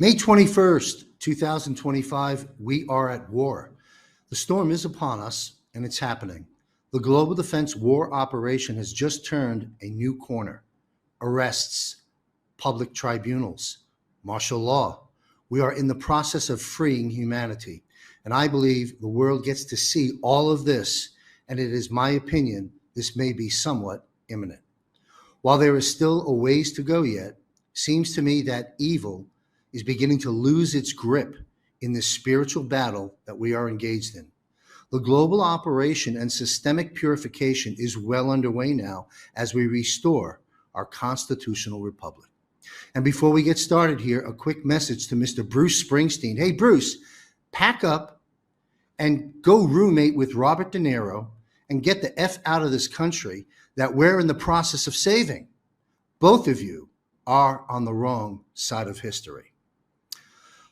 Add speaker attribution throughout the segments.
Speaker 1: May 21st, 2025, we are at war. The storm is upon us, and it's happening. The Global Defense War Operation has just turned a new corner. Arrests, public tribunals, martial law. We are in the process of freeing humanity. And I believe the world gets to see all of this, and it is my opinion this may be somewhat imminent. While there is still a ways to go yet, seems to me that evil is beginning to lose its grip in this spiritual battle that we are engaged in. The global operation and systemic purification is well underway now as we restore our constitutional republic. And before we get started here, a quick message to Mr. Bruce Springsteen. Hey, Bruce, pack up and go roommate with Robert De Niro and get the F out of this country that we're in the process of saving. Both of you are on the wrong side of history.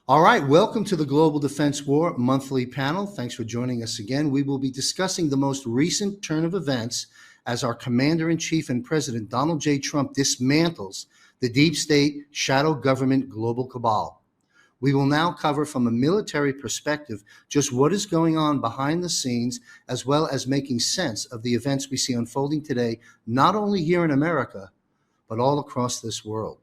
Speaker 1: All right, welcome to the Global Defense War monthly panel. Thanks for joining us again. We will be discussing the most recent turn of events as our Commander-in-Chief and President Donald J. Trump dismantles the deep state shadow government global cabal. We will now cover from a military perspective just what is going on behind the scenes, as well as making sense of the events we see unfolding today, not only here in America, but all across this world.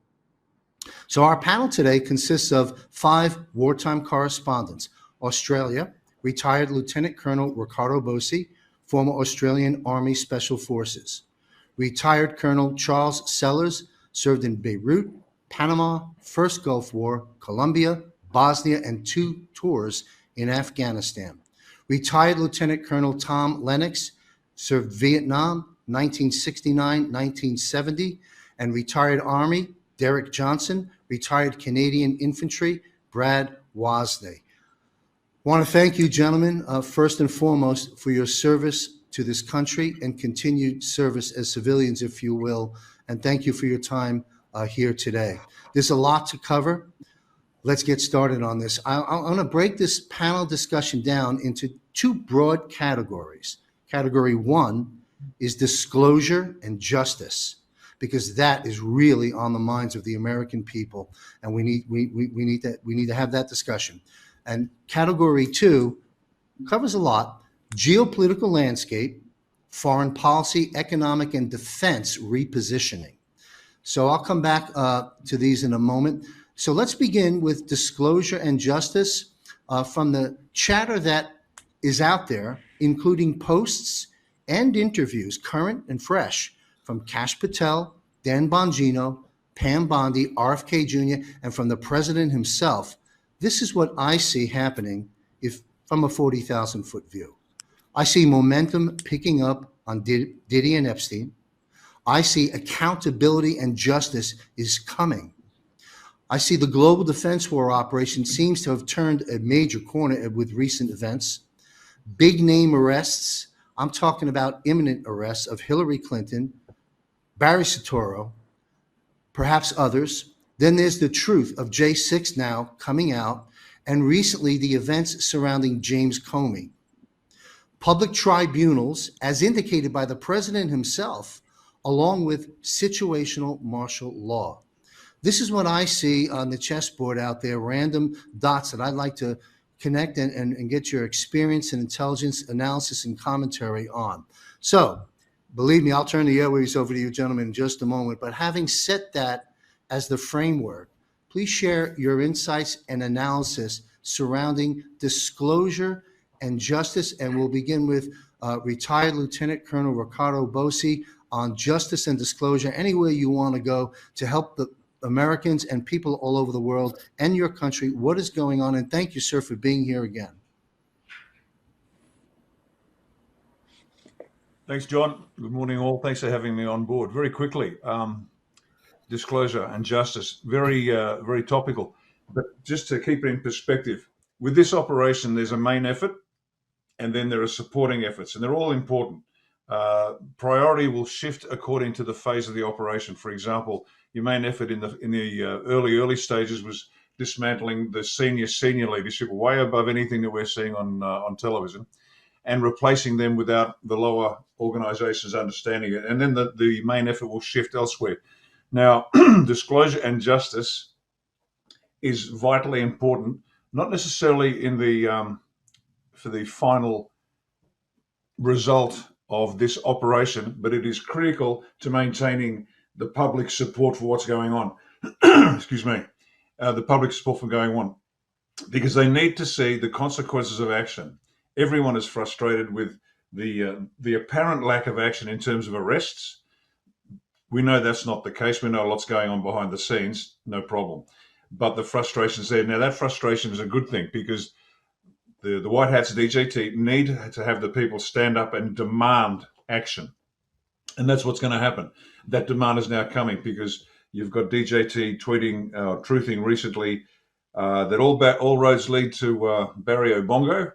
Speaker 1: So our panel today consists of 5 wartime correspondents. Australia, retired Lieutenant Colonel Riccardo Bosi, former Australian Army Special Forces. Retired Colonel Charles Sellers, served in Beirut, Panama, First Gulf War, Colombia, Bosnia, and 2 tours in Afghanistan. Retired Lieutenant Colonel Tom Lennox, served Vietnam, 1969-1970, and retired Army Derek Johnson, retired Canadian Infantry Brad Wasney. I want to thank you, gentlemen, first and foremost, for your service to this country and continued service as civilians, if you will, and thank you for your time here today. There's a lot to cover. Let's get started on this. I'm going to break this panel discussion down into 2 broad categories. Category 1 is disclosure and justice, because that is really on the minds of the American people, and we need to have that discussion. And category 2 covers a lot: geopolitical landscape, foreign policy, economic, and defense repositioning. So I'll come back to these in a moment. So let's begin with disclosure and justice from the chatter that is out there, including posts and interviews, current and fresh, from Kash Patel, Dan Bongino, Pam Bondi, RFK Jr., and from the president himself. This is what I see happening from a 40,000-foot view. I see momentum picking up on Diddy and Epstein. I see accountability and justice is coming. I see the global defense war operation seems to have turned a major corner with recent events. Big name arrests. I'm talking about imminent arrests of Hillary Clinton, Barry Soetoro, perhaps others. Then there's the truth of J6 now coming out, and recently the events surrounding James Comey. Public tribunals, as indicated by the president himself, along with situational martial law. This is what I see on the chessboard out there, random dots that I'd like to connect and get your experience and intelligence, analysis, and commentary on. So, believe me, I'll turn the airwaves over to you, gentlemen, in just a moment. But having set that as the framework, please share your insights and analysis surrounding disclosure and justice. And we'll begin with retired Lieutenant Colonel Riccardo Bosi on justice and disclosure, anywhere you want to go to help the Americans and people all over the world and your country. What is going on? And thank you, sir, for being here again.
Speaker 2: Thanks, John. Good morning, all. Thanks for having me on board. Very quickly, disclosure and justice, very topical. But just to keep it in perspective, with this operation, there's a main effort, and then there are supporting efforts, and they're all important. Priority will shift according to the phase of the operation. For example, your main effort in the early stages was dismantling the senior leadership, way above anything that we're seeing on television, and replacing them without the lower organizations understanding it. And then the main effort will shift elsewhere. Now, disclosure and justice is vitally important, not necessarily in the for the final result of this operation, but it is critical to maintaining the public support for what's going on. Excuse me, the public support for going on, because they need to see the consequences of action. Everyone is frustrated with the apparent lack of action in terms of arrests. We know that's not the case. We know lots going on behind the scenes, no problem. But the frustration's there. Now, that frustration is a good thing because the White Hats DJT need to have the people stand up and demand action. And that's what's going to happen. That demand is now coming because you've got DJT tweeting, truthing recently that all roads lead to Barry Obongo.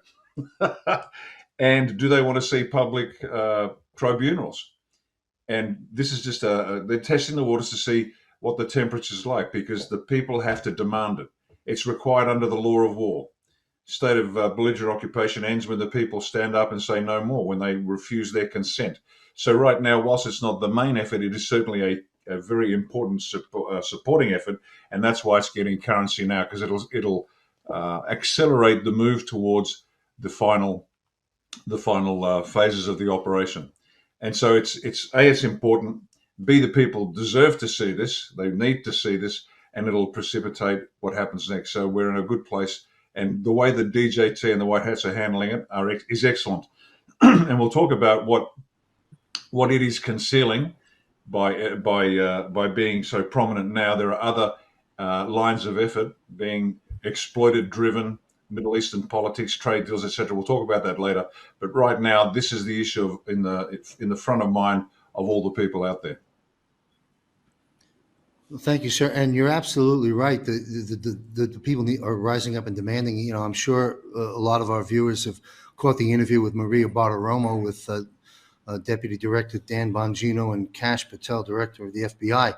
Speaker 2: And do they want to see public tribunals? And this is just they're testing the waters to see what the temperature's like because the people have to demand it. It's required under the law of war. State of belligerent occupation ends when the people stand up and say no more, when they refuse their consent. So right now, whilst it's not the main effort, it is certainly a very important supporting effort, and that's why it's getting currency now, because it'll accelerate the move towards the final phases of the operation. And so it's important. B, the people deserve to see this; they need to see this, and it'll precipitate what happens next. So we're in a good place. And the way the DJT and the White Hats are handling it is excellent. And we'll talk about what it is concealing by being so prominent now. There are other lines of effort being exploited, driven, Middle Eastern politics, trade deals, etc. We'll talk about that later. But right now, this is the issue in the front of mind of all the people out there.
Speaker 1: Thank you, sir. And you're absolutely right. The people are rising up and demanding. You know, I'm sure a lot of our viewers have caught the interview with Maria Bartiromo with Deputy Director Dan Bongino and Kash Patel, Director of the FBI.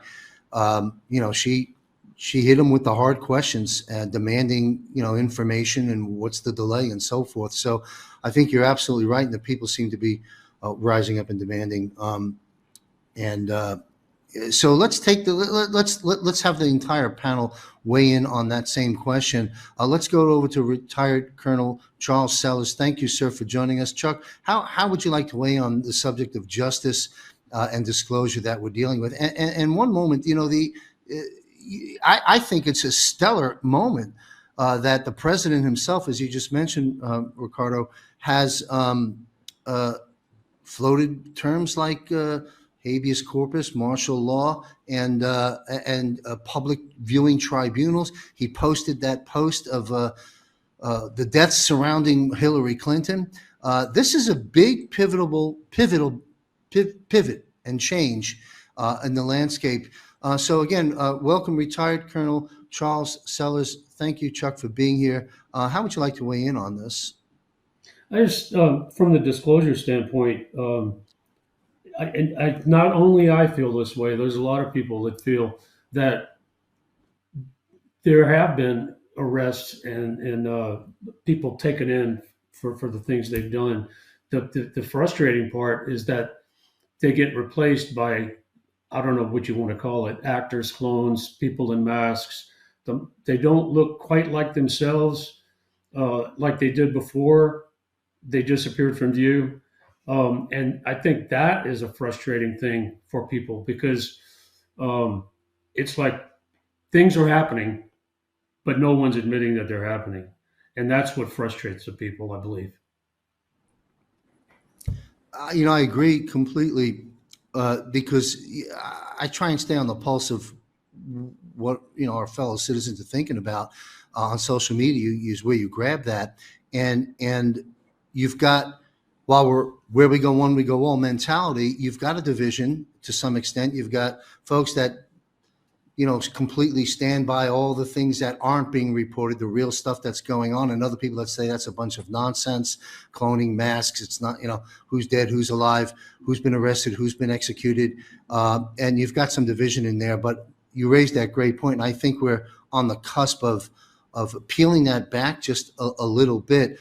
Speaker 1: You know, she hit him with the hard questions, demanding, you know, information and what's the delay and so forth. So I think you're absolutely right, and the people seem to be rising up and demanding. So let's take let's have the entire panel weigh in on that same question. Let's go over to retired Colonel Charles Sellers. Thank you, sir, for joining us. Chuck, how would you like to weigh on the subject of justice and disclosure that we're dealing with? And one moment, you know, I think it's a stellar moment that the president himself, as you just mentioned, Riccardo, has floated terms like habeas corpus, martial law, and public viewing tribunals. He posted that post of the deaths surrounding Hillary Clinton. This is a big pivot and change in the landscape. So again, welcome, retired Colonel Charles Sellers. Thank you, Chuck, for being here. How would you like to weigh in on this?
Speaker 3: I just, from the disclosure standpoint, not only I feel this way, there's a lot of people that feel that there have been arrests and people taken in for the things they've done. The frustrating part is that they get replaced by, I don't know what you want to call it, actors, clones, people in masks. They don't look quite like themselves, like they did before they disappeared from view. And I think that is a frustrating thing for people because it's like things are happening, but no one's admitting that they're happening. And that's what frustrates the people, I believe.
Speaker 1: You know, I agree completely because I try and stay on the pulse of what, you know, our fellow citizens are thinking about on social media. Is where you grab that. And you've got, while we're where we go one, we go all mentality, you've got a division to some extent. You've got folks that, you know, completely stand by all the things that aren't being reported, the real stuff that's going on, and other people that say that's a bunch of nonsense, cloning, masks. It's not, you know, who's dead, who's alive, who's been arrested, who's been executed. And you've got some division in there, but you raised that great point. And I think we're on the cusp of peeling that back just a little bit.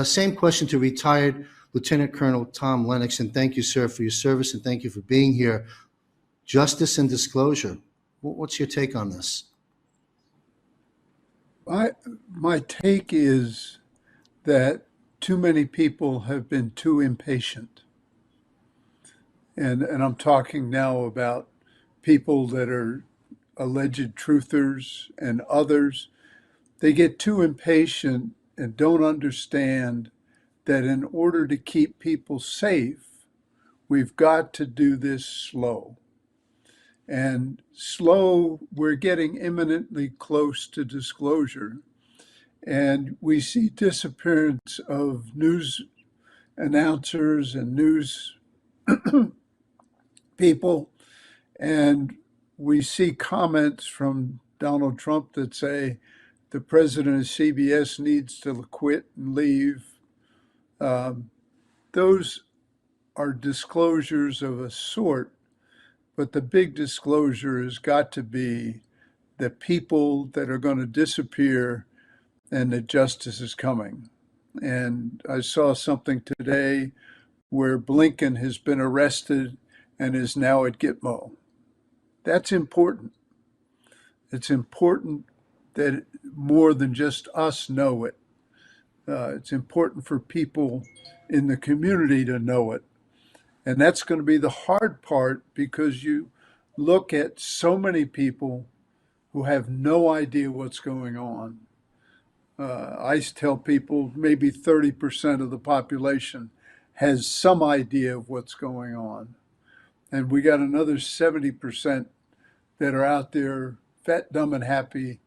Speaker 1: Same question to retired Lieutenant Colonel Tom Lennox, and thank you, sir, for your service, and thank you for being here. Justice and disclosure. What's your take on this?
Speaker 4: My take is that too many people have been too impatient. And I'm talking now about people that are alleged truthers and others. They get too impatient and don't understand that in order to keep people safe, we've got to do this slow. And slow, we're getting imminently close to disclosure. And we see disappearance of news announcers and news people. And we see comments from Donald Trump that say the president of CBS needs to quit and leave. Um, those are disclosures of a sort, but the big disclosure has got to be the people that are going to disappear and that justice is coming. And I saw something today where Blinken has been arrested and is now at Gitmo. That's important. It's important that more than just us know it. It's important for people in the community to know it. And that's going to be the hard part because you look at so many people who have no idea what's going on. I tell people maybe 30% of the population has some idea of what's going on. And we got another 70% that are out there fat, dumb, and happy,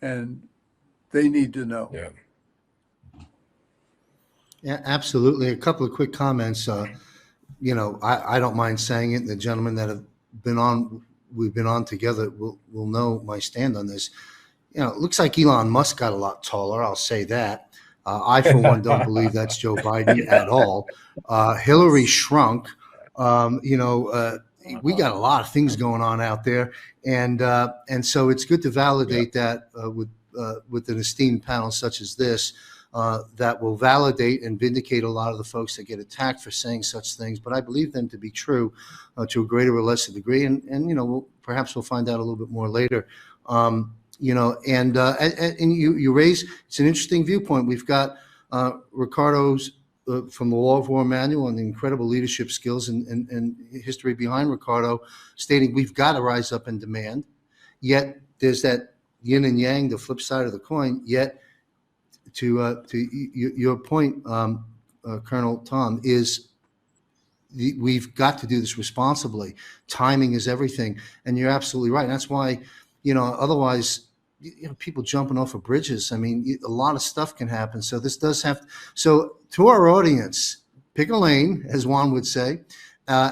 Speaker 4: and they need to know.
Speaker 5: Yeah.
Speaker 1: Yeah, absolutely. A couple of quick comments. I don't mind saying it. The gentlemen that have been on, we've been on together, will know my stand on this. It looks like Elon Musk got a lot taller. I'll say that. I, for one, don't believe that's Joe Biden at all. Hillary shrunk. We got a lot of things going on out there, and so it's good to validate that with an esteemed panel such as this. That will validate and vindicate a lot of the folks that get attacked for saying such things, but I believe them to be true to a greater or lesser degree, and perhaps we'll find out a little bit more later. And you raise, it's an interesting viewpoint. We've got Riccardo's from the Law of War Manual and the incredible leadership skills and history behind Riccardo, stating we've got to rise up and demand. Yet there's that yin and yang, the flip side of the coin. Yet to your point, Colonel Tom, is we've got to do this responsibly. Timing is everything, and you're absolutely right. And that's why, otherwise, people jumping off of bridges. I mean, a lot of stuff can happen. So this does have. So to our audience, pick a lane, as Juan would say,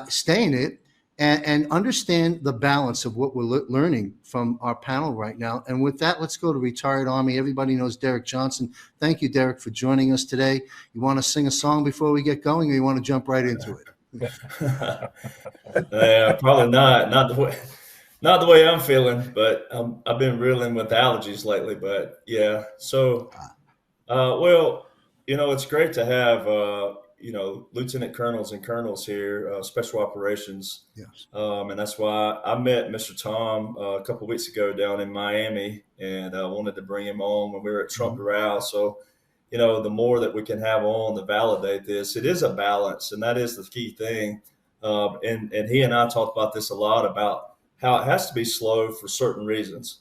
Speaker 1: stay in it, and understand the balance of what we're learning from our panel right now. And with that, let's go to retired Army. Everybody knows Derek Johnson. Thank you, Derek, for joining us today. You want to sing a song before we get going, or you want to jump right into it?
Speaker 5: Yeah, probably not. Not the way I'm feeling, but I've been reeling with allergies lately. But yeah, so it's great to have lieutenant colonels and colonels here, special operations.
Speaker 1: Yes.
Speaker 5: And that's why I met Mr. Tom a couple of weeks ago down in Miami, and I wanted to bring him on when we were at Trump Doral. So, the more that we can have on to validate this, it is a balance, and that is the key thing. And he and I talked about this a lot, about how it has to be slow for certain reasons.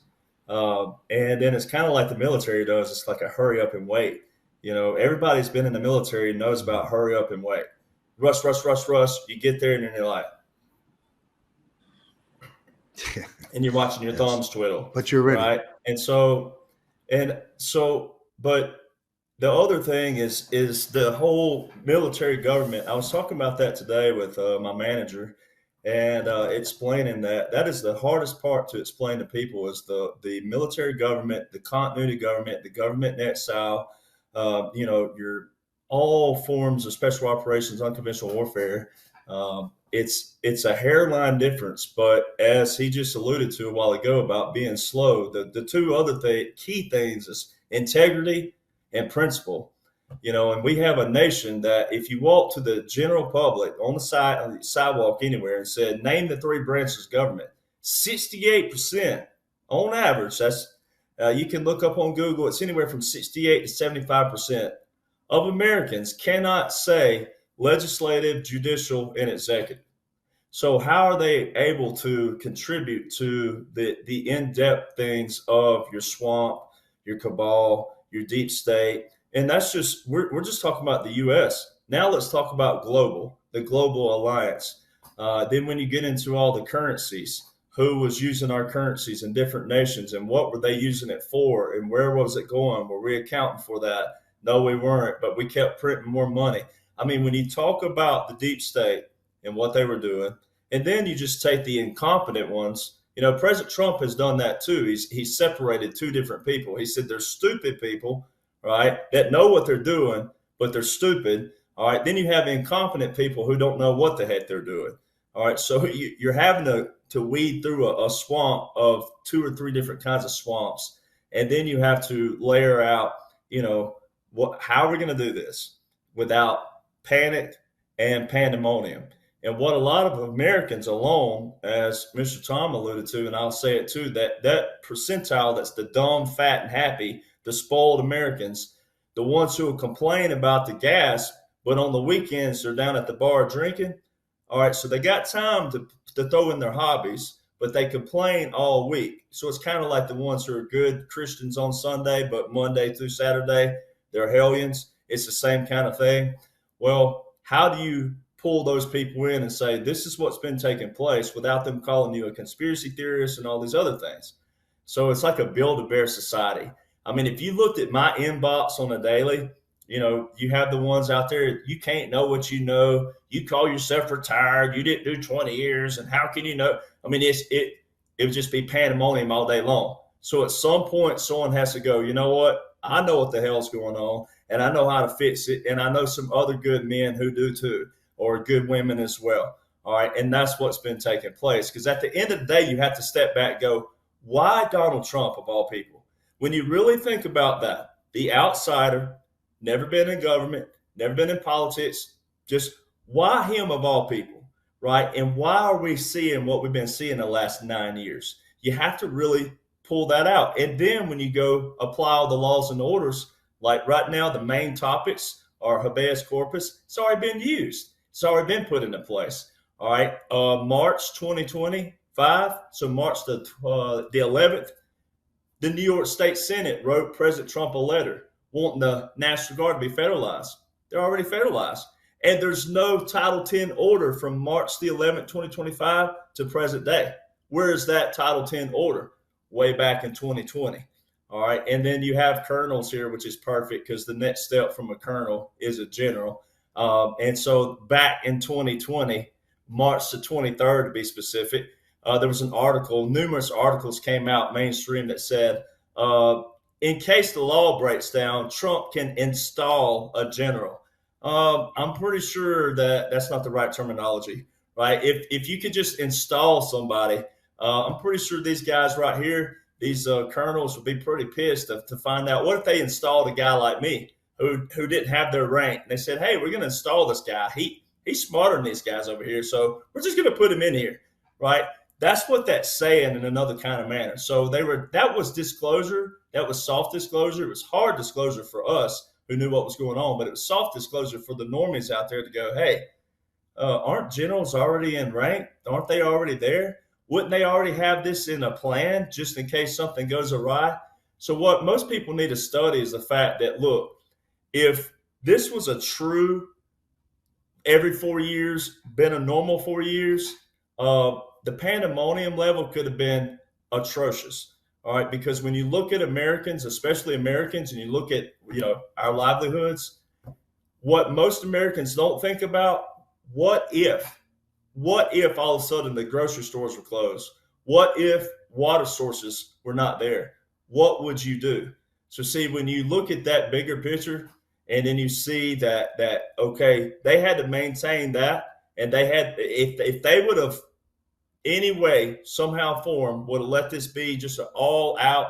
Speaker 5: And then it's kind of like the military does. It's like a hurry up and wait. Everybody's been in the military and knows about hurry up and wait. Rush, rush, rush, rush. You get there and then you're like, and you're watching your thumbs twiddle.
Speaker 1: But you're ready.
Speaker 5: Right? But the other thing is the whole military government. I was talking about that today with my manager, and explaining that is the hardest part to explain to people is the military government, the continuity government, the government in exile. Your all forms of special operations, unconventional warfare. It's a hairline difference, but as he just alluded to a while ago about being slow, the two other key things is integrity and principle. And we have a nation that if you walk to the general public on the sidewalk anywhere and said, name the three branches of government, 68% on average, You can look up on Google. It's anywhere from 68 to 75% of Americans cannot say legislative, judicial, and executive. So how are they able to contribute to the in-depth things of your swamp, your cabal, your deep state? And that's just, we're just talking about the U.S. Now let's talk about the global alliance. Then when you get into all the currencies, who was using our currencies in different nations and what were they using it for and where was it going? Were we accounting for that? No, we weren't, but we kept printing more money. I mean, when you talk about the deep state and what they were doing, and then you just take the incompetent ones. You know, President Trump has done that too. He's separated two different people. He said there's stupid people, right, that know what they're doing, but they're stupid. All right. Then you have incompetent people who don't know what the heck they're doing. All right. So you're having to weed through a swamp of 2 or 3 different kinds of swamps. And then you have to layer out, you know, how are we going to do this without panic and pandemonium? And what a lot of Americans alone, as Mr. Tom alluded to, and I'll say it too, that percentile that's the dumb, fat, and happy, the spoiled Americans, the ones who will complain about the gas, but on the weekends they're down at the bar drinking. All right, so they got time to throw in their hobbies, but they complain all week. So it's kind of like the ones who are good Christians on Sunday, but Monday through Saturday, they're hellions. It's the same kind of thing. Well, how do you pull those people in and say, this is what's been taking place without them calling you a conspiracy theorist and all these other things? So it's like a Build-A-Bear society. I mean, if you looked at my inbox on a daily, you know, you have the ones out there, you can't know what you know. You call yourself retired. You didn't do 20 years. And how can you know? I mean, it would just be pandemonium all day long. So at some point, someone has to go, you know what? I know what the hell's going on, and I know how to fix it. And I know some other good men who do too, or good women as well. All right. And that's what's been taking place. Because at the end of the day, you have to step back and go, why Donald Trump of all people? When you really think about that, the outsider, never been in government, never been in politics, just why him of all people, right? And why are we seeing what we've been seeing the last 9 years? You have to really pull that out. And then when you go apply all the laws and orders, like right now, the main topics are habeas corpus. It's already been used. It's already been put into place. All right. March 2025. So March the 11th, the New York State Senate wrote President Trump a letter wanting the National Guard to be federalized. They're already federalized. And there's no Title 10 order from March the 11th, 2025 to present day. Where is that Title 10 order? Way back in 2020. All right. And then you have colonels here, which is perfect because the next step from a colonel is a general. And so back in 2020, March the 23rd to be specific, there was an article, numerous articles came out mainstream that said, in case the law breaks down, Trump can install a general. I'm pretty sure that that's not the right terminology, right? If you could just install somebody, I'm pretty sure these guys right here, these colonels would be pretty pissed to find out, what if they installed a guy like me who didn't have their rank? And they said, hey, we're going to install this guy. He's smarter than these guys over here, so we're just going to put him in here, right? That's what that's saying in another kind of manner. So that was disclosure. That was soft disclosure. It was hard disclosure for us who knew what was going on, but it was soft disclosure for the normies out there to go, hey, aren't generals already in rank? Aren't they already there? Wouldn't they already have this in a plan just in case something goes awry? So what most people need to study is the fact that, look, if this was a true every 4 years, been a normal 4 years, the pandemonium level could have been atrocious. All right, because when you look at Americans, especially Americans, and you look at, you know, our livelihoods, what most Americans don't think about, what if all of a sudden the grocery stores were closed? What if water sources were not there? What would you do? So see, when you look at that bigger picture, and then you see that okay, they had to maintain that, and they had, if they would have any way, somehow, form, would have let this be just an all-out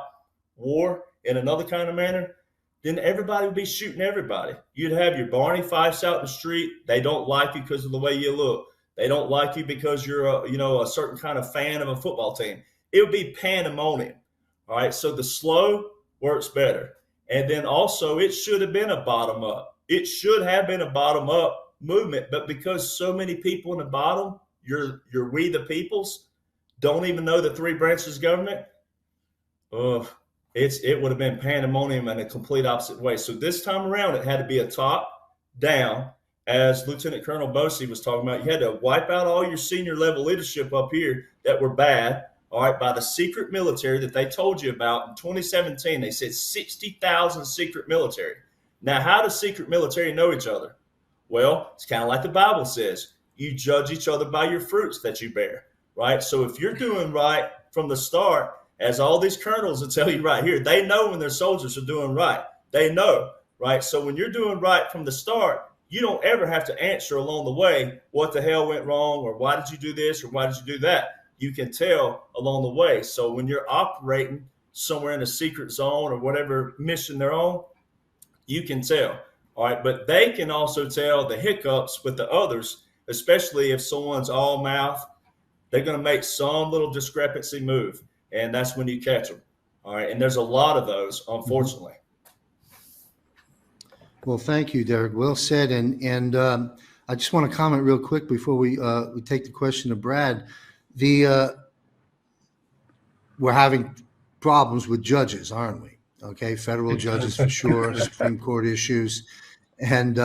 Speaker 5: war in another kind of manner, then everybody would be shooting everybody. You'd have your Barney Fifes out in the street. They don't like you because of the way you look. They don't like you because you're a certain kind of fan of a football team. It would be pandemonium. All right. So the slow works better. And then also, it should have been a bottom up. It should have been a bottom up movement. But because so many people in the bottom, your we the peoples, don't even know the three branches of government, it would have been pandemonium in a complete opposite way. So this time around, it had to be a top down, as Lieutenant Colonel Bosi was talking about. You had to wipe out all your senior level leadership up here that were bad, all right, by the secret military that they told you about in 2017. They said 60,000 secret military. Now, how does secret military know each other? Well, it's kind of like the Bible says. You judge each other by your fruits that you bear, right? So if you're doing right from the start, as all these colonels will tell you right here, they know when their soldiers are doing right. They know, right? So when you're doing right from the start, you don't ever have to answer along the way what the hell went wrong, or why did you do this, or why did you do that. You can tell along the way. So when you're operating somewhere in a secret zone or whatever mission they're on, you can tell. All right. But they can also tell the hiccups with the others, especially if someone's all mouth. They're going to make some little discrepancy move, and that's when you catch them. All right. And there's a lot of those, unfortunately.
Speaker 1: Well, thank you, Derek. Well said. And I just want to comment real quick before we take the question of Brad. We're having problems with judges, aren't we? Okay, federal judges for sure, Supreme Court issues, and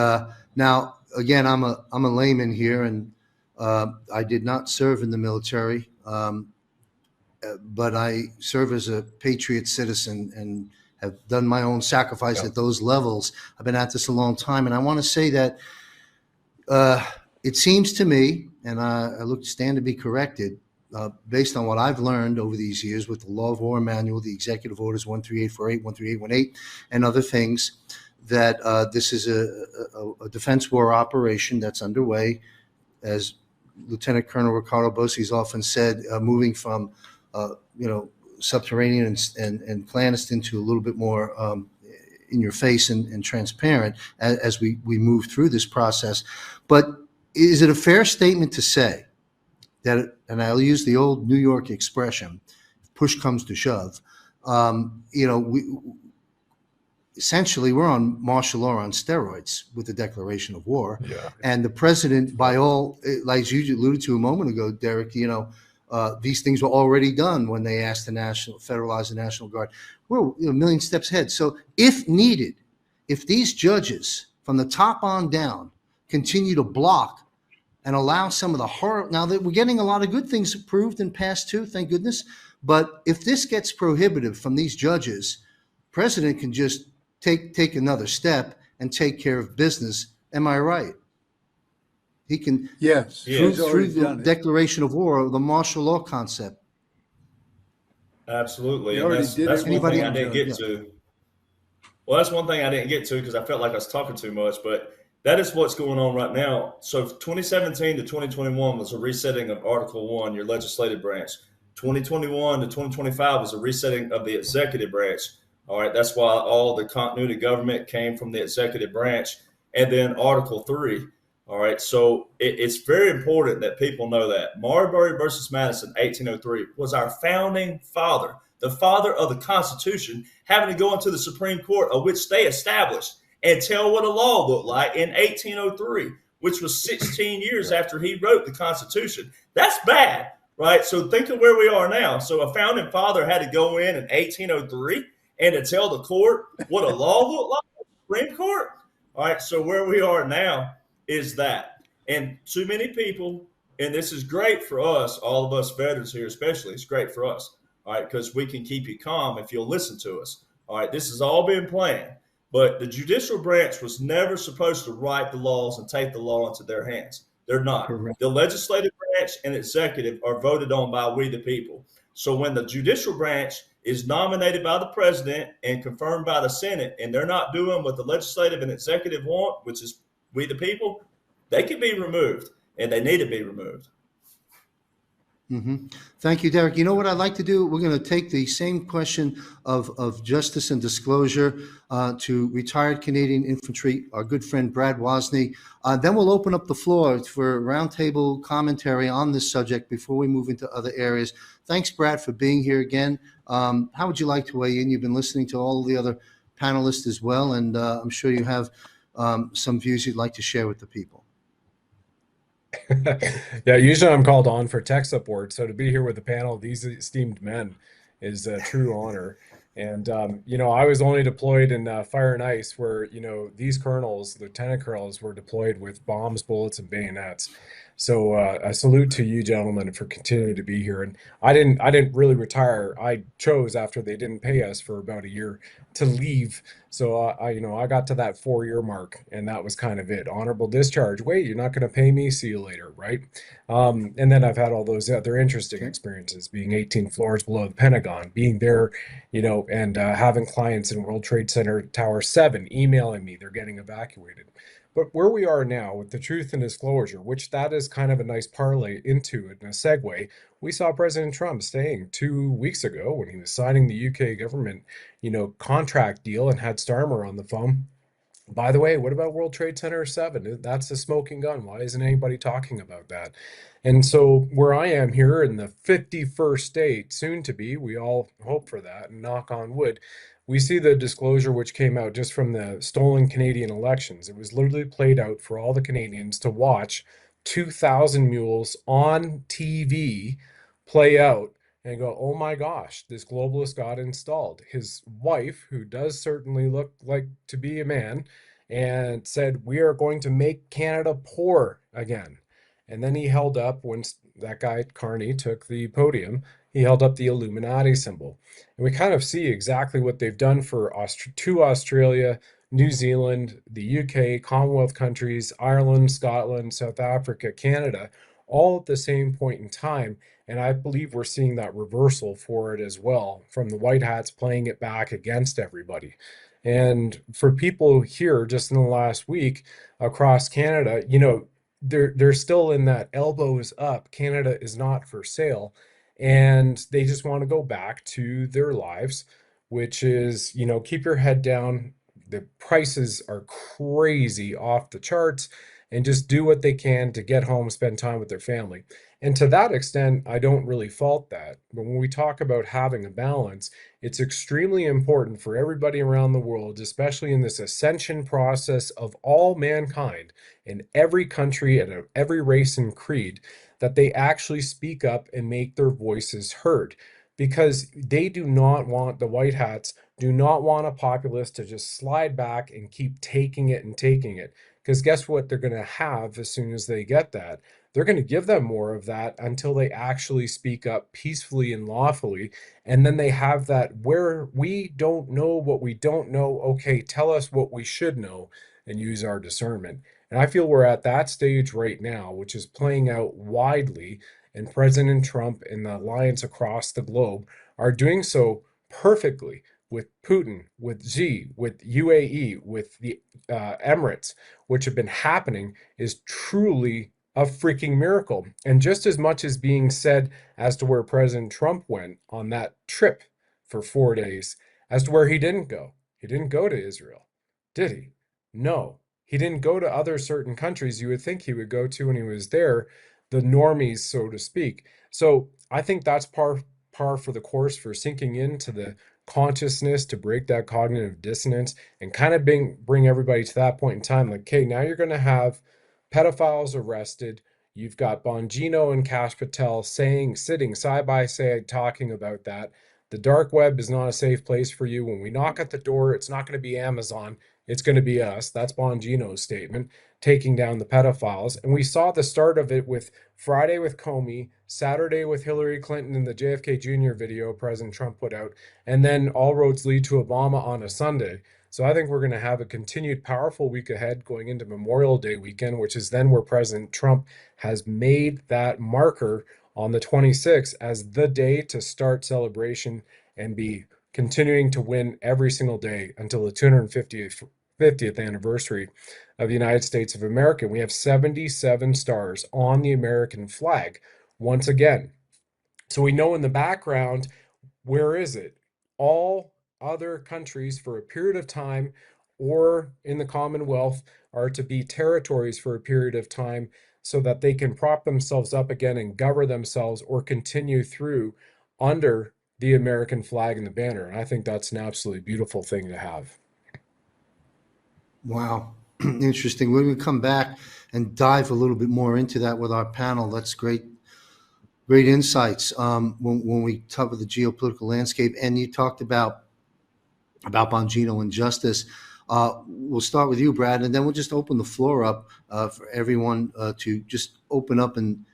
Speaker 1: now again, I'm a layman here, and I did not serve in the military, but I serve as a patriot citizen and have done my own sacrifice at those levels. I've been at this a long time, and I want to say that it seems to me, and I stand to be corrected, based on what I've learned over these years with the Law of War Manual, the Executive Orders 13848, 13818, and other things, that this is a defense war operation that's underway, as Lieutenant Colonel Riccardo Bosi has often said, moving from subterranean and clandestine to a little bit more in your face and transparent as we move through this process. But is it a fair statement to say that, and I'll use the old New York expression, if push comes to shove, essentially we're on martial law on steroids with the declaration of war.
Speaker 6: Yeah.
Speaker 1: And the president, by all, like you alluded to a moment ago, Derek, these things were already done when they asked federalize the National Guard. We're a million steps ahead. So if needed, if these judges from the top on down continue to block and allow some of the horror, now that we're getting a lot of good things approved and passed too, thank goodness. But if this gets prohibitive from these judges, president can just take another step and take care of business. Am I right? He can,
Speaker 4: Yes,
Speaker 1: through
Speaker 4: he's already
Speaker 1: the
Speaker 4: done it.
Speaker 1: declaration of war, the martial law concept.
Speaker 5: Absolutely.
Speaker 4: He
Speaker 5: And
Speaker 4: already
Speaker 5: that's
Speaker 4: did
Speaker 5: that's
Speaker 4: it.
Speaker 5: one thing I
Speaker 1: Anybody-
Speaker 5: didn't get to. Well, that's one thing I didn't get to because I felt like I was talking too much, but that is what's going on right now. So 2017 to 2021 was a resetting of Article 1, your legislative branch. 2021 to 2025 was a resetting of the executive branch. All right, that's why all the continuity of government came from the executive branch. And then Article 3. All right, so it's very important that people know that. Marbury versus Madison, 1803, was our founding father, the father of the Constitution, having to go into the Supreme Court, of which they established, and tell what a law looked like in 1803, which was 16 years after he wrote the Constitution. That's bad, right? So think of where we are now. So a founding father had to go in 1803 and to tell the court what a law looked like, Supreme Court. All right, so where we are now is that. And too many people, and this is great for us, all of us veterans here especially, it's great for us, all right, because we can keep you calm if you'll listen to us. All right, this has all been planned, but the judicial branch was never supposed to write the laws and take the law into their hands. They're not.
Speaker 3: Correct.
Speaker 5: The legislative branch and executive are voted on by we the people. So when the judicial branch is nominated by the president and confirmed by the Senate, and they're not doing what the legislative and executive want, which is we the people, they can be removed, and they need to be removed.
Speaker 1: Mm-hmm. Thank you, Derek. You know what I'd like to do? We're going to take the same question of justice and disclosure to retired Canadian infantry, our good friend Brad Wozni. Then we'll open up the floor for roundtable commentary on this subject before we move into other areas. thanks, Brad, for being here again. How would you like to weigh in? You've been listening to all the other panelists as well, and I'm sure you have some views you'd like to share with the people.
Speaker 6: Yeah, usually I'm called on for tech support, so to be here with a panel of these esteemed men is a true honor. And I was only deployed in Fire and Ice, where these colonels, lieutenant colonels, were deployed with bombs, bullets, and bayonets. So a salute to you, gentlemen, for continuing to be here. And I didn't really retire. I chose after they didn't pay us for about a year to leave. So I got to that 4-year mark, and that was kind of it. Honorable discharge. Wait, you're not going to pay me? See you later, right? And then I've had all those other interesting experiences, being 18 floors below the Pentagon, being there, and having clients in World Trade Center Tower 7 emailing me they're getting evacuated. But where we are now with the truth and disclosure, which that is kind of a nice parlay into it and a segue, we saw President Trump saying 2 weeks ago when he was signing the UK government, contract deal and had Starmer on the phone. By the way, what about World Trade Center 7? That's a smoking gun. Why isn't anybody talking about that? And so where I am here in the 51st state, soon to be, we all hope for that and knock on wood, we see the disclosure which came out just from the stolen Canadian elections. It was literally played out for all the Canadians to watch 2,000 mules on TV play out and go, oh my gosh, this globalist got installed. His wife, who does certainly look like to be a man, and said, we are going to make Canada poor again. And then he held up, when that guy Carney took the podium, he held up the Illuminati symbol. And we kind of see exactly what they've done for to Australia, New Zealand, the UK, Commonwealth countries, Ireland, Scotland, South Africa, Canada, all at the same point in time. And I believe we're seeing that reversal for it as well, from the white hats playing it back against everybody. And for people here just in the last week across Canada, they're still in that elbows up. Canada is not for sale. And they just want to go back to their lives, which is, keep your head down. The prices are crazy off the charts, and just do what they can to get home, spend time with their family. And to that extent, I don't really fault that. But when we talk about having a balance, it's extremely important for everybody around the world, especially in this ascension process of all mankind in every country and of every race and creed, that they actually speak up and make their voices heard. Because they do not want, the white hats do not want a populace to just slide back and keep taking it and taking it. Because guess what they're going to have as soon as they get that? They're going to give them more of that until they actually speak up peacefully and lawfully. And then they have that where we don't know what we don't know. Okay, tell us what we should know and use our discernment. And I feel we're at that stage right now, which is playing out widely. And President Trump and the alliance across the globe are doing so perfectly with Putin, with Xi, with UAE, with the Emirates, which have been happening, is truly a freaking miracle. And just as much as being said as to where President Trump went on that trip for 4 days, as to where he didn't go. He didn't go to Israel, did he? No. He didn't go to other certain countries you would think he would go to when he was there, the normies, so to speak. So I think that's par for the course for sinking into the consciousness, to break that cognitive dissonance and kind of bring everybody to that point in time. Like, okay, now you're going to have pedophiles arrested. You've got Bongino and Kash Patel sitting side by side talking about that. The dark web is not a safe place for you. When we knock at the door, it's not going to be Amazon. It's going to be us. That's Bongino's statement, taking down the pedophiles. And we saw the start of it with Friday with Comey, Saturday with Hillary Clinton in the JFK Jr. video President Trump put out, and then all roads lead to Obama on a Sunday. So I think we're going to have a continued powerful week ahead going into Memorial Day weekend, which is then where President Trump has made that marker on the 26th as the day to start celebration and be continuing to win every single day until the 250th anniversary of the United States of America. We have 77 stars on the American flag once again. So we know in the background, where is it? All other countries for a period of time, or in the Commonwealth, are to be territories for a period of time so that they can prop themselves up again and govern themselves or continue through under the American flag and the banner. And I think that's an absolutely beautiful thing to have.
Speaker 1: Wow. Interesting. We're going to come back and dive a little bit more into that with our panel. That's great. Great insights when we cover the geopolitical landscape. And you talked about Bongino and justice. We'll start with you, Brad, and then we'll just open the floor up for everyone to just open up and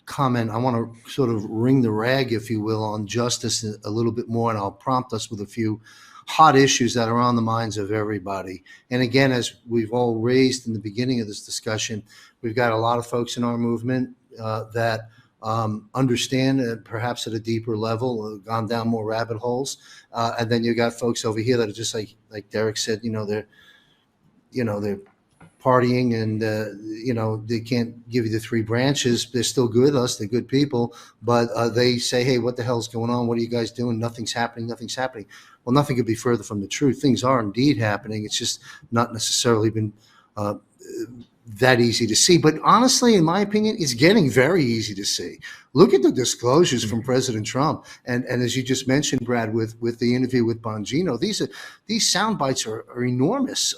Speaker 1: comment. I want to sort of wring the rag, if you will, on justice a little bit more, and I'll prompt us with a few hot issues that are on the minds of everybody. And again, as we've all raised in the beginning of this discussion, we've got a lot of folks in our movement that understand, perhaps at a deeper level, gone down more rabbit holes, and then you got folks over here that are just like Derek said, they're partying and they can't give you the three branches. They're still good, they're good people, but they say, hey, what the hell's going on? What are you guys doing? Nothing's happening. Well, nothing could be further from the truth. Things are indeed happening. It's just not necessarily been that easy to see. But honestly, in my opinion, it's getting very easy to see. Look at the disclosures from President Trump. And as you just mentioned, Brad, with the interview with Bongino, these sound bites are enormous.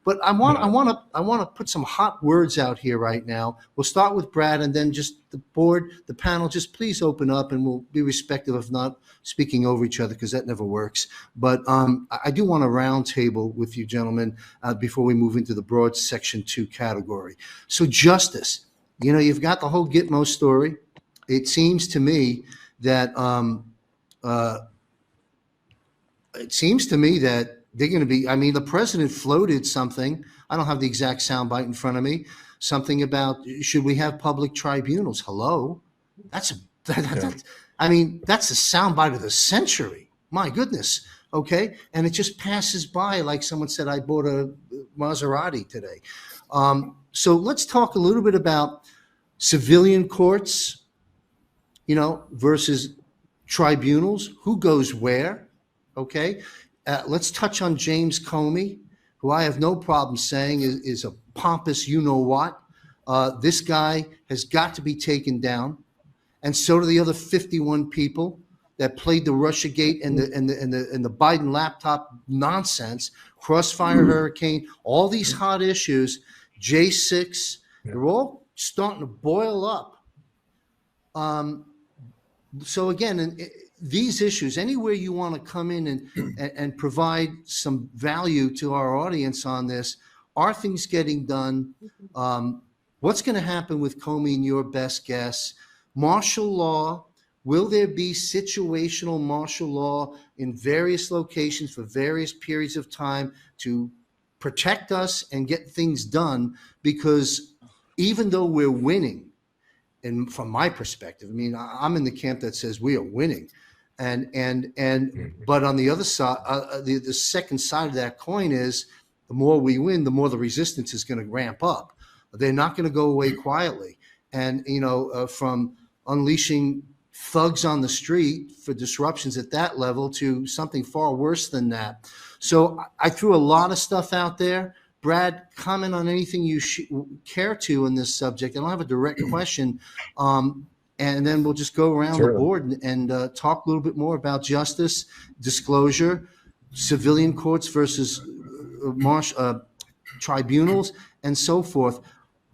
Speaker 1: But I want to put some hot words out here right now. We'll start with Brad, and then just the board, the panel, just please open up, and we'll be respectful of not speaking over each other, because that never works. But I do want a round table with you gentlemen before we move into the broad section 2 category. So justice, you've got the whole Gitmo story. It seems to me that they're going to be, the president floated something. I don't have the exact soundbite in front of me. Something about, should we have public tribunals? Hello? That's the soundbite of the century. My goodness. Okay. And it just passes by like someone said, I bought a Maserati today. So let's talk a little bit about civilian courts, versus tribunals. Who goes where? Okay. Let's touch on James Comey, who I have no problem saying is a pompous you-know-what. This guy has got to be taken down. And so do the other 51 people that played the Russiagate and the Biden laptop nonsense, Crossfire Hurricane, all these hot issues, J6, they're all starting to boil up. So again, these issues, anywhere you want to come in and provide some value to our audience on this, are things getting done? What's going to happen with Comey in your best guess? Martial law, will there be situational martial law in various locations for various periods of time to protect us and get things done? Because even though we're winning, and from my perspective, I'm in the camp that says we are winning, but on the other side, the second side of that coin is, the more we win, the more the resistance is going to ramp up. They're not going to go away quietly, and from unleashing thugs on the street for disruptions at that level to something far worse than that. So I threw a lot of stuff out there. Brad, comment on anything you care to in this subject. I don't have a direct question, and then we'll just go around the board and talk a little bit more about justice, disclosure, civilian courts versus tribunals, and so forth.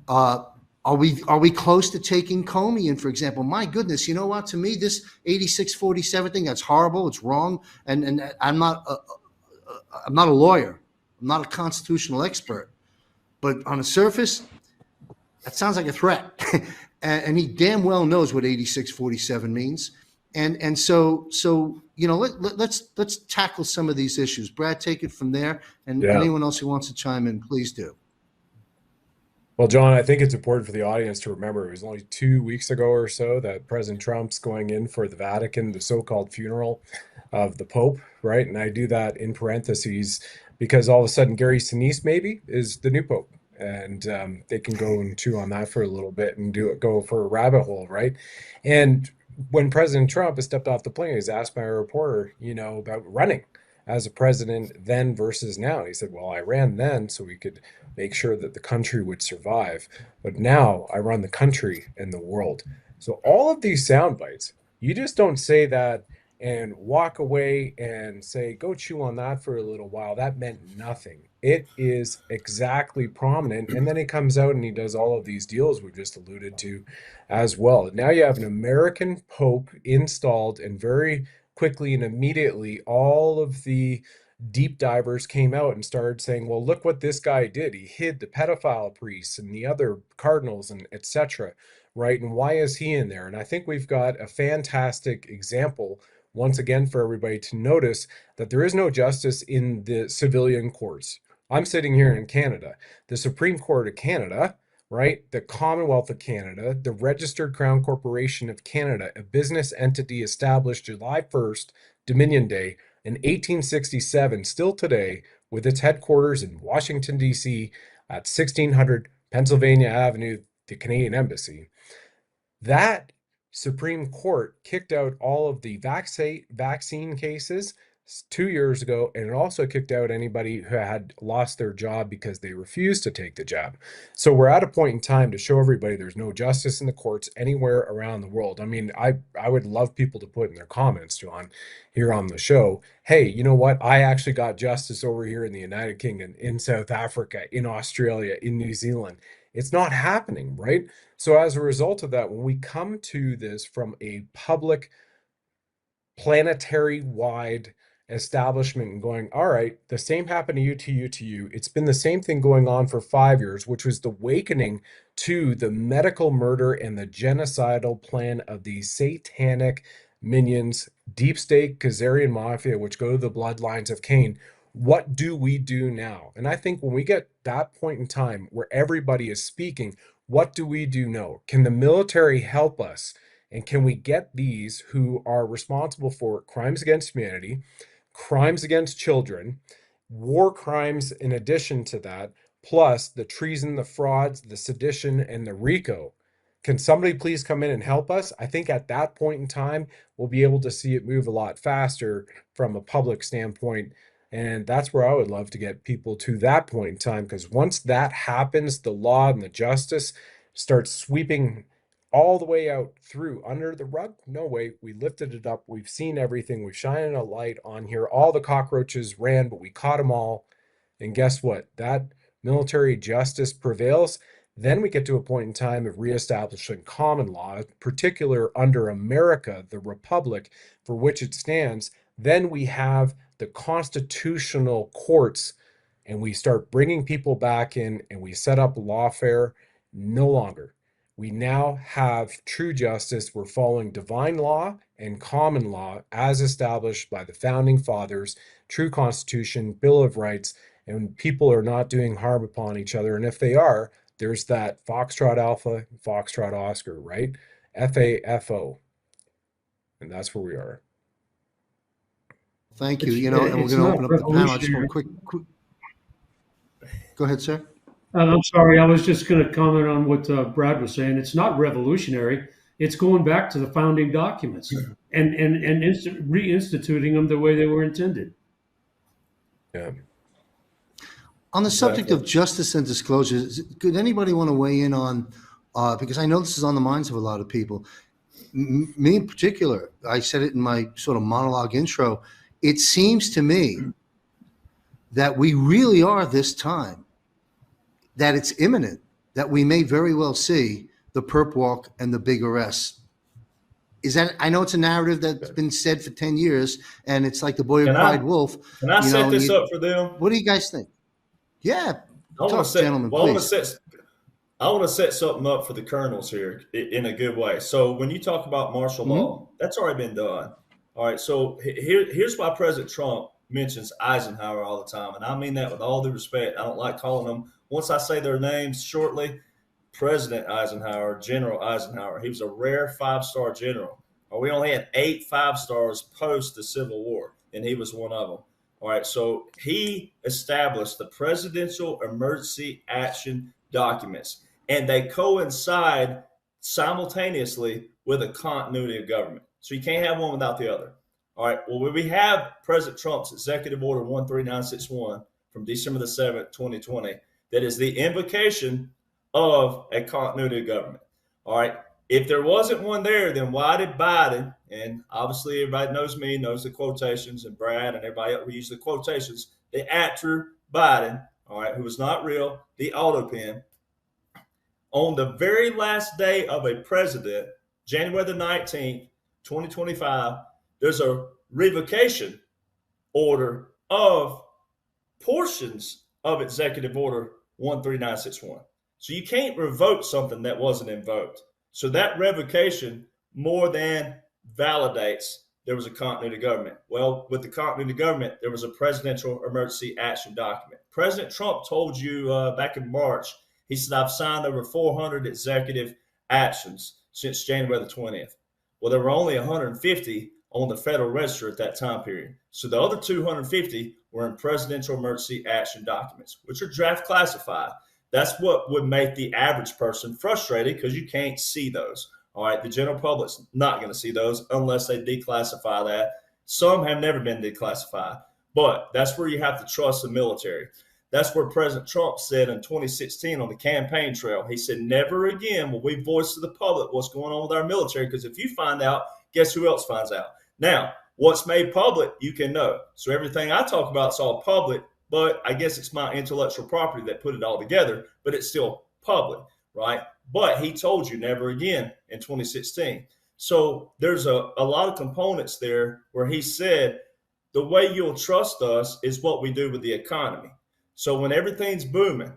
Speaker 1: Are we close to taking Comey in, for example? My goodness, you know what? To me, this 86-47 thing, that's horrible. It's wrong, and I'm not a lawyer. I'm not a constitutional expert, but on the surface, that sounds like a threat. and he damn well knows what 86-47 means. And so let's tackle some of these issues. Brad, take it from there. And anyone else who wants to chime in, please do.
Speaker 6: Well, John, I think it's important for the audience to remember it was only 2 weeks ago or so that President Trump's going in for the Vatican, the so-called funeral of the Pope, right? And I do that in parentheses because all of a sudden Gary Sinise maybe is the new Pope. And they can go and chew on that for a little bit and go for a rabbit hole, right? And when President Trump has stepped off the plane, he's asked by a reporter, about running as a president then versus now. And he said, well, I ran then so we could make sure that the country would survive. But now I run the country and the world. So all of these sound bites You just don't say that and walk away and say, go chew on that for a little while. That meant nothing. It is exactly prominent. And then he comes out and he does all of these deals we've just alluded to as well. Now you have an American Pope installed, and very quickly and immediately, all of the deep divers came out and started saying, well, look what this guy did. He hid the pedophile priests and the other cardinals and etc. Right? And why is he in there? And I think we've got a fantastic example once again for everybody to notice that there is no justice in the civilian courts. I'm sitting here in Canada. The Supreme Court of Canada, right? The Commonwealth of Canada, the Registered Crown Corporation of Canada, a business entity established July 1st, Dominion Day, in 1867, still today, with its headquarters in Washington, D.C., at 1600 Pennsylvania Avenue, the Canadian Embassy. That Supreme Court kicked out all of the vaccine cases 2 years ago, and it also kicked out anybody who had lost their job because they refused to take the jab. So we're at a point in time to show everybody there's no justice in the courts anywhere around the world. I mean, I would love people to put in their comments, John, here on the show, hey, you know what? I actually got justice over here in the United Kingdom, in South Africa, in Australia, in New Zealand. It's not happening, right? So as a result of that, when we come to this from a public, planetary-wide establishment and going, all right, the same happened to you, to you, to you. It's been the same thing going on for 5 years, which was the awakening to the medical murder and the genocidal plan of the satanic minions, deep state, Khazarian mafia, which go to the bloodlines of Cain. What do we do now? And I think when we get that point in time where everybody is speaking, what do we do now? Can the military help us? And can we get these who are responsible for crimes against humanity, crimes against children, war crimes in addition to that, plus the treason, the frauds, the sedition, and the RICO? Can somebody please come in and help us? I think at that point in time, we'll be able to see it move a lot faster from a public standpoint. And that's where I would love to get people to that point in time, because once that happens, the law and the justice starts sweeping all the way out through under the rug. No way. We lifted it up. We've seen everything. We've shined a light on here. All the cockroaches ran, but we caught them all. And guess what? That military justice prevails. Then we get to a point in time of reestablishing common law, in particular under America, the republic for which it stands. Then we have the constitutional courts, and we start bringing people back in, and we set up lawfare. No longer. We now have true justice. We're following divine law and common law as established by the founding fathers, true constitution, Bill of Rights, and people are not doing harm upon each other. And if they are, there's that Foxtrot Alpha, Foxtrot Oscar, right? FAFO. And that's where we are.
Speaker 1: Thank you. You know, and we're going to open up the panel. I just want quick. Go ahead, sir.
Speaker 3: I'm sorry. I was just going to comment on what Brad was saying. It's not revolutionary. It's going back to the founding documents and reinstituting them the way they were intended.
Speaker 6: Yeah.
Speaker 1: On the subject of justice and disclosure, could anybody want to weigh in on, because I know this is on the minds of a lot of people, me in particular, I said it in my sort of monologue intro, it seems to me that we really are this time, that it's imminent, that we may very well see the perp walk and the big arrests. Is that, I know it's a narrative that's been said for 10 years, and it's like the boy who cried wolf.
Speaker 5: Can I set this up for them?
Speaker 1: What do you guys think? Yeah, gentlemen, please.
Speaker 5: I want to set something up for the colonels here in a good way. So when you talk about martial law, that's already been done. All right, so here's why President Trump mentions Eisenhower all the time, and I mean that with all due respect. I don't like calling them, once I say their names shortly, President Eisenhower, General Eisenhower. He was a rare 5-star general. We only had 8 5-stars post the Civil War, and he was one of them. All right, so he established the Presidential Emergency Action Documents, and they coincide simultaneously with a continuity of government. So you can't have one without the other. All right, well, when we have President Trump's Executive Order 13961 from December the 7th, 2020, that is the invocation of a continuity of government. All right, If there wasn't one there, then why did Biden, and obviously everybody knows me, knows the quotations, and Brad and everybody else, we use the quotations, the actor Biden, all right, who was not real, the auto pen, on the very last day of a president, January the 19th, 2025, there's a revocation order of portions of Executive Order 13961. So you can't revoke something that wasn't invoked. So that revocation more than validates there was a continuity of government. Well, with the continuity of government, there was a presidential emergency action document. President Trump told you back in March, he said, I've signed over 400 executive actions since January the 20th. Well, there were only 150 on the Federal Register at that time period. So the other 250 were in presidential emergency action documents, which are draft classified. That's what would make the average person frustrated because you can't see those. All right, the general public's not going to see those unless they declassify that. Some have never been declassified, but that's where you have to trust the military. That's where President Trump said in 2016 on the campaign trail, he said, never again will we voice to the public what's going on with our military, because if you find out, guess who else finds out? Now, what's made public, you can know. So everything I talk about is all public, but I guess it's my intellectual property that put it all together, but it's still public, right? But he told you never again in 2016. So there's a lot of components there where he said, the way you'll trust us is what we do with the economy. So when everything's booming,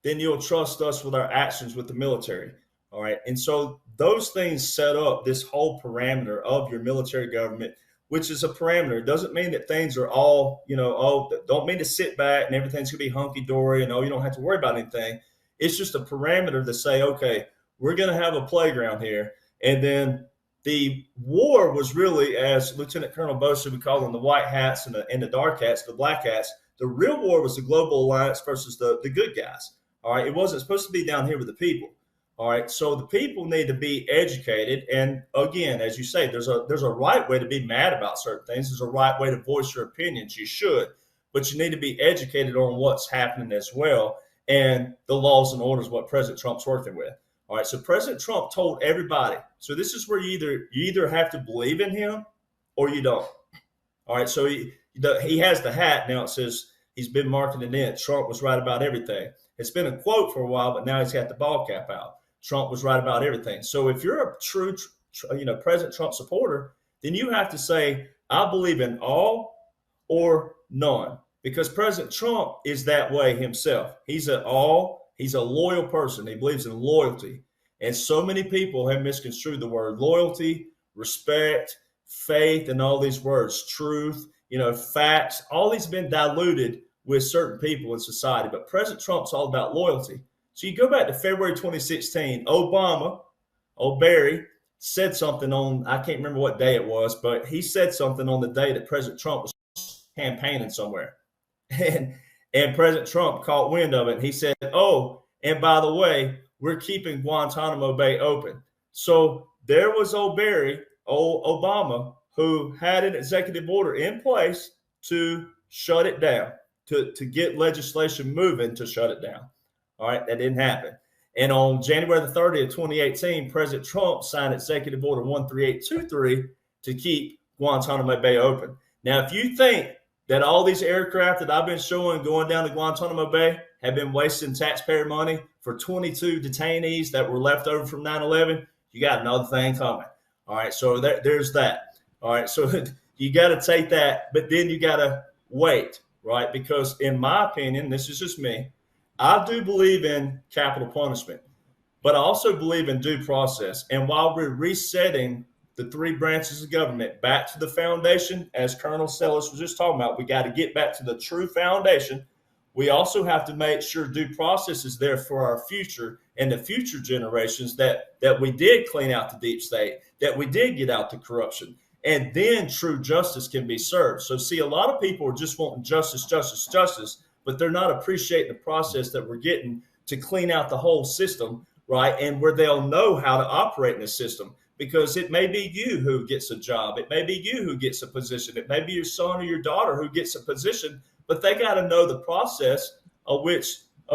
Speaker 5: then you'll trust us with our actions with the military. All right. And so those things set up this whole parameter of your military government, which is a parameter. It doesn't mean that things are all, don't mean to sit back and everything's going to be hunky dory and, you don't have to worry about anything. It's just a parameter to say, okay, we're going to have a playground here. And then the war was really, as Lieutenant Colonel Bosi would call them, the white hats and the dark hats, the black hats. The real war was the global alliance versus the good guys. All right. It wasn't supposed to be down here with the people. All right. So the people need to be educated. And again, as you say, there's a right way to be mad about certain things. There's a right way to voice your opinions. You should, but you need to be educated on what's happening as well. And the laws and orders, what President Trump's working with. All right. So President Trump told everybody. So this is where you either have to believe in him or you don't. All right. So he has the hat. Now it says he's been marketing it. Trump was right about everything. It's been a quote for a while, but now he's got the ball cap out. Trump was right about everything. So if you're a true, President Trump supporter, then you have to say, I believe in all or none, because President Trump is that way himself. He's a loyal person. He believes in loyalty. And so many people have misconstrued the word loyalty, respect, faith, and all these words, truth, facts, all these have been diluted with certain people in society. But President Trump's all about loyalty. So you go back to February 2016, Obama, old Barry, said something on, I can't remember what day it was, but he said something on the day that President Trump was campaigning somewhere. And President Trump caught wind of it. And he said, oh, and by the way, we're keeping Guantanamo Bay open. So there was old Barry, old Obama, who had an executive order in place to shut it down, to get legislation moving to shut it down. All right, that didn't happen. And on January the 30th, 2018, President Trump signed Executive Order 13823 to keep Guantanamo Bay open. Now, if you think that all these aircraft that I've been showing going down to Guantanamo Bay have been wasting taxpayer money for 22 detainees that were left over from 9/11, you got another thing coming. All right, so there's that. All right, so you got to take that, but then you got to wait, right? Because in my opinion, this is just me, I do believe in capital punishment, but I also believe in due process. And while we're resetting the three branches of government back to the foundation, as Colonel Sellers was just talking about, we got to get back to the true foundation. We also have to make sure due process is there for our future and the future generations, that we did clean out the deep state, that we did get out the corruption, and then true justice can be served. So see, a lot of people are just wanting justice, but they're not appreciating the process that we're getting to clean out the whole system, right? And where they'll know how to operate in the system, because it may be you who gets a job. It may be you who gets a position. It may be your son or your daughter who gets a position, but they got to know the process of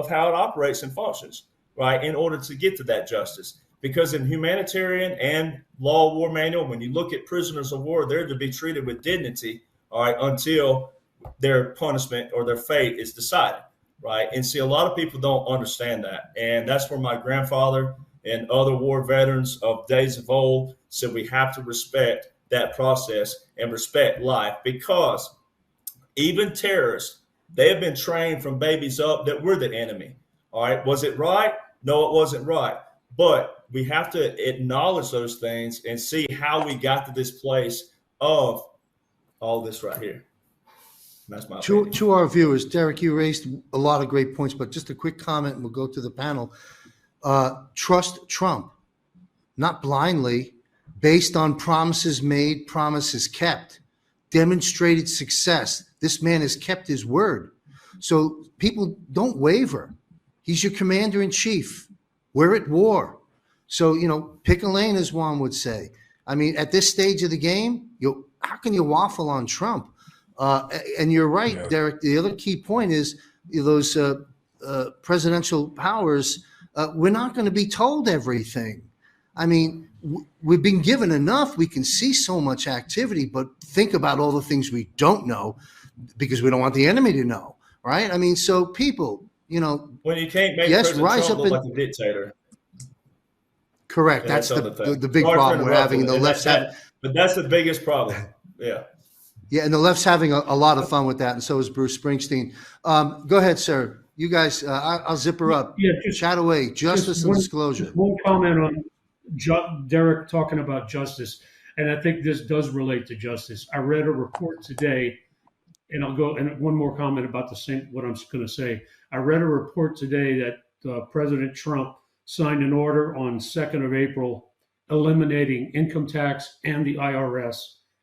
Speaker 5: how it operates and functions, right? In order to get to that justice. because in humanitarian and law war manual, when you look at prisoners of war, they're to be treated with dignity, all right, until their punishment or their fate is decided, right? And see, a lot of people don't understand that. And that's where my grandfather and other war veterans of days of old said we have to respect that process and respect life, because even terrorists, they have been trained from babies up that we're the enemy. All right. Was it right? No, it wasn't right. But we have to acknowledge those things and see how we got to this place of all this right here. That's my opinion.
Speaker 1: To our viewers, Derek, you raised a lot of great points, but just a quick comment and we'll go to the panel. Trust Trump, not blindly, based on promises made, promises kept, demonstrated success. This man has kept his word. So people don't waver. He's your commander in chief. We're at war. So, pick a lane, as Juan would say. I mean, at this stage of the game, how can you waffle on Trump? And you're right,
Speaker 6: Yeah.
Speaker 1: Derek. The other key point is those presidential powers, we're not going to be told everything. I mean, we've been given enough. We can see so much activity, but think about all the things we don't know because we don't want the enemy to know, right? I mean, so people,
Speaker 5: When you can't make
Speaker 1: yes,
Speaker 5: President
Speaker 1: rise
Speaker 5: Trump
Speaker 1: up
Speaker 5: look
Speaker 1: and
Speaker 5: like a dictator.
Speaker 1: correct.
Speaker 5: Yeah,
Speaker 1: That's
Speaker 5: that's the other thing.
Speaker 1: the big
Speaker 5: Sorry for
Speaker 1: problem we're having.
Speaker 5: interrupting,
Speaker 1: The
Speaker 5: and
Speaker 1: left's having,
Speaker 5: but that's the biggest problem. Yeah.
Speaker 1: yeah, and the left's having a lot of fun with that, and so is Bruce Springsteen. Go ahead, sir. You guys, I'll zip her up.
Speaker 3: Yeah, just-
Speaker 1: Chat away. Justice
Speaker 3: Just
Speaker 1: and
Speaker 3: one-
Speaker 1: disclosure.
Speaker 3: Just one comment on Derek talking about justice, and I think this does relate to justice. I read a report today, and I'll go and one more comment about the same what I'm going to say. I read a report today that President Trump signed an order on 2nd of April eliminating income tax and the IRS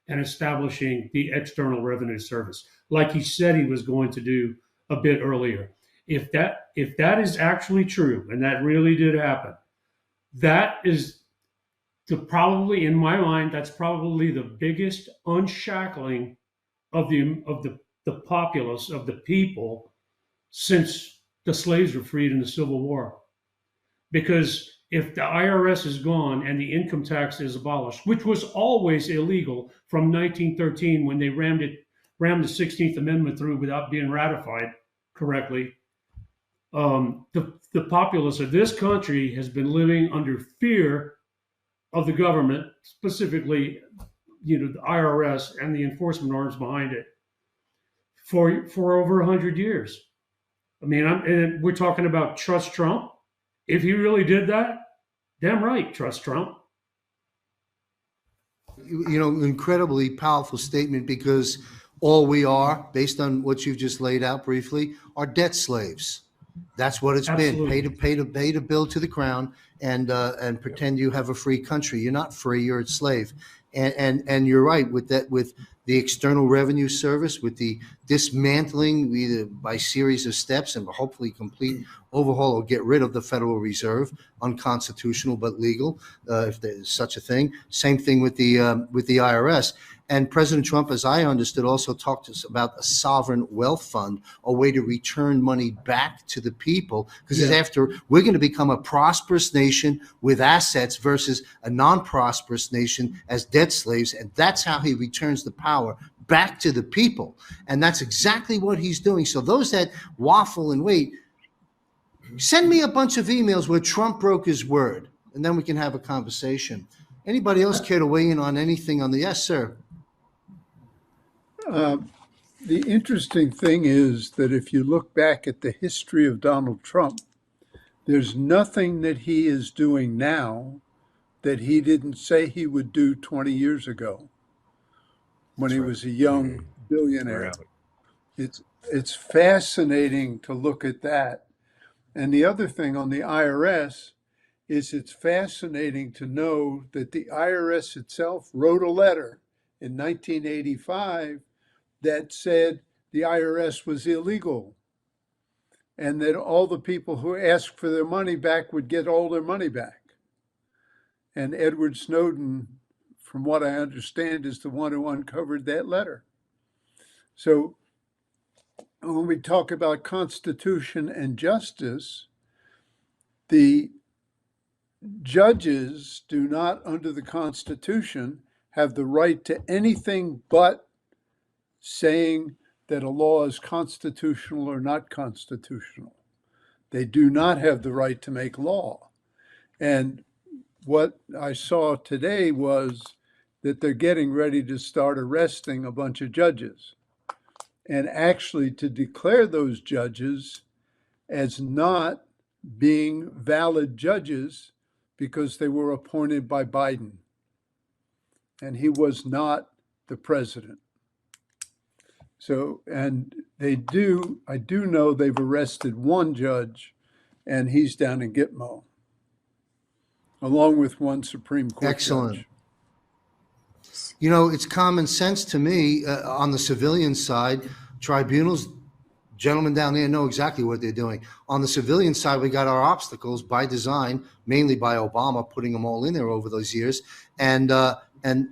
Speaker 3: and establishing the External Revenue Service, like he said he was going to do a bit earlier. If that is actually true, and that really did happen, that is probably, in my mind, that's probably the biggest unshackling of the populace, of the people, since the slaves were freed in the Civil War. Because if the IRS is gone and the income tax is abolished, which was always illegal from 1913 when they rammed the 16th Amendment through without being ratified correctly, the populace of this country has been living under fear of the government, specifically, the IRS and the enforcement arms behind it, for over 100 years. I mean, and we're talking about trust Trump. If he really did that, damn right, trust Trump.
Speaker 1: Incredibly powerful statement, because all we are, based on what you've just laid out briefly, are debt slaves. That's what it's
Speaker 3: Absolutely.
Speaker 1: been. Pay to bill to the crown and pretend you have a free country. You're not free. You're a slave. And you're right with that, with the External Revenue Service, with the dismantling either by series of steps and hopefully complete overhaul or get rid of the Federal Reserve, unconstitutional but legal, if there's such a thing. Same thing with the IRS. And President Trump, as I understood, also talked to us about a sovereign wealth fund, a way to return money back to the people. Because after we're going to become a prosperous nation with assets versus a non-prosperous nation as debt slaves. And that's how he returns the power back to the people. And that's exactly what he's doing. So those that waffle and wait, send me a bunch of emails where Trump broke his word, and then we can have a conversation. Anybody else care to weigh in on anything on the, yes, sir?
Speaker 4: The interesting thing is that if you look back at the history of Donald Trump, there's nothing that he is doing now that he didn't say he would do 20 years ago when he was a young billionaire. It's fascinating to look at that. And the other thing on the IRS is it's fascinating to know that the IRS itself wrote a letter in 1985 that said the IRS was illegal and that all the people who asked for their money back would get all their money back. And Edward Snowden, from what I understand, is the one who uncovered that letter. So when we talk about Constitution and justice, the judges do not, under the Constitution, have the right to anything but saying that a law is constitutional or not constitutional. They do not have the right to make law. And what I saw today was that they're getting ready to start arresting a bunch of judges, and actually to declare those judges as not being valid judges because they were appointed by Biden. And he was not the president. So, and I do know they've arrested one judge, and he's down in Gitmo, along with one Supreme Court
Speaker 1: Excellent.
Speaker 4: judge.
Speaker 1: You know, it's common sense to me on the civilian side. Tribunals, gentlemen down there know exactly what they're doing. On the civilian side, we got our obstacles by design, mainly by Obama putting them all in there over those years. And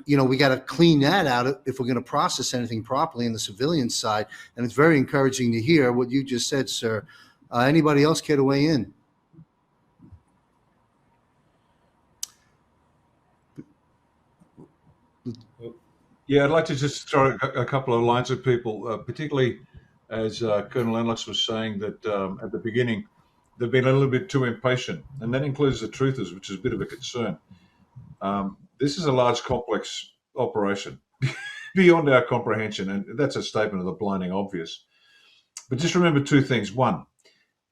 Speaker 1: you know, we got to clean that out if we're going to process anything properly in the civilian side. And it's very encouraging to hear what you just said, sir. Anybody else care to weigh in?
Speaker 2: Yeah, I'd like to just throw a couple of lines at people, particularly as Colonel Lennox was saying that at the beginning, they've been a little bit too impatient, and that includes the truthers, which is a bit of a concern. This is a large, complex operation beyond our comprehension, and that's a statement of the blinding obvious. But just remember two things. One,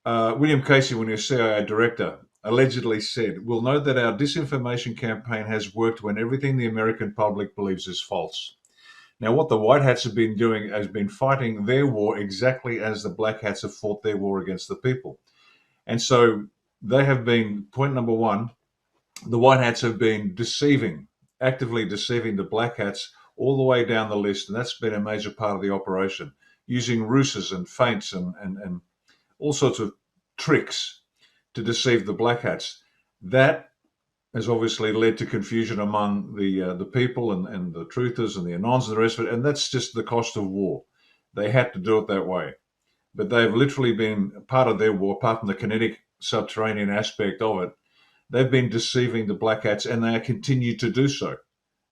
Speaker 2: William Casey, when he was CIA director, allegedly said, "We'll know that our disinformation campaign has worked when everything the American public believes is false." Now, what the White Hats have been doing has been fighting their war exactly as the Black Hats have fought their war against the people. And so they have been, point number one, the White Hats have been actively deceiving the Black Hats all the way down the list. And that's been a major part of the operation, using ruses and feints and all sorts of tricks to deceive the Black Hats. That has obviously led to confusion among the people and the truthers and the Anons and the rest of it. And that's just the cost of war. They had to do it that way. But they've literally been part of their war, apart from the kinetic subterranean aspect of it. They've been deceiving the Black Hats, and they continue to do so.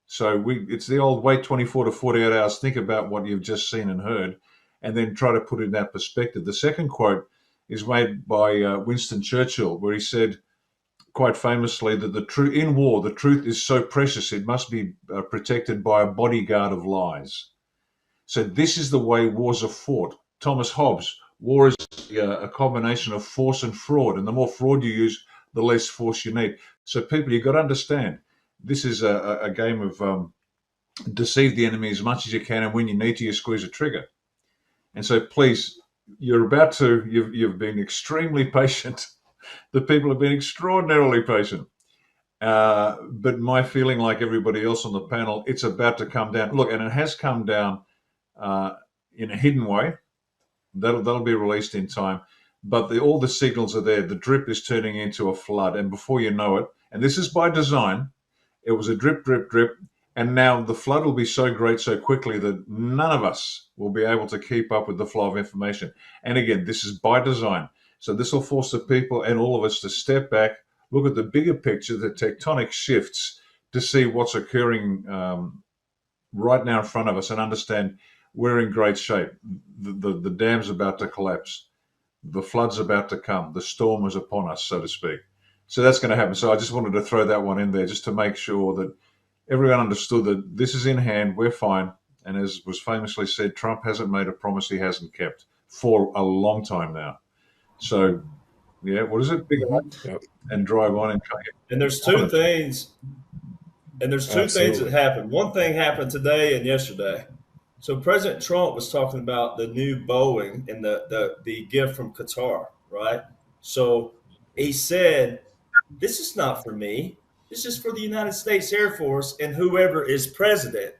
Speaker 2: So it's the old wait 24 to 48 hours, think about what you've just seen and heard, and then try to put it in that perspective. The second quote is made by Winston Churchill, where he said, quite famously, that in war, the truth is so precious, it must be protected by a bodyguard of lies. So this is the way wars are fought. Thomas Hobbes, war is a combination of force and fraud, and the more fraud you use, the less force you need. So people, you've got to understand, this is a game of deceive the enemy as much as you can, and when you need to, you squeeze a trigger. And so please, you've been extremely patient. The people have been extraordinarily patient. But my feeling, like everybody else on the panel, it's about to come down. Look, and it has come down in a hidden way. That'll be released in time. But all the signals are there. The drip is turning into a flood. And before you know it, and this is by design, it was a drip, drip, drip. And now the flood will be so great so quickly that none of us will be able to keep up with the flow of information. And again, this is by design. So this will force the people and all of us to step back, look at the bigger picture, the tectonic shifts, to see what's occurring right now in front of us and understand we're in great shape. The dam's about to collapse. The flood's about to come. The storm is upon us, so to speak. So that's going to happen. So I just wanted to throw that one in there just to make sure that everyone understood that this is in hand, we're fine. And as was famously said, Trump hasn't made a promise he hasn't kept for a long time now. So, yeah, what is it? Big and drive on and cut it.
Speaker 5: And there's two things. And there's two things that happened. One thing happened today and yesterday. So President Trump was talking about the new Boeing and the gift from Qatar, right? So he said, "This is not for me. This is for the United States Air Force and whoever is president."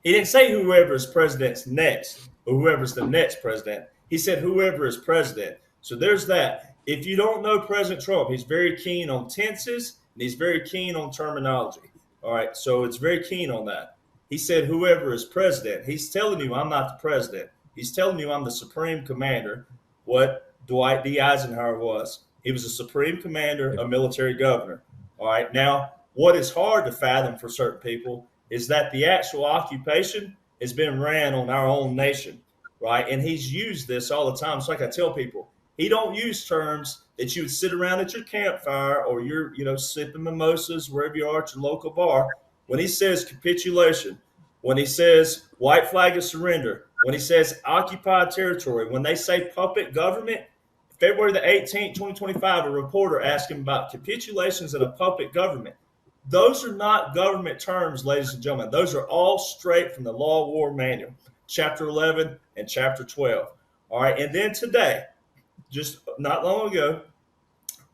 Speaker 5: He didn't say whoever is president's next or whoever's the next president. He said whoever is president. So there's that. If you don't know President Trump, he's very keen on tenses and he's very keen on terminology. All right, so it's very keen on that. He said whoever is president. He's telling you I'm not the president. He's telling you I'm the supreme commander, what Dwight D. Eisenhower was. He was a supreme commander, a military governor. All right. Now, what is hard to fathom for certain people is that the actual occupation has been ran on our own nation, right? And he's used this all the time. It's like I tell people, he don't use terms that you would sit around at your campfire or you're, sipping mimosas wherever you are at your local bar. When he says capitulation, when he says white flag of surrender, when he says occupied territory, when they say puppet government, February the 18th, 2025, a reporter asked him about capitulations and a puppet government. Those are not government terms, ladies and gentlemen. Those are all straight from the Law of War Manual, Chapter 11 and Chapter 12. All right, and then today, just not long ago,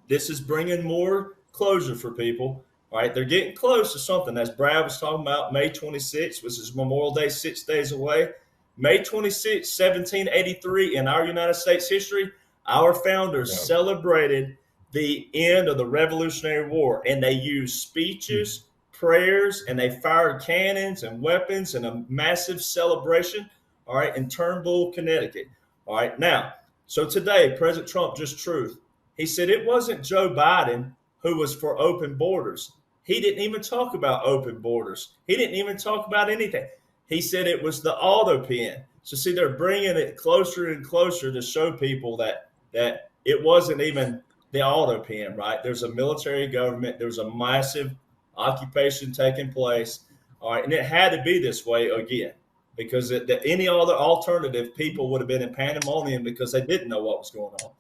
Speaker 5: this is bringing more closure for people. All right, they're getting close to something. As Brad was talking about, May 26th, which is Memorial Day, 6 days away. May 26, 1783, in our United States history, our founders celebrated the end of the Revolutionary War, and they used speeches, prayers, and they fired cannons and weapons in a massive celebration, all right, in Turnbull, Connecticut. All right, now, so today, President Trump, just truth, he said it wasn't Joe Biden who was for open borders. He didn't even talk about open borders. He didn't even talk about anything. He said it was the auto pen. So see, they're bringing it closer and closer to show people that it wasn't even the auto pen, right? There's a military government. There's a massive occupation taking place. All right, and it had to be this way again because any other alternative, people would have been in pandemonium because they didn't know what was going on.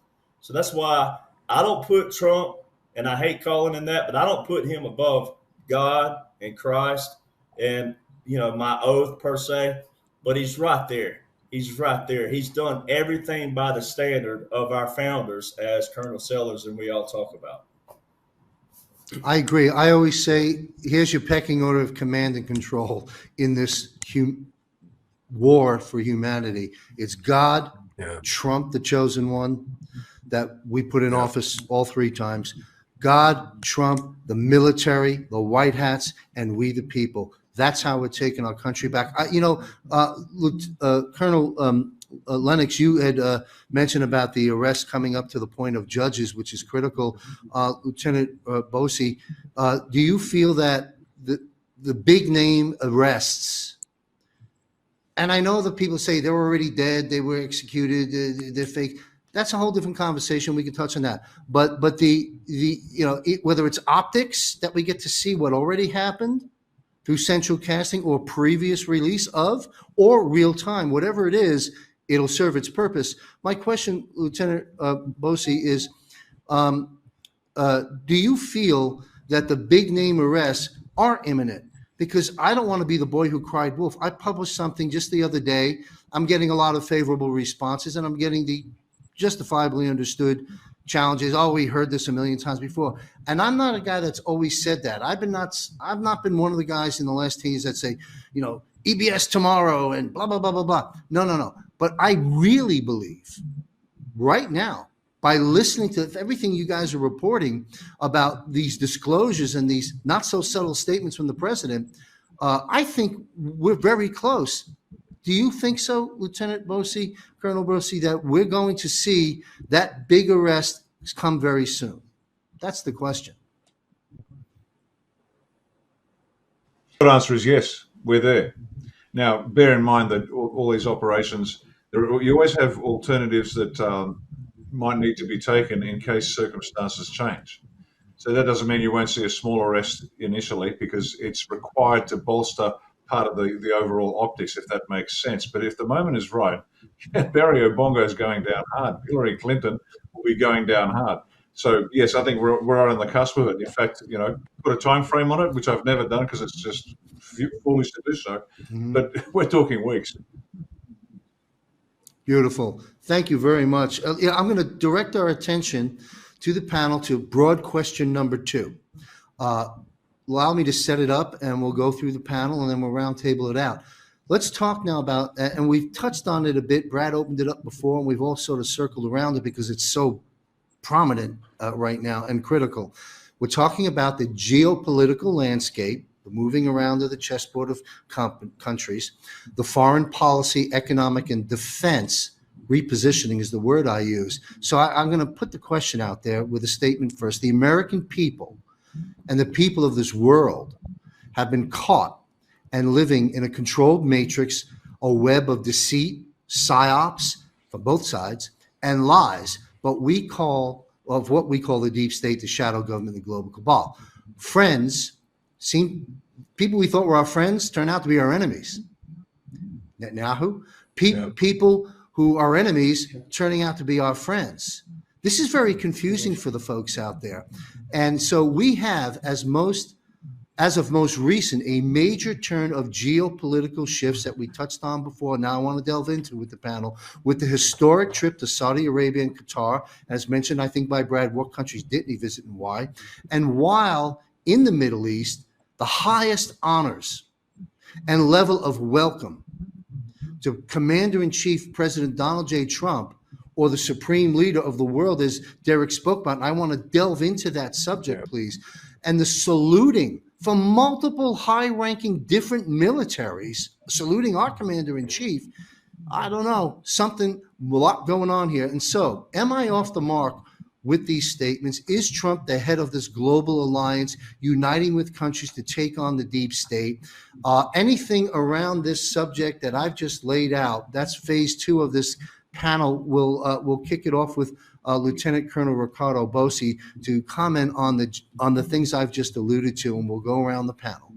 Speaker 5: So that's why I don't put Trump, and I hate calling him that, but I don't put him above God and Christ and, my oath per se, but he's right there. He's right there. He's done everything by the standard of our founders, as Colonel Sellers and we all talk about.
Speaker 1: I agree. I always say, here's your pecking order of command and control in this war for humanity. It's God, Trump, the chosen one that we put in office all 3 times, God, Trump, the military, the white hats, and we the people. That's how we're taking our country back. Colonel Lennox, you had mentioned about the arrest coming up to the point of judges, which is critical. Lieutenant Bosi, do you feel that the big name arrests, and I know that people say they're already dead, they were executed, they're fake. That's a whole different conversation. We can touch on that. But whether it's optics that we get to see what already happened through central casting or previous release of, or real time, whatever it is, it'll serve its purpose. My question, Lieutenant Bosi, is do you feel that the big name arrests are imminent? Because I don't want to be the boy who cried wolf. I published something just the other day. I'm getting a lot of favorable responses, and I'm getting the justifiably understood challenges. Oh, we heard this a million times before. And I'm not a guy that's always said that. I've not been one of the guys in the last 10 years that say, EBS tomorrow and blah, blah, blah, blah, blah. No. But I really believe right now, by listening to everything you guys are reporting about these disclosures and these not so subtle statements from the president, I think we're very close. Do you think so, Lieutenant Bosi, Colonel Bosi, that we're going to see that big arrest come very soon? That's the question.
Speaker 2: The short answer is yes, we're there. Now, bear in mind that all these operations, you always have alternatives that might need to be taken in case circumstances change. So that doesn't mean you won't see a small arrest initially, because it's required to bolster part of the overall optics, if that makes sense. But if the moment is right, Barry Obongo is going down hard. Hillary Clinton will be going down hard. So yes, I think we're on the cusp of it. In fact, put a time frame on it, which I've never done because it's just foolish to do so. Mm-hmm. But we're talking weeks.
Speaker 1: Beautiful. Thank you very much. I'm going to direct our attention to the panel to broad question number 2. Allow me to set it up, and we'll go through the panel, and then we'll roundtable it out. Let's talk now about, and we've touched on it a bit. Brad opened it up before, and we've all sort of circled around it because it's so prominent right now and critical. We're talking about the geopolitical landscape, the moving around of the chessboard of countries, the foreign policy, economic, and defense repositioning is the word I use. So I'm going to put the question out there with a statement first. The American people and the people of this world have been caught and living in a controlled matrix, a web of deceit, psyops from both sides, and lies, what we call the deep state, the shadow government, the global cabal. Friends people we thought were our friends turn out to be our enemies. Netanyahu, people who are enemies turning out to be our friends. This is very confusing for the folks out there. And so we have, as of most recent, a major turn of geopolitical shifts that we touched on before. Now I want to delve into with the panel, with the historic trip to Saudi Arabia and Qatar, as mentioned, I think by Brad, what countries didn't he visit and why? And while in the Middle East, the highest honors and level of welcome to Commander-in-Chief President Donald J. Trump, or the supreme leader of the world, as Derek spoke about. And I want to delve into that subject, please. And the saluting from multiple high-ranking different militaries, saluting our Commander-in-Chief. I don't know, a lot going on here. And so, am I off the mark with these statements? Is Trump the head of this global alliance, uniting with countries to take on the deep state? Anything around this subject that I've just laid out, that's phase 2 of this panel. We'll kick it off with Lieutenant Colonel Riccardo Bosi to comment on the things I've just alluded to, and we'll go around the panel.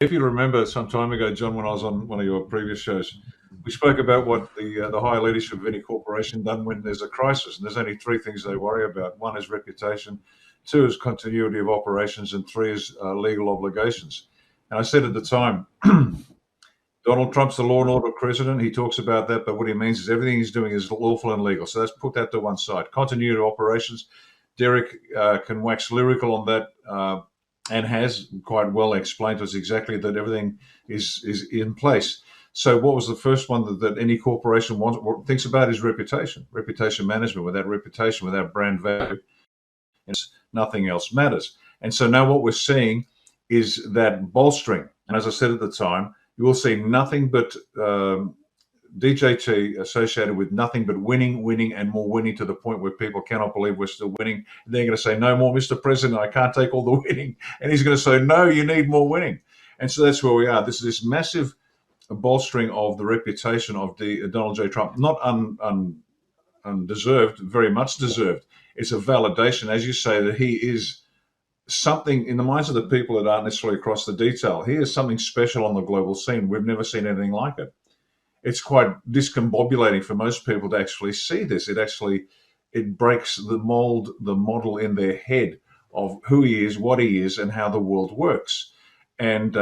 Speaker 2: If you remember some time ago, John, when I was on one of your previous shows, we spoke about what the higher leadership of any corporation done when there's a crisis. And there's only 3 things they worry about. 1 is reputation, 2 is continuity of operations, and 3 is legal obligations. And I said at the time, Donald Trump's the law and order president. He talks about that, but what he means is everything he's doing is lawful and legal. So let's put that to one side. Continuity of operations. Derek can wax lyrical on that and has quite well explained to us exactly that everything is in place. So what was the first one that any corporation thinks about is reputation management. Without reputation, without brand value, nothing else matters. And so now what we're seeing is that bolstering. And as I said at the time, you will see nothing but DJT associated with nothing but winning, and more winning, to the point where people cannot believe we're still winning. And they're going to say, no more, Mr. President, I can't take all the winning. And he's going to say, no, you need more winning. And so that's where we are. This is this massive bolstering of the reputation of Donald J. Trump, not undeserved, very much deserved. It's a validation, as you say, that he is something in the minds of the people that aren't necessarily across the detail. He is something special on the global scene. We've never seen anything like it. It's quite discombobulating for most people to actually see this. It breaks the mold, the model in their head of who he is, what he is, and how the world works. And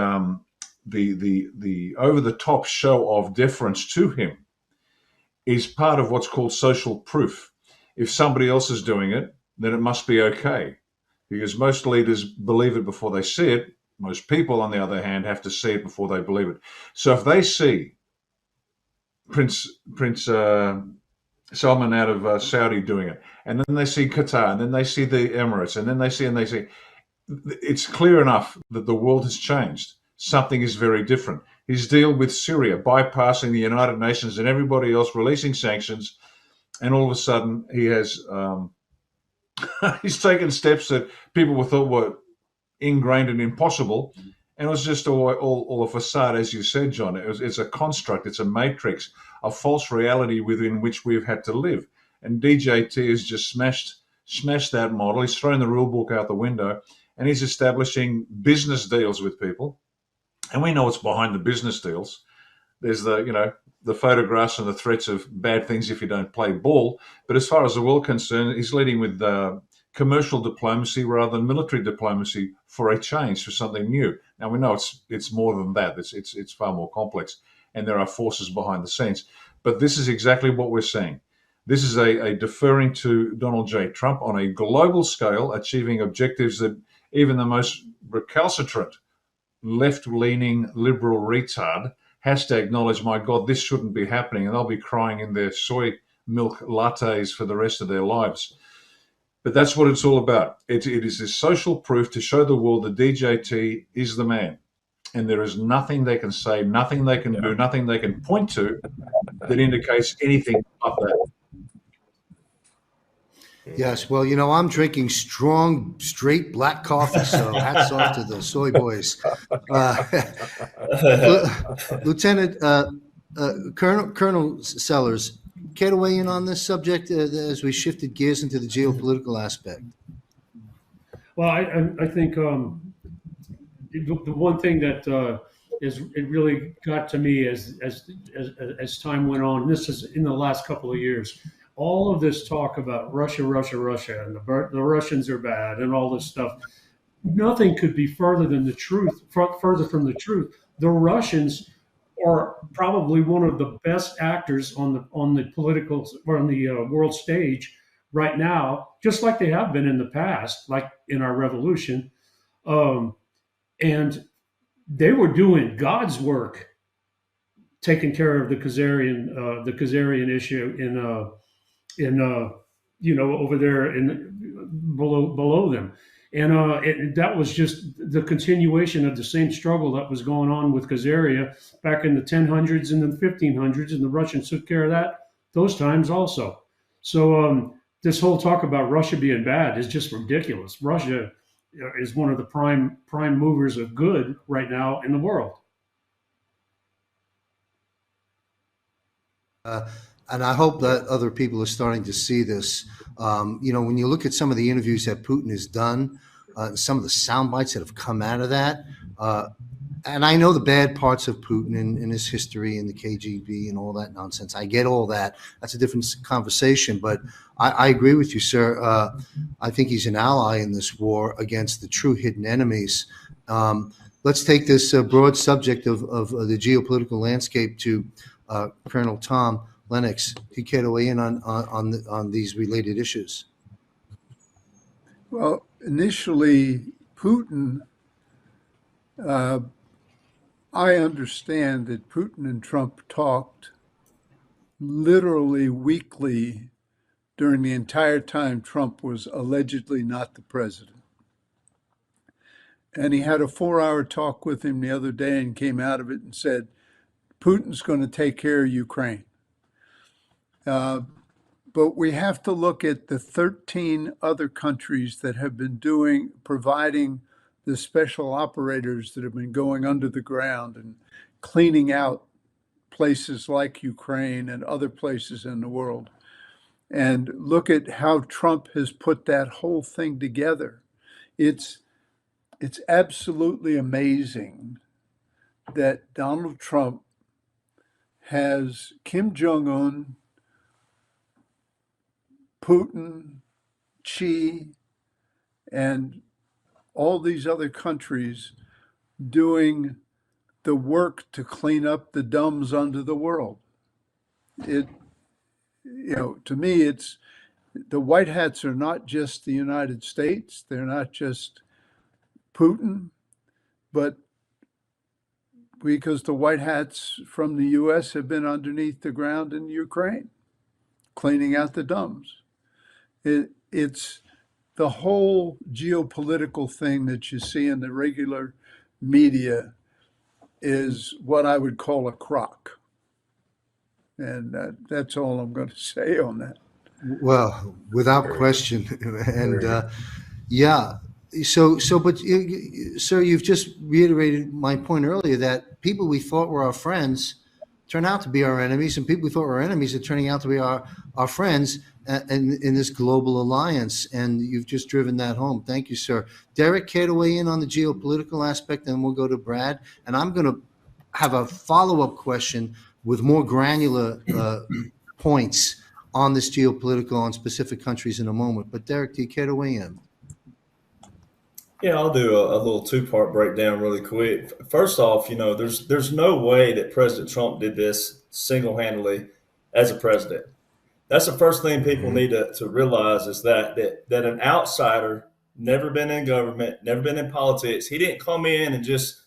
Speaker 2: the over the top show of deference to him is part of what's called social proof. If somebody else is doing it, then it must be okay, because most leaders believe it before they see it. Most people, on the other hand, have to see it before they believe it. So if they see Prince Salman out of Saudi doing it, and then they see Qatar, and then they see the Emirates, and then they see, it's clear enough that the world has changed. Something is very different. His deal with Syria, bypassing the United Nations and everybody else, releasing sanctions, and all of a sudden he has he's taken steps that people thought were ingrained and impossible, and it was just all a facade, as you said, John. It's a construct, it's a matrix, a false reality within which we've had to live. And DJT has just smashed that model. He's thrown the rule book out the window, and he's establishing business deals with people. And we know what's behind the business deals. There's the photographs and the threats of bad things if you don't play ball. But as far as the world concerned, he's leading with commercial diplomacy rather than military diplomacy for a change, for something new. Now we know it's more than that. It's far more complex, and there are forces behind the scenes. But this is exactly what we're seeing. This is a deferring to Donald J. Trump on a global scale, achieving objectives that even the most recalcitrant, left-leaning liberal retard has to acknowledge, my God, this shouldn't be happening, and they'll be crying in their soy milk lattes for the rest of their lives. But that's what it's all about. It is this social proof to show the world that DJT is the man, and there is nothing they can say, nothing they can do, nothing they can point to that indicates anything but that.
Speaker 1: Yes, well, I'm drinking strong, straight black coffee, so hats off to the soy boys. Uh, Lieutenant, Colonel Sellers, care to weigh in on this subject as we shifted gears into the geopolitical aspect?
Speaker 3: Well, I think the one thing that it really got to me as time went on. And this is in the last couple of years. All of this talk about Russia, Russia, Russia, and the Russians are bad, and all this stuff. Nothing could be further than the truth. Further from the truth. The Russians are probably one of the best actors on the political or on the world stage right now, just like they have been in the past, like in our revolution. Um, and they were doing God's work, taking care of the Khazarian issue in over there in below them, and that was just the continuation of the same struggle that was going on with Khazaria back in the 1000s and the 1500s, and the Russians took care of that those times also. So this whole talk about Russia being bad is just ridiculous. Russia is one of the prime movers of good right now in the world.
Speaker 1: And I hope that other people are starting to see this. When you look at some of the interviews that Putin has done, some of the sound bites that have come out of that, and I know the bad parts of Putin and his history and the KGB and all that nonsense. I get all that. That's a different conversation. But I agree with you, sir. I think he's an ally in this war against the true hidden enemies. Let's take this broad subject of the geopolitical landscape to Colonel Tom Lennox. Do you care to weigh in on these related issues?
Speaker 4: Well, initially, Putin, I understand that Putin and Trump talked literally weekly during the entire time Trump was allegedly not the president. And he had a 4-hour talk with him the other day and came out of it and said, Putin's going to take care of Ukraine. But we have to look at the 13 other countries that have been providing the special operators that have been going under the ground and cleaning out places like Ukraine and other places in the world. And look at how Trump has put that whole thing together. It's absolutely amazing that Donald Trump has Kim Jong-un, Putin, Xi, and all these other countries doing the work to clean up the dumbs under the world. To me, it's the white hats are not just the United States. They're not just Putin, but because the white hats from the U.S. have been underneath the ground in Ukraine, cleaning out the dumbs. It's the whole geopolitical thing that you see in the regular media is what I would call a crock. And that's all I'm going to say on that.
Speaker 1: Well, without question. And yeah. So, but sir, you've just reiterated my point earlier that people we thought were our friends turn out to be our enemies, and people we thought were our enemies are turning out to be our friends in this global alliance. And you've just driven that home. Thank you, sir. Derek, care to weigh in on the geopolitical aspect, and we'll go to Brad. And I'm going to have a follow-up question with more granular points on this geopolitical on specific countries in a moment. But Derek, do you care to weigh in?
Speaker 5: Yeah, I'll do a little two-part breakdown really quick. First off, there's no way that President Trump did this single-handedly as a president. That's the first thing people need to realize is that an outsider, never been in government, never been in politics, he didn't come in and just,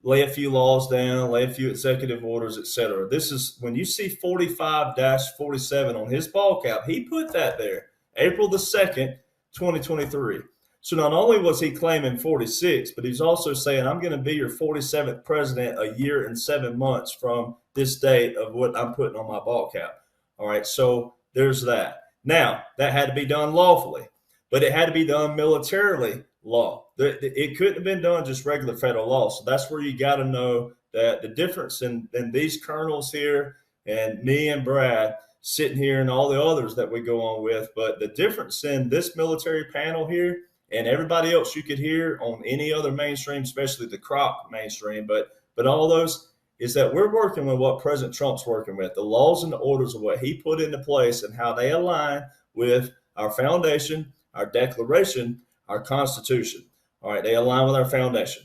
Speaker 5: lay a few laws down, lay a few executive orders, et cetera. This is when you see 45-47 on his ball cap, he put that there, April the 2nd, 2023. So not only was he claiming 46, but he's also saying, I'm going to be your 47th president a year and 7 months from this date of what I'm putting on my ball cap. All right, so there's that. Now, that had to be done lawfully, but it had to be done militarily law. It couldn't have been done just regular federal law. So that's where you got to know that the difference in these colonels here and me and Brad sitting here and all the others that we go on with, but the difference in this military panel here and everybody else you could hear on any other mainstream, especially the crop mainstream, but all those, is that we're working with what President Trump's working with, the laws and the orders of what he put into place and how they align with our foundation, our declaration, our Constitution. All right, they align with our foundation.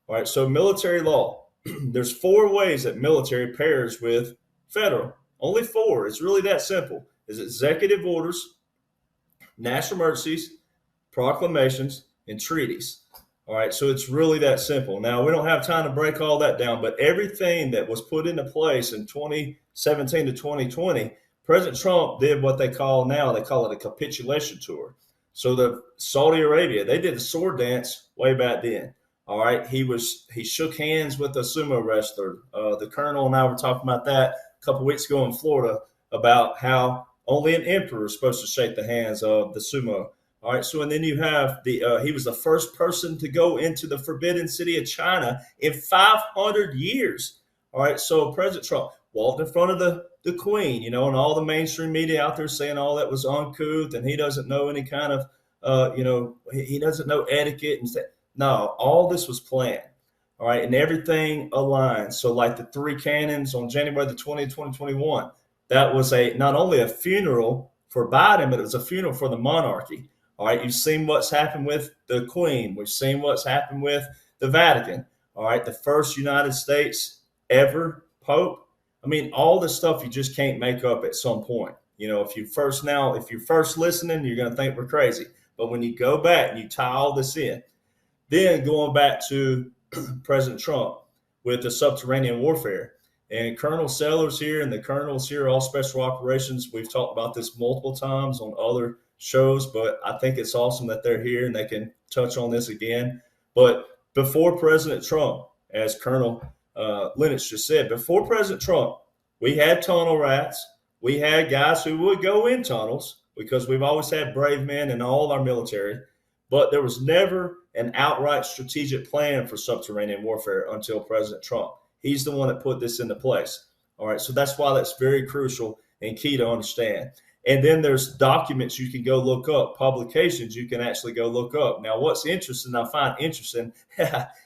Speaker 5: All right, so military law, there's 4 ways that military pairs with federal. Only 4. It's really that simple. Is executive orders, national emergencies, proclamations, and treaties. All right, so it's really that simple. Now, we don't have time to break all that down, but everything that was put into place in 2017 to 2020, President Trump did what they call it a capitulation tour. So the Saudi Arabia, they did the sword dance way back then. All right, he shook hands with a sumo wrestler. The colonel and I were talking about that a couple weeks ago in Florida about how only an emperor is supposed to shake the hands of the sumo. All right, so and then you have he was the first person to go into the forbidden city of China in 500 years. All right, so President Trump walked in front of the Queen, and all the mainstream media out there saying all that was uncouth and he doesn't know any kind of, he doesn't know etiquette and say, no, all this was planned. All right, and everything aligned. So like the 3 cannons on January the 20th, 2021, that was not only a funeral for Biden, but it was a funeral for the monarchy. All right, you've seen what's happened with the Queen. We've seen what's happened with the Vatican. All right, the first United States ever Pope. I mean, all this stuff you just can't make up at some point. If you're first listening, you're going to think we're crazy. But when you go back and you tie all this in, then going back to President Trump with the subterranean warfare, and Colonel Sellers here and the colonels here, all special operations. We've talked about this multiple times on other shows, but I think it's awesome that they're here and they can touch on this again. But before President Trump, as Colonel Lennox just said, before President Trump, we had tunnel rats. We had guys who would go in tunnels because we've always had brave men in all our military, but there was never an outright strategic plan for subterranean warfare until President Trump. He's the one that put this into place. All right, so that's why that's very crucial and key to understand. And then there's documents you can go look up, publications you can actually go look up. Now, what's interesting, I find interesting,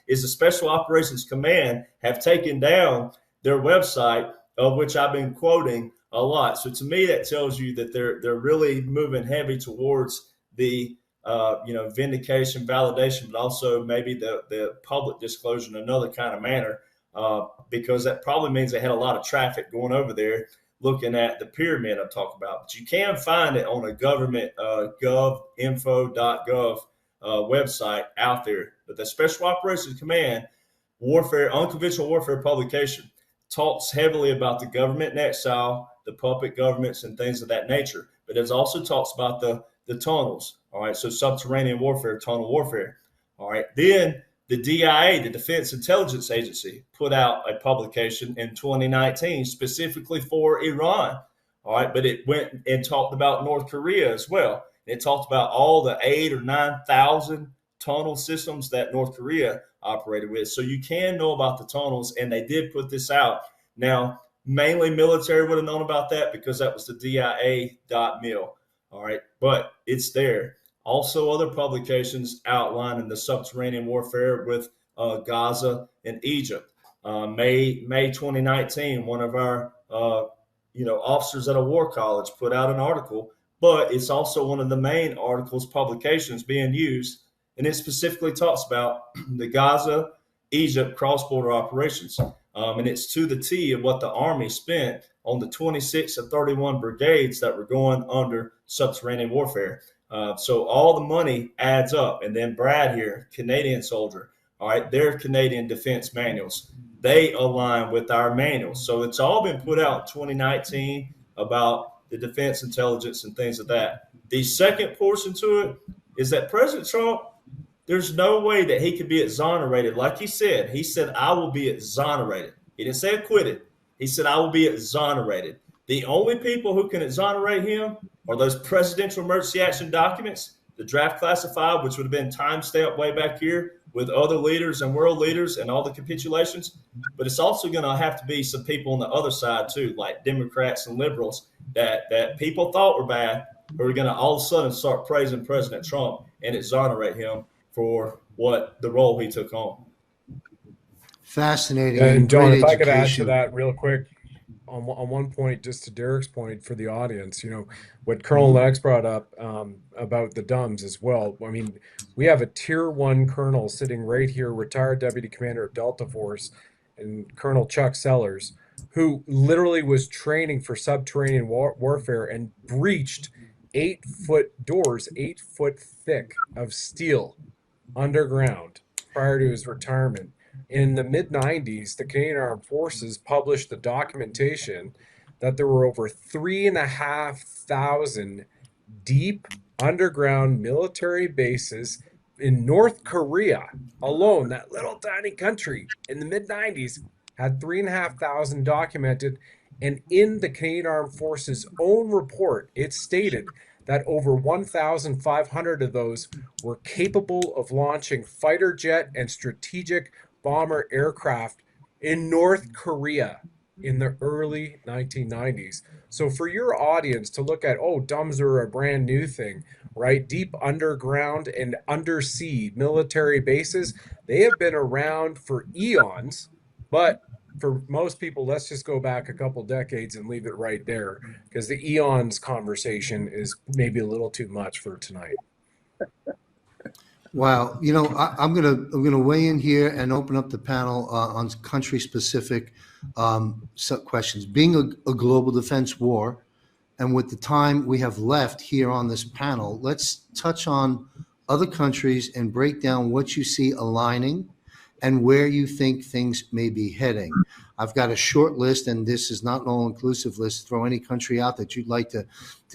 Speaker 5: is the Special Operations Command have taken down their website, of which I've been quoting a lot. So to me, that tells you that they're really moving heavy towards the vindication, validation, but also maybe the public disclosure in another kind of manner, because that probably means they had a lot of traffic going over there looking at the pyramid I'm talking about. But you can find it on a government govinfo.gov website out there. But the Special Operations Command Unconventional Warfare publication talks heavily about the government in exile, the puppet governments and things of that nature. But it also talks about the tunnels. All right, so subterranean warfare, tunnel warfare. All right, then the DIA, the Defense Intelligence Agency, put out a publication in 2019 specifically for Iran. All right, but it went and talked about North Korea as well. It talked about all the 8,000 or 9,000 tunnel systems that North Korea operated with. So you can know about the tunnels, and they did put this out. Now, mainly military would have known about that because that was the DIA.mil. All right, but it's there. Also, other publications outlining the subterranean warfare with Gaza and Egypt. May 2019, one of our officers at a war college put out an article, but it's also one of the main articles, publications being used, and it specifically talks about the Gaza, Egypt cross-border operations. And it's to the T of what the Army spent on the 26 of 31 brigades that were going under subterranean warfare. So all the money adds up. And then Brad here, Canadian soldier, all right, their Canadian defense manuals, they align with our manuals. So it's all been put out in 2019 about the defense intelligence and things of that. The second portion to it is that President Trump, there's no way that he could be exonerated. Like he said, I will be exonerated. He didn't say acquitted. He said, I will be exonerated. The only people who can exonerate him are those presidential emergency action documents, the draft classified, which would have been time-stamped way back here with other leaders and world leaders and all the capitulations. But it's also going to have to be some people on the other side too, like Democrats and liberals that people thought were bad, who are going to all of a sudden start praising President Trump and exonerate him for what the role he took on.
Speaker 1: Fascinating.
Speaker 6: And John,
Speaker 1: great
Speaker 6: if I could add to
Speaker 1: education.
Speaker 6: that real quick, on one point, just to Derek's point for the audience, what Colonel Lennox brought up about the DUMS as well. I mean, we have a Tier 1 colonel sitting right here, retired deputy commander of Delta Force, and Colonel Chuck Sellers, who literally was training for subterranean warfare and breached 8-foot doors, 8 foot thick of steel underground prior to his retirement. In the mid-90s, the Canadian Armed Forces published the documentation that there were over 3,500 deep underground military bases in North Korea alone. That little tiny country in the mid-90s had 3,500 documented. And in the Canadian Armed Forces' own report, it stated that over 1,500 of those were capable of launching fighter jet and strategic bomber aircraft in North Korea in the early 1990s. So for your audience to look at, DUMS are a brand new thing, right? Deep underground and undersea military bases, they have been around for eons, but for most people, let's just go back a couple decades and leave it right there, because the eons conversation is maybe a little too much for tonight.
Speaker 1: Wow. I'm gonna weigh in here and open up the panel on country specific questions. Being a global defense war, and with the time we have left here on this panel, let's touch on other countries and break down what you see aligning and where you think things may be heading. I've got a short list, and this is not an all-inclusive list. Throw any country out that you'd like to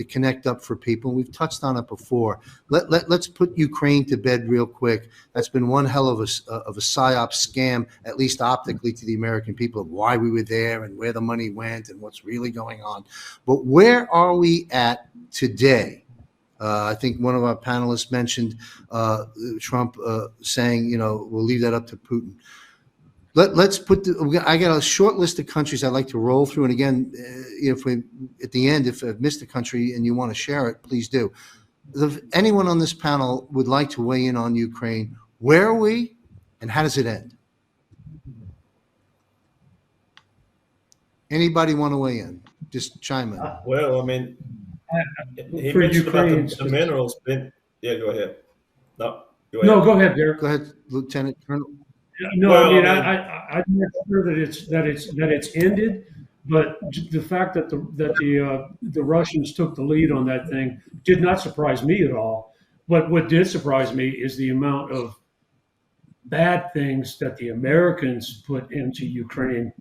Speaker 1: connect up for people. We've touched on it before. Let's put Ukraine to bed real quick. That's been one hell of a psyop scam, at least optically, to the American people, of why we were there and where the money went and what's really going on. But where are we at today? I think one of our panelists mentioned Trump saying, we'll leave that up to Putin. Let's put I got a short list of countries I'd like to roll through. And again, if I've missed a country and you want to share it, please do. If anyone on this panel would like to weigh in on Ukraine, where are we and how does it end? Anybody want to weigh in? Just chime in.
Speaker 5: Well, I mean, he
Speaker 3: For
Speaker 5: mentioned
Speaker 3: Ukraine,
Speaker 5: about the minerals. Yeah, go ahead. No, go ahead.
Speaker 3: No, go ahead, Derek.
Speaker 1: Go ahead, Lieutenant Colonel.
Speaker 3: No,
Speaker 5: Well,
Speaker 3: I mean,
Speaker 5: I mean-
Speaker 3: I'm not sure that it's ended, but the fact that the Russians took the lead on that thing did not surprise me at all. But what did surprise me is the amount of bad things that the Americans put into Ukraine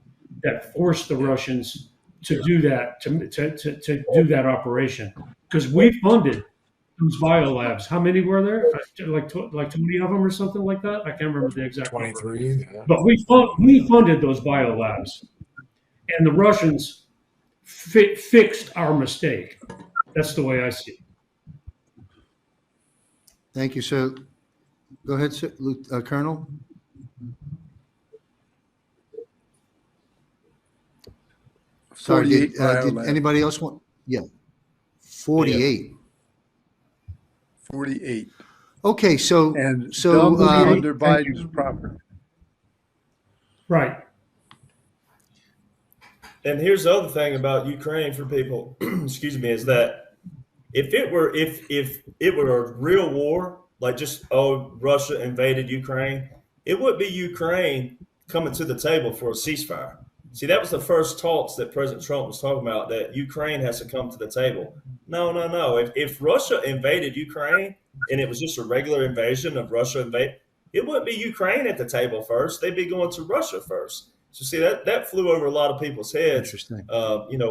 Speaker 3: that forced the Russians to do that, to do that operation, because we funded those biolabs. How many were there? Like 20 of them or something like that. I can't remember the exact number.
Speaker 6: 23. Yeah.
Speaker 3: But we funded those biolabs, and the Russians fixed our mistake. That's the way I see it.
Speaker 1: Thank you, sir. Go ahead, sir, Colonel. Sorry,
Speaker 4: 48
Speaker 1: did
Speaker 4: biolabs.
Speaker 1: anybody else want? Yeah, 48.
Speaker 4: 48.
Speaker 1: Okay, so
Speaker 4: And
Speaker 1: so
Speaker 4: dump under Biden's property.
Speaker 3: Right.
Speaker 5: And here's the other thing about Ukraine for people, excuse me, is that if it were a real war, like just Russia invaded Ukraine, it would be Ukraine coming to the table for a ceasefire. See, that was the first talks that President Trump was talking about, that Ukraine has to come to the table. No. If Russia invaded Ukraine and it was just a regular invasion of Russia it wouldn't be Ukraine at the table first. They'd be going to Russia first. So see, that flew over a lot of people's heads,
Speaker 1: Interesting.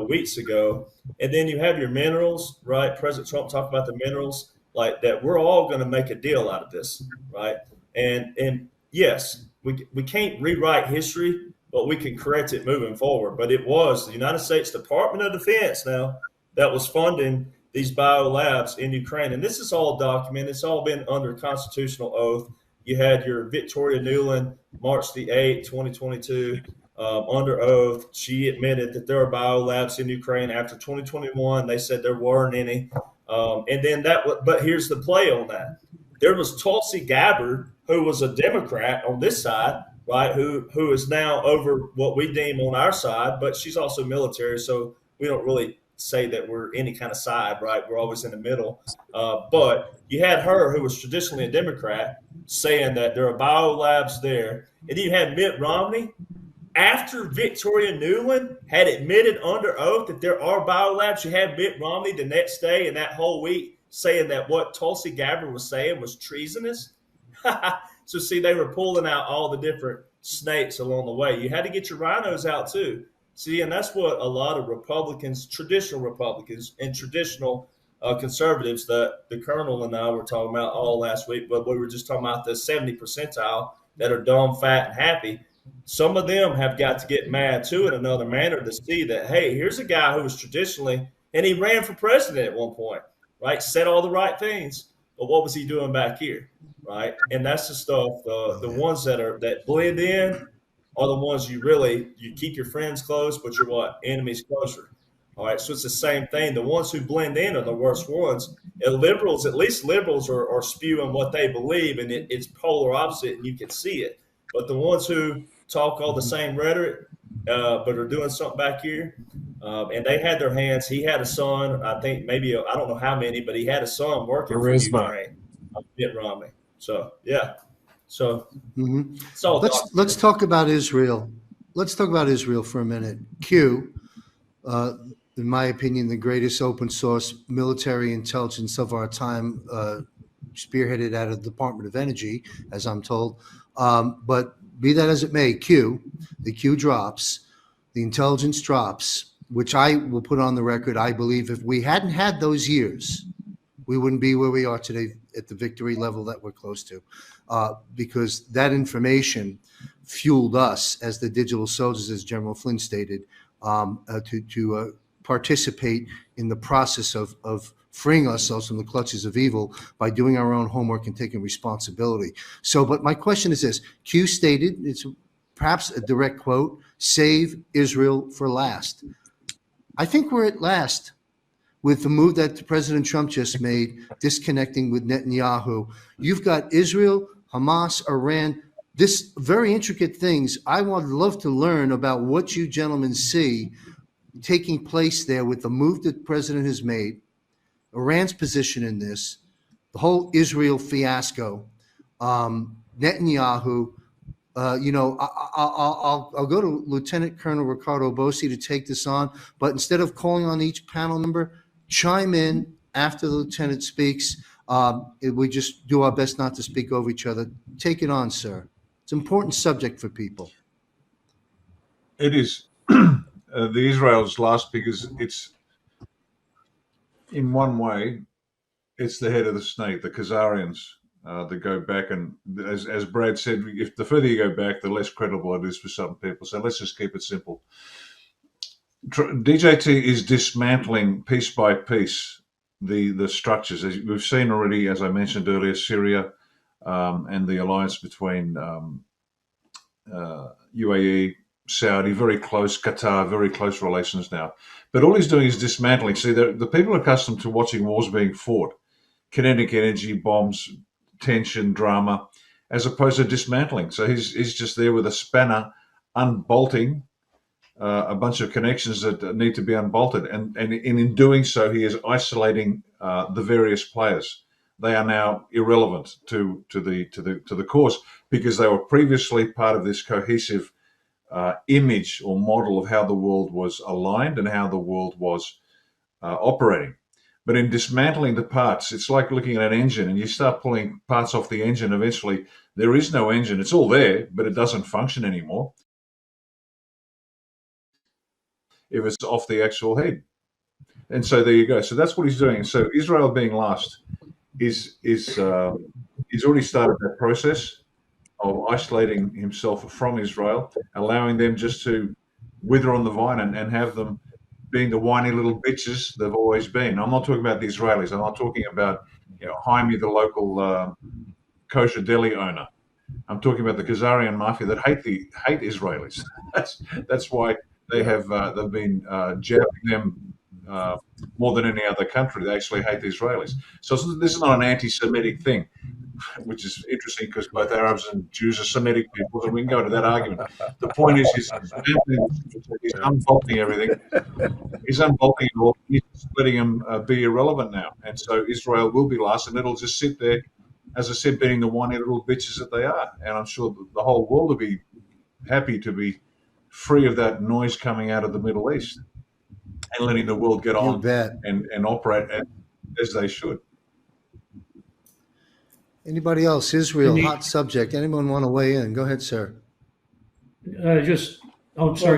Speaker 5: Weeks ago. And then you have your minerals, right? President Trump talked about the minerals, like that we're all going to make a deal out of this, right? And yes, we can't rewrite history, but we can correct it moving forward. But it was the United States Department of Defense now that was funding these biolabs in Ukraine. And this is all documented. It's all been under constitutional oath. You had your Victoria Nuland, March the 8th, 2022, under oath. She admitted that there are biolabs in Ukraine. After 2021, they said there weren't any. And then but here's the play on that. There was Tulsi Gabbard, who was a Democrat on this side, right, who is now over what we deem on our side, but she's also military, so we don't really say that we're any kind of side, right? We're always in the middle. But you had her, who was traditionally a Democrat, saying that there are biolabs there. And then you had Mitt Romney, after Victoria Nuland had admitted under oath that there are biolabs. You had Mitt Romney the next day and that whole week saying that what Tulsi Gabbard was saying was treasonous. So, see, they were pulling out all the different snakes along the way. You had to get your rhinos out, too. See, and that's what a lot of Republicans, traditional Republicans, and traditional conservatives that the Colonel and I were talking about all last week, but we were just talking about the 70 percentile that are dumb, fat, and happy. Some of them have got to get mad, too, in another manner to see that, hey, here's a guy who was traditionally, and he ran for president at one point, right? Said all the right things, but what was he doing back here, right? And that's the stuff, the ones that blend in are the ones you keep your friends close, but you're what? Enemies closer. All right. So it's the same thing. The ones who blend in are the worst ones. And liberals, at least liberals are spewing what they believe, and it's polar opposite, and you can see it. But the ones who talk all the same rhetoric, but are doing something back here, and they had their hands. He had a son, I think maybe, I don't know how many, but he had a son working for Ukraine, Mitt Romney. So, yeah. So
Speaker 1: let's talk about Israel. Let's talk about Israel for a minute. Q, in my opinion, the greatest open source military intelligence of our time, spearheaded out of the Department of Energy, as I'm told. But be that as it may, the Q drops, the intelligence drops, which I will put on the record. I believe if we hadn't had those years, we wouldn't be where we are today at the victory level that we're close to, because that information fueled us as the digital soldiers, as General Flynn stated, to participate in the process of freeing ourselves from the clutches of evil by doing our own homework and taking responsibility. So, but my question is this. Q stated, it's perhaps a direct quote, "Save Israel for last." I think we're at last with the move that President Trump just made, disconnecting with Netanyahu. You've got Israel, Hamas, Iran, this very intricate things. I would love to learn about what you gentlemen see taking place there with the move that the president has made, Iran's position in this, the whole Israel fiasco, Netanyahu. I'll go to Lieutenant Colonel Riccardo Bosi to take this on, but instead of calling on each panel member, chime in after the lieutenant speaks. We just do our best not to speak over each other. Take it on, sir. It's an important subject for people.
Speaker 2: It is. The Israel's last because it's, in one way, it's the head of the snake, the Khazarians that go back. And as Brad said, if the further you go back, the less credible it is for some people. So let's just keep it simple. DJT is dismantling piece by piece the structures. As we've seen already, as I mentioned earlier, Syria and the alliance between UAE, Saudi, very close, Qatar, very close relations now. But all he's doing is dismantling. See, the people are accustomed to watching wars being fought, kinetic energy, bombs, tension, drama, as opposed to dismantling. So he's just there with a spanner, unbolting a bunch of connections that need to be unbolted. And in doing so, he is isolating the various players. They are now irrelevant to the cause because they were previously part of this cohesive image or model of how the world was aligned and how the world was operating. But in dismantling the parts, it's like looking at an engine and you start pulling parts off the engine. Eventually, there is no engine. It's all there, but it doesn't function anymore if it's off the actual head. And so there you go. So that's what he's doing. So Israel being last he's already started that process. of isolating himself from Israel, allowing them just to wither on the vine and have them being the whiny little bitches they've always been. I'm not talking about the Israelis. I'm not talking about, Jaime, the local kosher deli owner. I'm talking about the Khazarian mafia that hate Israelis. That's why they've been jabbing them more than any other country. They actually hate the Israelis. So this is not an anti-Semitic thing, which is interesting because both Arabs and Jews are Semitic people, and we can go to that argument. The point is, he's unbolting everything. He's unbolting it all. He's just letting them be irrelevant now. And so Israel will be last, and it'll just sit there, as I said, being the whiny little bitches that they are. And I'm sure the whole world will be happy to be free of that noise coming out of the Middle East and letting the world get on and operate as they should.
Speaker 1: Anybody else? Israel, hot subject. Anyone want to weigh in? Go ahead, sir.
Speaker 3: Sorry,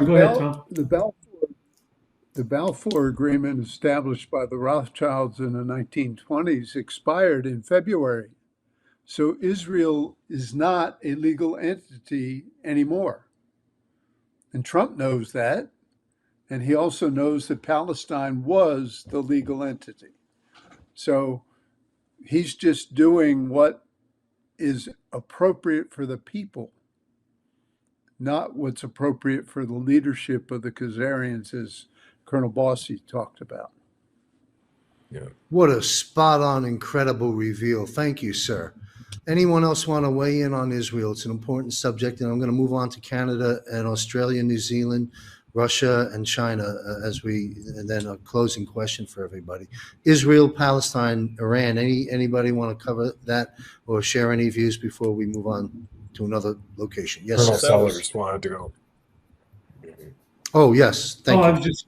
Speaker 3: go ahead, Tom.
Speaker 4: The Balfour Agreement, established by the Rothschilds in the 1920s, expired in February. So Israel is not a legal entity anymore. And Trump knows that. And he also knows that Palestine was the legal entity. So he's just doing what is appropriate for the people, not what's appropriate for the leadership of the Khazarians, as Colonel Bosi talked about.
Speaker 1: Yeah. What a spot-on, incredible reveal. Thank you, sir. Anyone else want to weigh in on Israel? It's an important subject, and I'm going to move on to Canada and Australia, New Zealand, Russia, and China and then a closing question for everybody. Israel, Palestine, Iran. Anybody want to cover that or share any views before we move on to another location? Yes,
Speaker 6: Colonel
Speaker 1: sir.
Speaker 6: Sellers wanted to go.
Speaker 1: Oh, yes. Thank you.
Speaker 3: I was just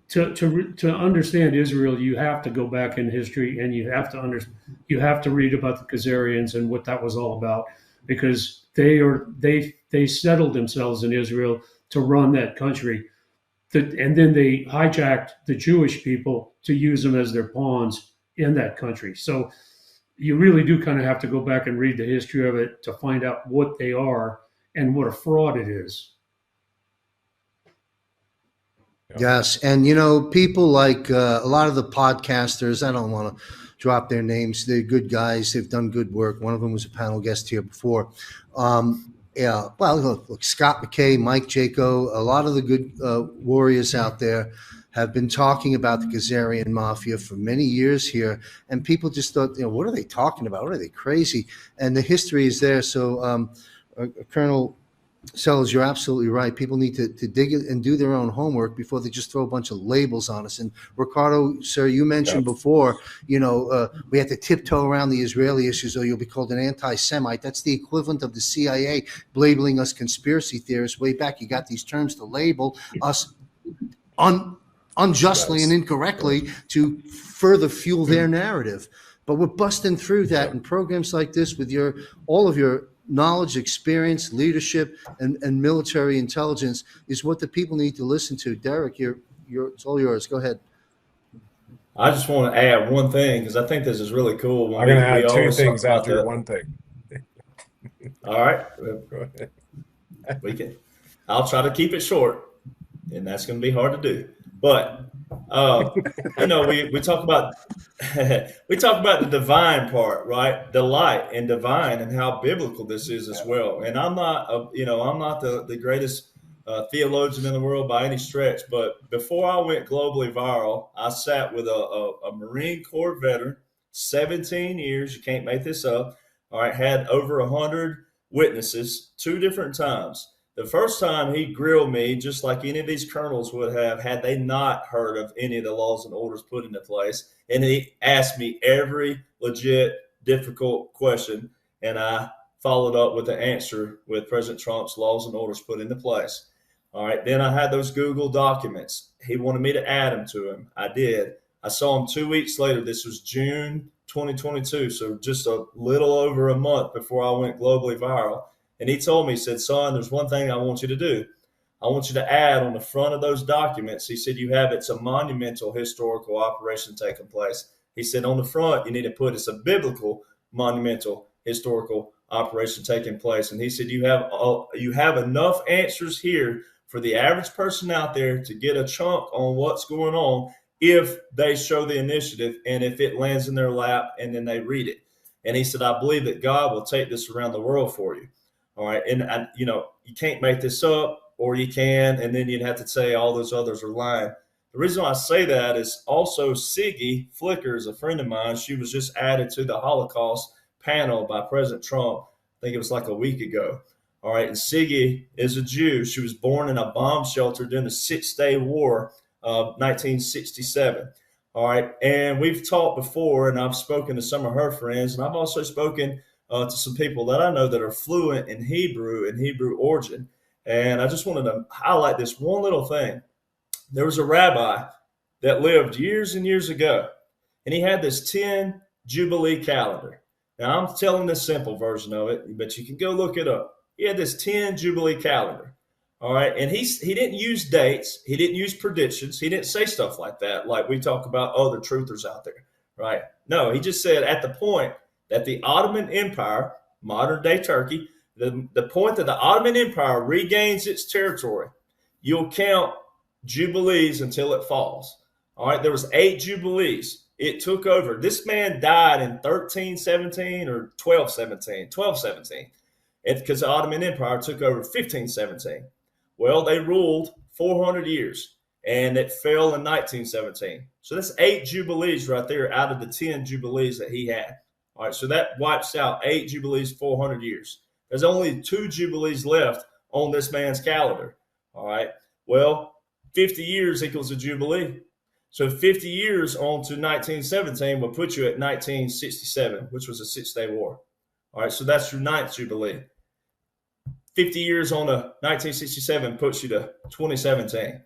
Speaker 3: to understand Israel, you have to go back in history, and you have to read about the Khazarians and what that was all about, because they settled themselves in Israel to run that country, and then they hijacked the Jewish people to use them as their pawns in that country. So you really do kind of have to go back and read the history of it to find out what they are and what a fraud it is.
Speaker 1: Yes. And, people like a lot of the podcasters, I don't want to drop their names. They're good guys. They've done good work. One of them was a panel guest here before. Yeah. Well, look, Scott McKay, Mike Jaco, a lot of the good warriors out there have been talking about the Khazarian mafia for many years here. And people just thought, what are they talking about? What are they, crazy? And the history is there. So, Colonel Sellers, you're absolutely right. People need to dig it and do their own homework before they just throw a bunch of labels on us. And Riccardo, sir, you mentioned before, we have to tiptoe around the Israeli issues or you'll be called an anti-Semite. That's the equivalent of the CIA labeling us conspiracy theorists way back. You got these terms to label us unjustly and incorrectly to further fuel their narrative. But we're busting through that in programs like this with all of your knowledge, experience, leadership, and military intelligence is what the people need to listen to. Derek, it's all yours. Go ahead.
Speaker 5: I just want to add one thing because I think this is really cool.
Speaker 6: I'm going to add two things after one thing.
Speaker 5: All right.
Speaker 6: Go ahead.
Speaker 5: I'll try to keep it short, and that's going to be hard to do. But we talk about the divine part, right? The light and divine, and how biblical this is as well. And I'm not the greatest theologian in the world by any stretch, but before I went globally viral, I sat with a Marine Corps veteran, 17 years. You can't make this up. All right, had over 100 witnesses 2 different times. The first time he grilled me, just like any of these colonels would have, had they not heard of any of the laws and orders put into place. And he asked me every legit, difficult question, and I followed up with the answer with President Trump's laws and orders put into place. All right, then I had those Google documents. He wanted me to add them to him. I did. I saw him 2 weeks later. This was June 2022, so just a little over a month before I went globally viral. And he told me, he said, son, there's one thing I want you to do. I want you to add on the front of those documents. He said, it's a monumental historical operation taking place. He said, on the front, you need to put it's a biblical monumental historical operation taking place. And he said, you have enough answers here for the average person out there to get a chunk on what's going on if they show the initiative and if it lands in their lap and then they read it. And he said, I believe that God will take this around the world for you. All right. And you can't make this up, or you can, and then you'd have to say all those others are lying. The reason why I say that is also Siggy Flicker is a friend of mine. She was just added to the Holocaust panel by President Trump. I think it was like a week ago. All right. And Siggy is a Jew. She was born in a bomb shelter during the 6-Day War of 1967. All right. And we've talked before, and I've spoken to some of her friends, and I've also spoken to some people that I know that are fluent in Hebrew origin. And I just wanted to highlight this one little thing. There was a rabbi that lived years and years ago, and he had this 10 Jubilee calendar. Now, I'm telling the simple version of it, but you can go look it up. He had this 10 Jubilee calendar. All right. And he didn't use dates. He didn't use predictions. He didn't say stuff like that, like we talk about other truthers out there. Right. No, he just said at the point that the Ottoman Empire, modern day Turkey, the point that the Ottoman Empire regains its territory, you'll count Jubilees until it falls. All right. There was 8 Jubilees. It took over. This man died in 1317 or 1217, because the Ottoman Empire took over 1517. Well, they ruled 400 years, and it fell in 1917. So that's 8 Jubilees right there out of the 10 Jubilees that he had. All right, so that wipes out 8 Jubilees, 400 years. There's only 2 Jubilees left on this man's calendar. All right, well, 50 years equals a Jubilee. So 50 years on to 1917 will put you at 1967, which was a 6-Day War. All right, so that's your 9th Jubilee. 50 years on to 1967 puts you to 2017.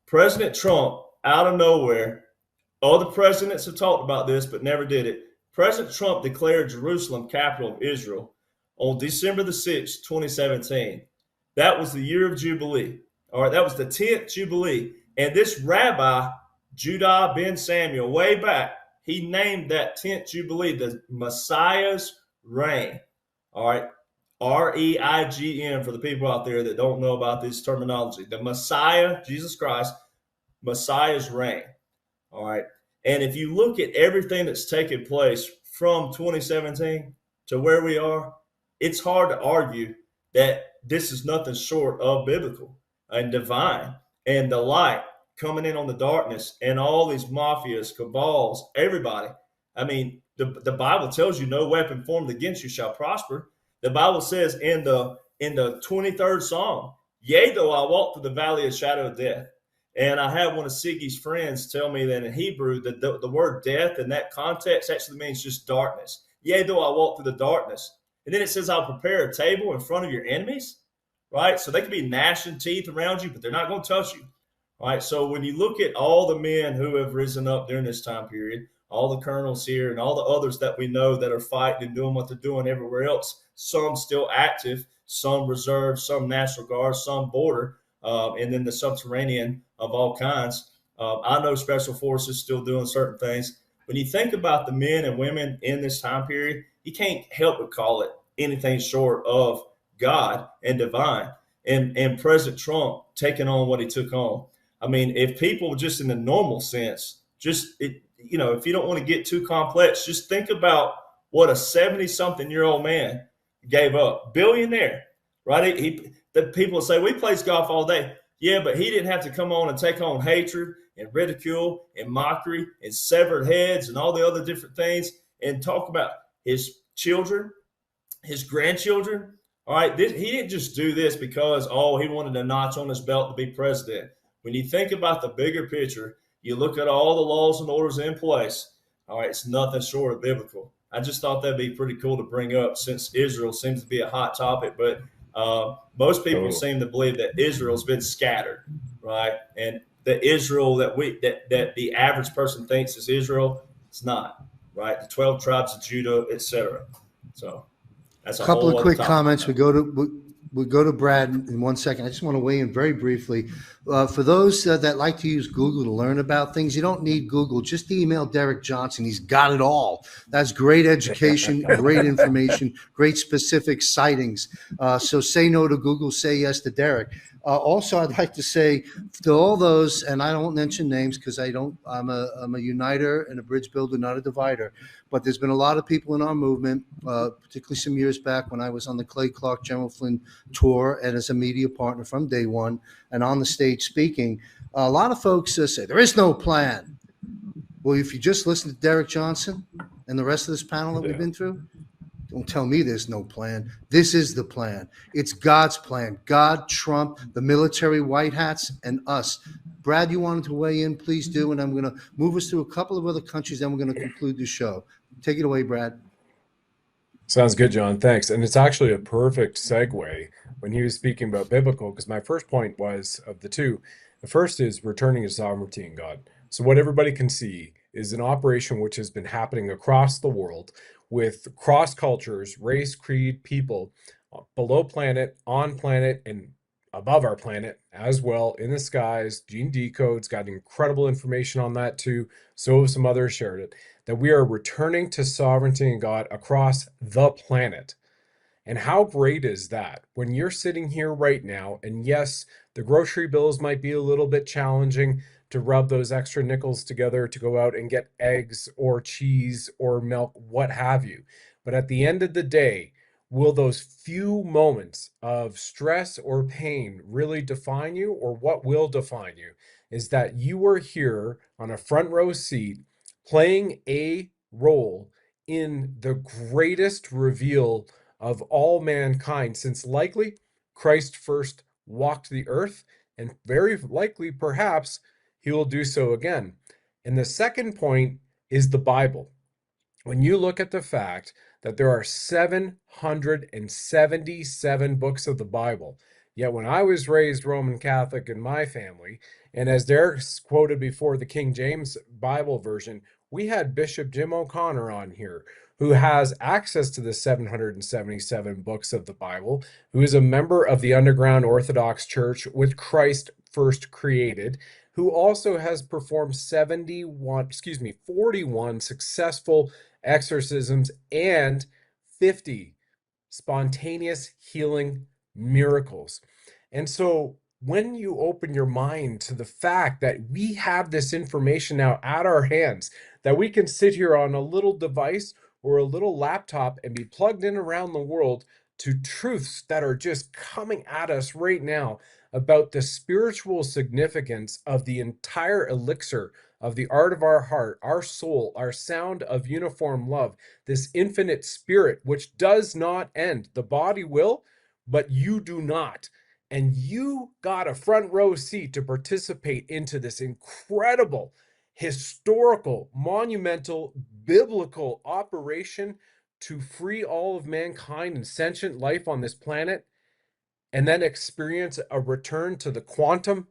Speaker 5: President Trump, out of nowhere, other presidents have talked about this but never did it. President Trump declared Jerusalem capital of Israel on December the 6th, 2017. That was the year of Jubilee. All right, that was the 10th Jubilee. And this rabbi, Judah ben Samuel, way back, he named that 10th Jubilee the Messiah's reign. All right, R-E-I-G-N for the people out there that don't know about this terminology. The Messiah, Jesus Christ, Messiah's reign. All right. And if you look at everything that's taken place from 2017 to where we are, it's hard to argue that this is nothing short of biblical and divine, and the light coming in on the darkness and all these mafias, cabals, everybody. I mean, the Bible tells you no weapon formed against you shall prosper. The Bible says in the 23rd Psalm, yea, though I walk through the valley of shadow of death. And I had one of Siggy's friends tell me that in Hebrew, that the word death in that context actually means just darkness. Yea, though I walk through the darkness. And then it says, I'll prepare a table in front of your enemies, right? So they could be gnashing teeth around you, but they're not going to touch you, right? So when you look at all the men who have risen up during this time period, all the colonels here and all the others that we know that are fighting and doing what they're doing everywhere else, some still active, some reserve, some National Guard, some border, and then the subterranean of all kinds. I know Special Forces still doing certain things. When you think about the men and women in this time period, you can't help but call it anything short of God and divine. And President Trump taking on what he took on. I mean, if people just in the normal sense, if you don't want to get too complex, just think about what a 70-something-year-old man gave up. Billionaire, right? The people say, we plays golf all day. Yeah, but he didn't have to come on and take on hatred and ridicule and mockery and severed heads and all the other different things and talk about his children, his grandchildren. All right, he didn't just do this because, he wanted a notch on his belt to be president. When you think about the bigger picture, you look at all the laws and orders in place, all right, it's nothing short of biblical. I just thought that'd be pretty cool to bring up since Israel seems to be a hot topic, but most people seem to believe that Israel's been scattered, right? And the Israel that the average person thinks is Israel, it's not, right? The 12 tribes of Judah, etc. So that's
Speaker 1: a couple of quick comments. We go to we'll go to Brad in 1 second. I just want to weigh in very briefly. For those that like to use Google to learn about things, you don't need Google. Just email Derek Johnson. He's got it all. That's great education, great information, great specific sightings. So say no to Google, say yes to Derek. Also, I'd like to say to all those, and I don't mention names because I'm a uniter and a bridge builder, not a divider. But there's been a lot of people in our movement, particularly some years back when I was on the Clay Clark General Flynn tour and as a media partner from day one and on the stage speaking. A lot of folks say there is no plan. Well, if you just listen to Derek Johnson and the rest of this panel that we've been through, don't tell me there's no plan. This is the plan. It's God's plan. God, Trump, the military, white hats, and us. Brad, you wanted to weigh in? Please do. And I'm going to move us through a couple of other countries, then we're going to conclude the show. Take it away, Brad.
Speaker 6: Sounds good, John. Thanks. And it's actually a perfect segue when he was speaking about biblical, because my first point was of the two. The first is returning to sovereignty in God. So what everybody can see is an operation which has been happening across the world with cross cultures, race, creed, people, below planet, on planet, and above our planet as well, in the skies. Gene Decode's got incredible information on that too. So have some others shared it, that we are returning to sovereignty in God across the planet. And how great is that when you're sitting here right now, and yes, the grocery bills might be a little bit challenging to rub those extra nickels together to go out and get eggs or cheese or milk, what have you. But at the end of the day, will those few moments of stress or pain really define you? Or what will define you is that you are here on a front row seat playing a role in the greatest reveal of all mankind, since likely Christ first walked the earth, and very likely perhaps he will do so again. And the second point is the Bible. When you look at the fact that there are 777 books of the Bible, yet when I was raised Roman Catholic in my family, and as Derek quoted before, the King James Bible version, we had Bishop Jim O'Connor on here, who has access to the 777 books of the Bible, who is a member of the Underground Orthodox Church, which Christ first created, who also has performed 41 successful exorcisms and 50 spontaneous healing miracles. And so when you open your mind to the fact that we have this information now at our hands, that we can sit here on a little device or a little laptop and be plugged in around the world to truths that are just coming at us right now about the spiritual significance of the entire elixir of the art of our heart, our soul, our sound of uniform love, this infinite spirit, which does not end. The body will, but you do not. And you got a front row seat to participate into this incredible, historical, monumental, biblical operation to free all of mankind and sentient life on this planet, and then experience a return to the quantum.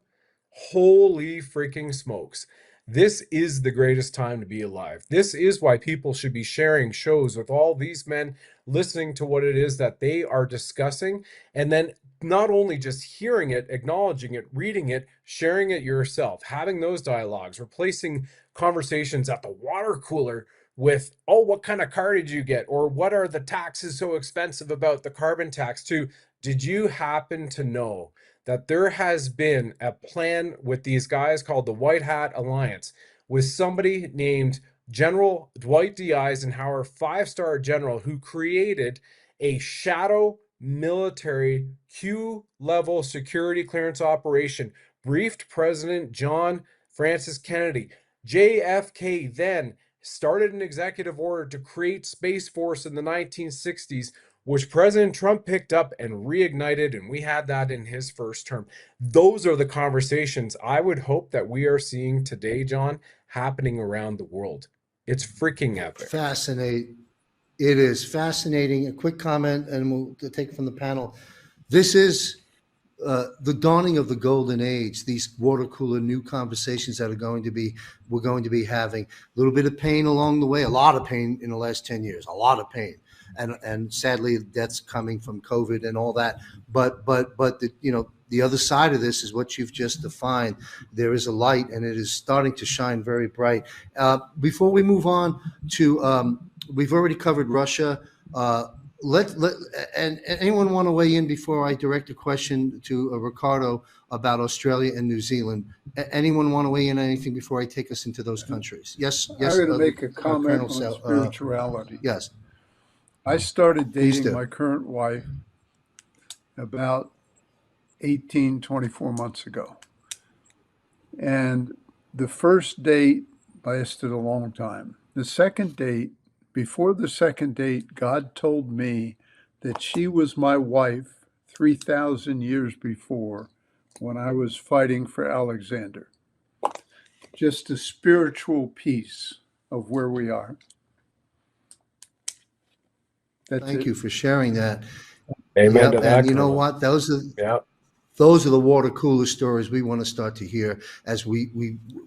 Speaker 6: Holy freaking smokes. This is the greatest time to be alive. This is why people should be sharing shows with all these men, listening to what it is that they are discussing, and then not only just hearing it, acknowledging it, reading it, sharing it yourself, having those dialogues, replacing conversations at the water cooler with, oh, what kind of car did you get? Or what are the taxes so expensive about the carbon tax too? Did you happen to know that there has been a plan with these guys called the White Hat Alliance with somebody named General Dwight D. Eisenhower, 5-star general, who created a shadow military Q-level security clearance operation, briefed President John Francis Kennedy. JFK then started an executive order to create Space Force in the 1960s, which President Trump picked up and reignited, and we had that in his first term. Those are the conversations I would hope that we are seeing today, John, happening around the world. It's freaking epic.
Speaker 1: Fascinating. It is fascinating. A quick comment, and we'll take it from the panel. This is the dawning of the golden age. These water cooler new conversations that we're going to be having. A little bit of pain along the way. A lot of pain in the last 10 years. A lot of pain. and sadly deaths coming from COVID and all that. But the other side of this is what you've just defined. There is a light, and it is starting to shine very bright. Before we move on to, we've already covered Russia. And anyone want to weigh in before I direct a question to Riccardo about Australia and New Zealand? Anyone want to weigh in on anything before I take us into those countries? Yes.
Speaker 4: I'm going to make a comment on
Speaker 1: Colonel
Speaker 4: spirituality.
Speaker 1: Yes.
Speaker 4: I started
Speaker 1: Please
Speaker 4: dating
Speaker 1: do.
Speaker 4: my current wife about 24 months ago. And the first date lasted a long time. The second date, before the second date, God told me that she was my wife 3,000 years before when I was fighting for Alexander. Just a spiritual piece of where we are.
Speaker 1: Thank you for sharing that.
Speaker 6: Amen to that.
Speaker 1: And you know
Speaker 6: Colonel.
Speaker 1: what?
Speaker 6: Yeah.
Speaker 1: Those are the water cooler stories we want to start to hear as we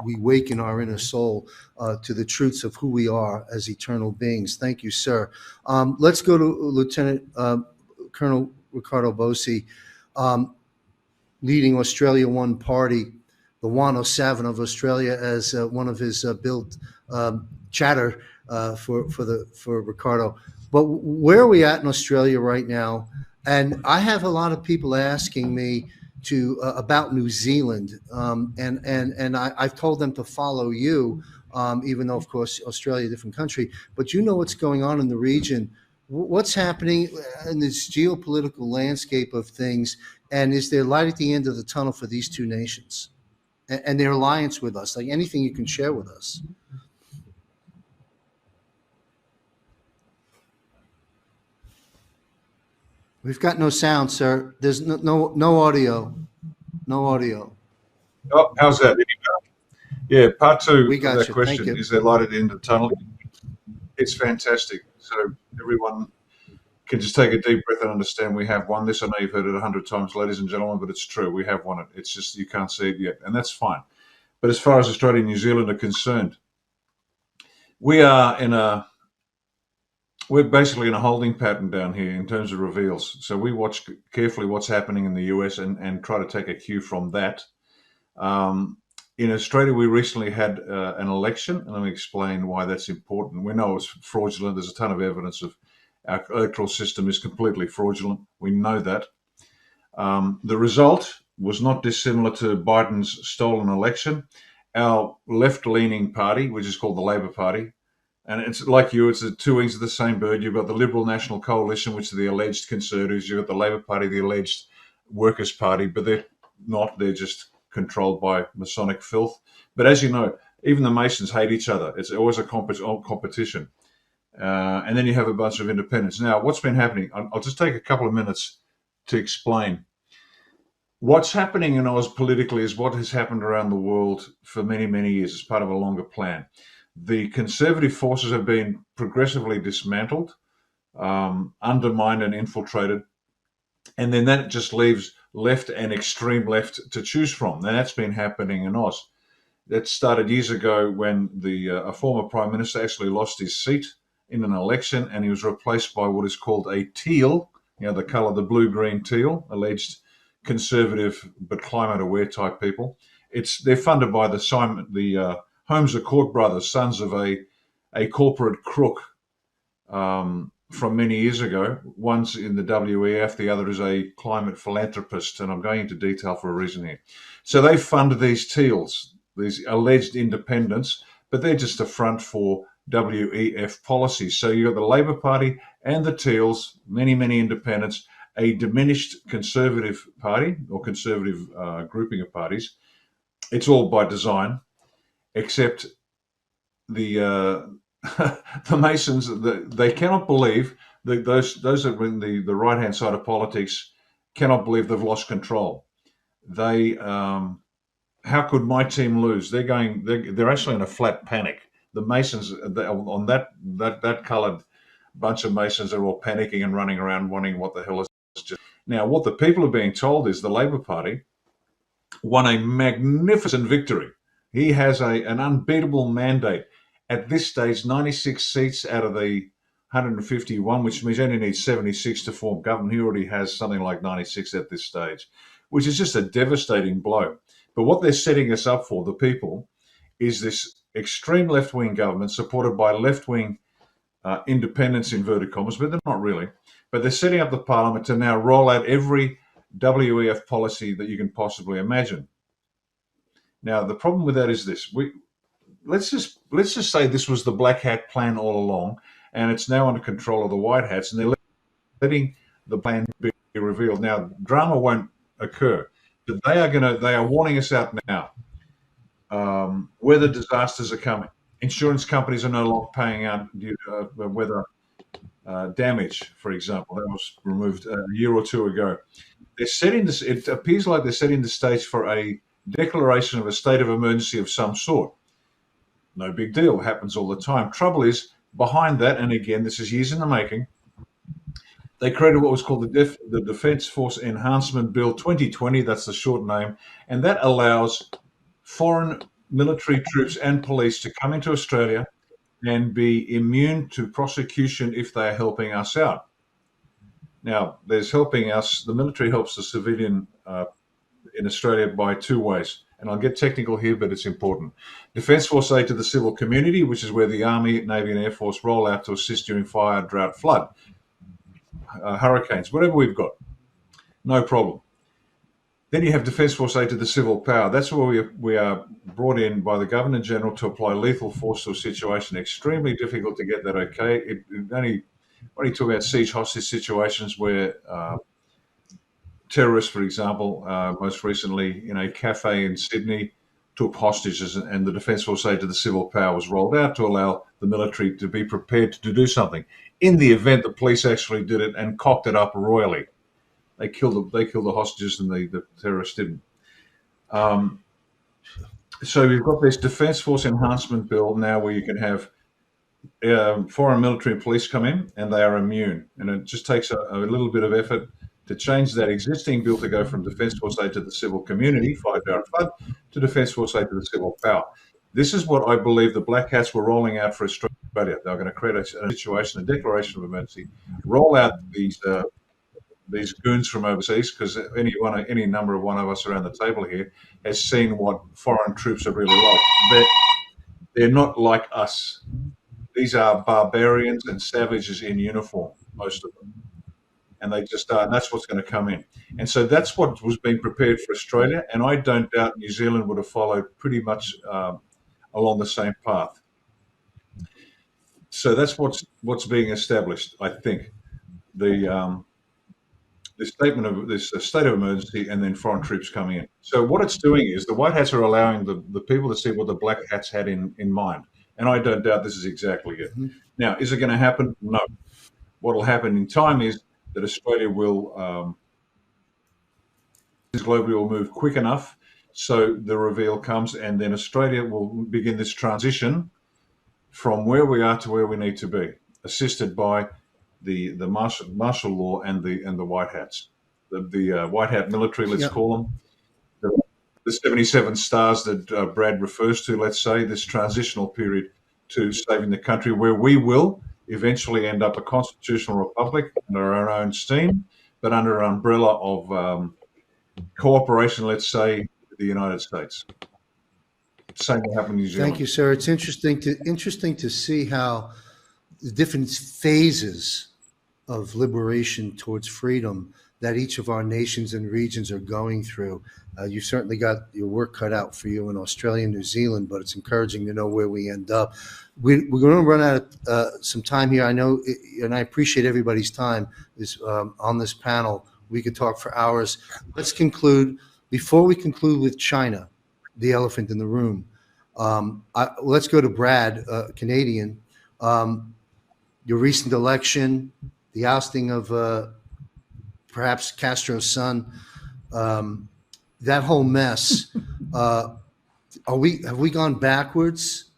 Speaker 1: waken our inner soul to the truths of who we are as eternal beings. Thank you, sir. Let's go to Lieutenant Colonel Riccardo Bosi, leading Australia One Party, the Wano Savin of Australia, as one of his built chatter for Riccardo. But where are we at in Australia right now? And I have a lot of people asking me about New Zealand, and I've told them to follow you, even though, of course, Australia, a different country. But you know what's going on in the region. What's happening in this geopolitical landscape of things, and is there light at the end of the tunnel for these two nations and their alliance with us? Like anything you can share with us. We've got no sound, sir. There's no audio. No audio.
Speaker 2: Oh, how's that? Yeah, part two
Speaker 1: We
Speaker 2: of
Speaker 1: got
Speaker 2: that
Speaker 1: you.
Speaker 2: question,
Speaker 1: Thank you.
Speaker 2: is there light at the end of the tunnel? It's fantastic. So everyone can just take a deep breath and understand we have won this. I know you've heard it 100 times, ladies and gentlemen, but it's true. We have won it. It's just you can't see it yet, and that's fine. But as far as Australia and New Zealand are concerned, we're basically in a holding pattern down here in terms of reveals. So we watch carefully what's happening in the US and try to take a cue from that. In Australia, we recently had an election, and let me explain why that's important. We know it's fraudulent. There's a ton of evidence of our electoral system is completely fraudulent. We know that. The result was not dissimilar to Biden's stolen election. Our left-leaning party, which is called the Labor Party, and it's like you, it's the two wings of the same bird. You've got the Liberal National Coalition, which are the alleged conservatives. You've got the Labor Party, the alleged Workers' Party, but they're not. They're just controlled by Masonic filth. But as you know, even the Masons hate each other. It's always a competition. And then you have a bunch of independents. Now, what's been happening? I'll just take a couple of minutes to explain. What's happening in Oz politically is what has happened around the world for many, many years as part of a longer plan. The conservative forces have been progressively dismantled, undermined and infiltrated, and then that just leaves left and extreme left to choose from. Now, that's been happening in Oz. That started years ago when a former prime minister actually lost his seat in an election, and he was replaced by what is called a teal, the color, the blue-green teal, alleged conservative but climate-aware type people. They're funded by the Holmes Accord brothers, sons of a corporate crook from many years ago. One's in the WEF, the other is a climate philanthropist, and I'm going into detail for a reason here. So they fund these teals, these alleged independents, but they're just a front for WEF policies. So you've got the Labor Party and the teals, many, many independents, a diminished conservative party or conservative grouping of parties. It's all by design, except the Masons, they cannot believe that those that are in the right hand side of politics cannot believe they've lost control. They how could my team lose? They're actually in a flat panic. The Masons on that coloured bunch of Masons are all panicking and running around wondering what the hell is just. Now, what the people are being told is the Labor Party won a magnificent victory. He has an unbeatable mandate. At this stage, 96 seats out of the 151, which means he only needs 76 to form government. He already has something like 96 at this stage, which is just a devastating blow. But what they're setting us up for, the people, is this extreme left-wing government supported by left-wing independents, inverted commas, but they're not really. But they're setting up the parliament to now roll out every WEF policy that you can possibly imagine. Now, the problem with that is this: let's just say this was the black hat plan all along, and it's now under control of the white hats, and they're letting the plan be revealed. Now, drama won't occur, but they are warning us out now. Weather disasters are coming. Insurance companies are no longer paying out due to weather damage, for example. That was removed a year or two ago. They're setting this. It appears like they're setting the stage for a declaration of a state of emergency of some sort. No big deal. It happens all the time. Trouble is, behind that, and again, this is years in the making, they created what was called the Defence Force Enhancement Bill 2020. That's the short name. And that allows foreign military troops and police to come into Australia and be immune to prosecution if they are helping us out. Now, there's helping us. The military helps the civilian in Australia by two ways. And I'll get technical here, but it's important. Defence Force aid to the civil community, which is where the Army, Navy and Air Force roll out to assist during fire, drought, flood, hurricanes, whatever we've got. No problem. Then you have Defence Force aid to the civil power. That's where we are brought in by the Governor-General to apply lethal force to a situation. Extremely difficult to get that okay. It only talk about siege hostage situations where terrorists, for example, most recently in a cafe in Sydney, took hostages, and the Defence Force aid to the civil power was rolled out to allow the military to be prepared to do something. In the event the police actually did it and cocked it up royally, they killed the hostages and the terrorists didn't. So you've got this Defence Force Enhancement Bill now where you can have foreign military and police come in and they are immune. And it just takes a little bit of effort to change that existing bill to go from Defence Force aid to the civil community, fire, drought, flood, to Defence Force aid to the civil power. This is what I believe the Black Hats were rolling out for Australia. They were going to create a situation, a declaration of emergency, roll out these goons from overseas, because any number of one of us around the table here has seen what foreign troops are really like. They're not like us. These are barbarians and savages in uniform, most of them. And they just are, and that's what's going to come in. And so that's what was being prepared for Australia, and I don't doubt New Zealand would have followed pretty much along the same path. So that's what's being established, I think. The statement of this state of emergency and then foreign troops coming in. So what it's doing is the White Hats are allowing the people to see what the Black Hats had in mind. And I don't doubt this is exactly it. Mm-hmm. Now, is it going to happen? No. What will happen in time is that Australia will, globally will move quick enough so the reveal comes, and then Australia will begin this transition from where we are to where we need to be, assisted by the martial law and the White Hats, the White Hat military, let's call them, the 77 stars that Brad refers to. Let's say this transitional period to saving the country, where we will eventually end up a constitutional republic under our own steam, but under an umbrella of cooperation, let's say, with the United States. Same will happen in New Zealand.
Speaker 1: Thank you, sir. It's interesting to see how the different phases of liberation towards freedom that each of our nations and regions are going through. You certainly got your work cut out for you in Australia and New Zealand, but it's encouraging to know where we end up. We're going to run out of some time here. I know, and I appreciate everybody's time on this panel. We could talk for hours. Let's conclude. Before we conclude with China, the elephant in the room, let's go to Brad, Canadian. Your recent election, the ousting of perhaps Castro's son, that whole mess. Have we gone backwards,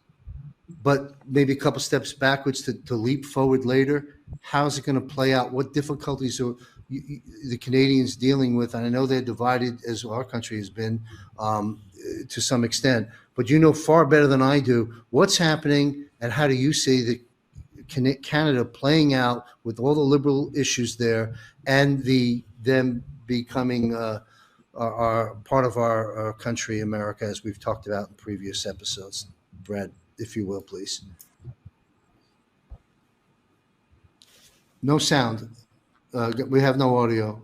Speaker 1: but maybe a couple steps backwards to leap forward later? How's it going to play out? What difficulties are the Canadians dealing with? And I know they're divided, as our country has been to some extent, but you know far better than I do what's happening, and how do you see the Canada playing out with all the liberal issues there, and them becoming our part of our country, America, as we've talked about in previous episodes. Brad, if you will, please. No sound. We have no audio.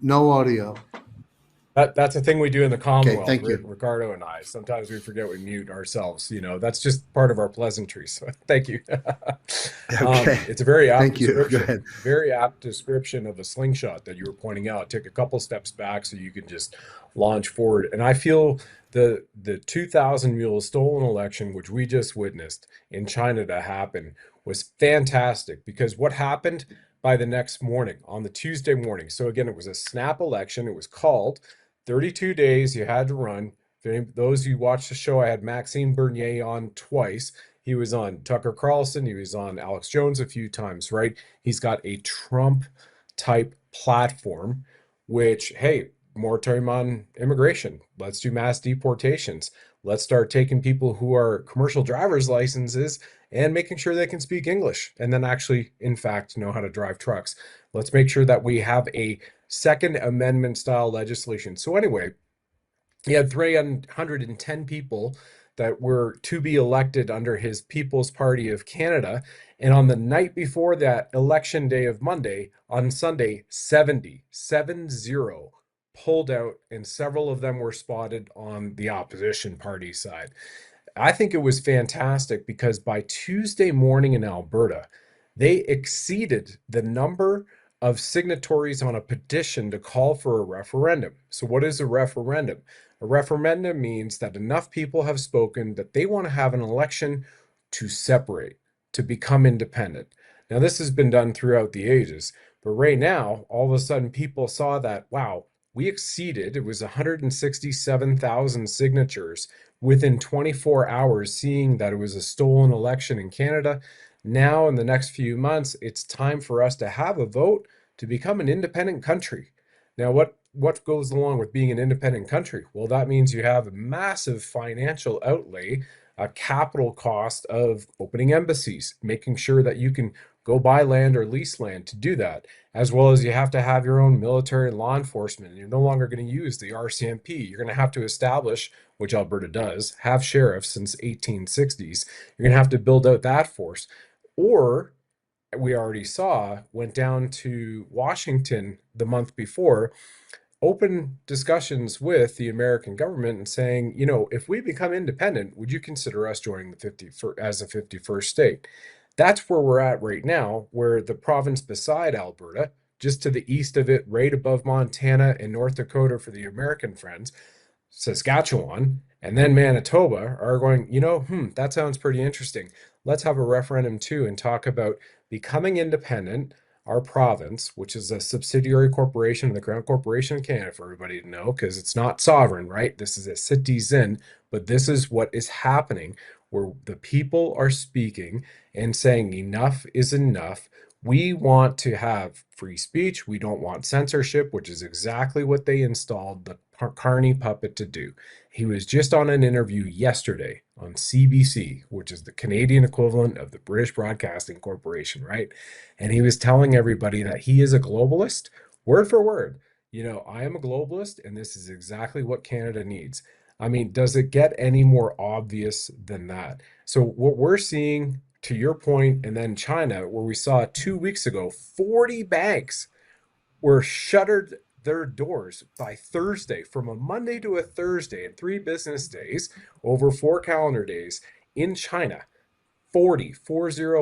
Speaker 1: No audio.
Speaker 6: That's a thing we do in the Commonwealth,
Speaker 1: thank you.
Speaker 6: Ricardo and I. Sometimes we forget we mute ourselves. That's just part of our pleasantries. So thank you.
Speaker 1: Okay.
Speaker 6: It's a very apt
Speaker 1: Thank you. Go
Speaker 6: description.
Speaker 1: ahead.
Speaker 6: Very apt description of a slingshot that you were pointing out. Take a couple steps back so you can just launch forward. And I feel the 2,000 mule stolen election, which we just witnessed in China to happen, was fantastic, because what happened by the next morning, on the Tuesday morning. So again, it was a snap election. It was called 32 days you had to run. Those who watched the show, I had Maxime Bernier on twice. He was on Tucker Carlson. He was on Alex Jones a few times, right? He's got a Trump type platform, which, hey, moratorium on immigration. Let's do mass deportations. Let's start taking people who are commercial driver's licenses and making sure they can speak English and then actually, in fact, know how to drive trucks. Let's make sure that we have a Second Amendment style legislation. So anyway, he had 310 people that were to be elected under his People's Party of Canada. And on the night before that election day of Monday, on Sunday, 70 pulled out, and several of them were spotted on the opposition party side. I think it was fantastic because by Tuesday morning in Alberta, they exceeded the number of signatories on a petition to call for a referendum. So what is a referendum? A referendum means that enough people have spoken that they want to have an election to separate, to become independent. Now, this has been done throughout the ages, but right now, all of a sudden, people saw that, wow, we exceeded, it was 167,000 signatures within 24 hours, seeing that it was a stolen election in Canada. Now, in the next few months, it's time for us to have a vote to become an independent country. Now, what goes along with being an independent country? Well, that means you have a massive financial outlay, a capital cost of opening embassies, making sure that you can go buy land or lease land to do that, as well as you have to have your own military and law enforcement. You're no longer going to use the RCMP. You're going to have to establish, which Alberta does, have sheriffs since 1860s. You're going to have to build out that force. Or, we already saw, went down to Washington the month before, open discussions with the American government and saying, if we become independent, would you consider us joining the as a 51st state? That's where we're at right now, where the province beside Alberta, just to the east of it, right above Montana and North Dakota for the American friends, Saskatchewan, and then Manitoba are going, that sounds pretty interesting. Let's have a referendum too and talk about becoming independent. Our province, which is a subsidiary corporation of the Crown Corporation of Canada, for everybody to know, because it's not sovereign, right? This is a citizen, but this is what is happening, where the people are speaking and saying enough is enough. We want to have free speech. We don't want censorship, which is exactly what they installed the Carney puppet to do. He was just on an interview yesterday on CBC, which is the Canadian equivalent of the British Broadcasting Corporation, right? And he was telling everybody that he is a globalist, word for word. I am a globalist, and this is exactly what Canada needs. I mean, does it get any more obvious than that? So what we're seeing, to your point, and then China, where we saw 2 weeks ago, 40 banks were shuttered their doors by Thursday, from a Monday to a Thursday, in 3 business days, over 4 calendar days in China. 40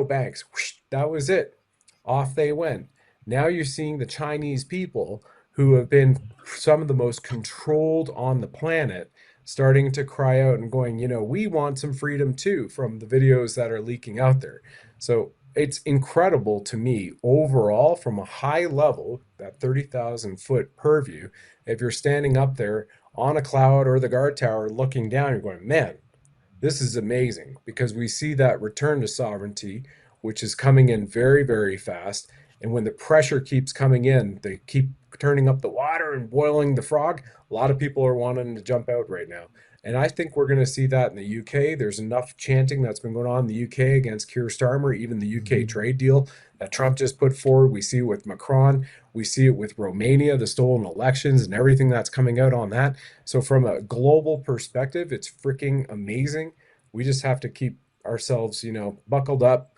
Speaker 6: banks. Whoosh, that was it. Off they went. Now you're seeing the Chinese people, who have been some of the most controlled on the planet, starting to cry out and going, we want some freedom too, from the videos that are leaking out there. So it's incredible to me overall, from a high level, that 30,000 foot purview. If you're standing up there on a cloud or the guard tower looking down, you're going, man, this is amazing, because we see that return to sovereignty, which is coming in very, very fast. And when the pressure keeps coming in, they keep turning up the water and boiling the frog. A lot of people are wanting to jump out right now. And I think we're going to see that in the UK. There's enough chanting that's been going on in the UK against Keir Starmer, even the UK trade deal that Trump just put forward. We see it with Macron. We see it with Romania, the stolen elections, and everything that's coming out on that. So, from a global perspective, it's freaking amazing. We just have to keep ourselves, buckled up,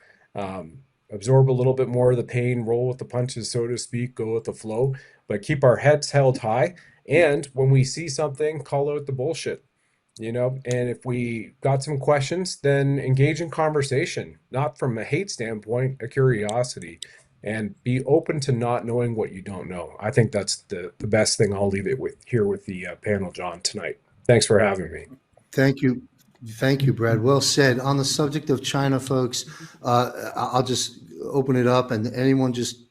Speaker 6: absorb a little bit more of the pain, roll with the punches, so to speak, go with the flow, but keep our heads held high. And when we see something, call out the bullshit. And if we got some questions, then engage in conversation, not from a hate standpoint, a curiosity, and be open to not knowing what you don't know. I think that's the best thing. I'll leave it with here with the panel, John, tonight. Thanks for having me.
Speaker 1: Thank you. Thank you, Brad. Well said. On the subject of China, folks, I'll just open it up and anyone just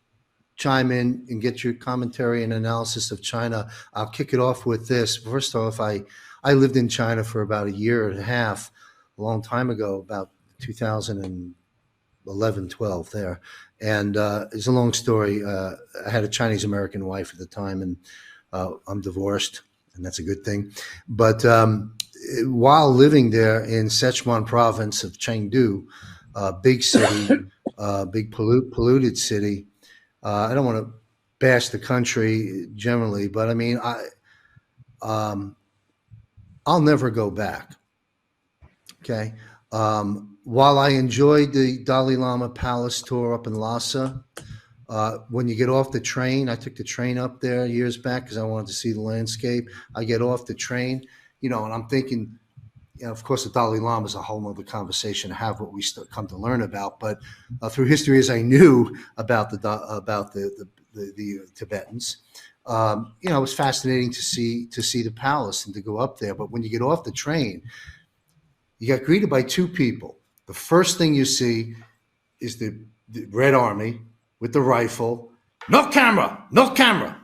Speaker 1: chime in and get your commentary and analysis of China. I'll kick it off with this. First off, I lived in China for about a year and a half, a long time ago, about 2011, 12 there. And it's a long story. I had a Chinese American wife at the time, and I'm divorced, and that's a good thing. But while living there in Sichuan province of Chengdu, big city, big polluted city, I don't want to bash the country generally, but I mean, I'll never go back. Okay. While I enjoyed the Dalai Lama Palace tour up in Lhasa, when you get off the train, I took the train up there years back because I wanted to see the landscape. I get off the train, and I'm thinking, of course, the Dalai Lama is a whole other conversation to have what we come to learn about. But through history, as I knew about the Tibetans, it was fascinating to see the palace and to go up there. But when you get off the train, you got greeted by two people. The first thing you see is the Red Army with the rifle. No camera, no camera.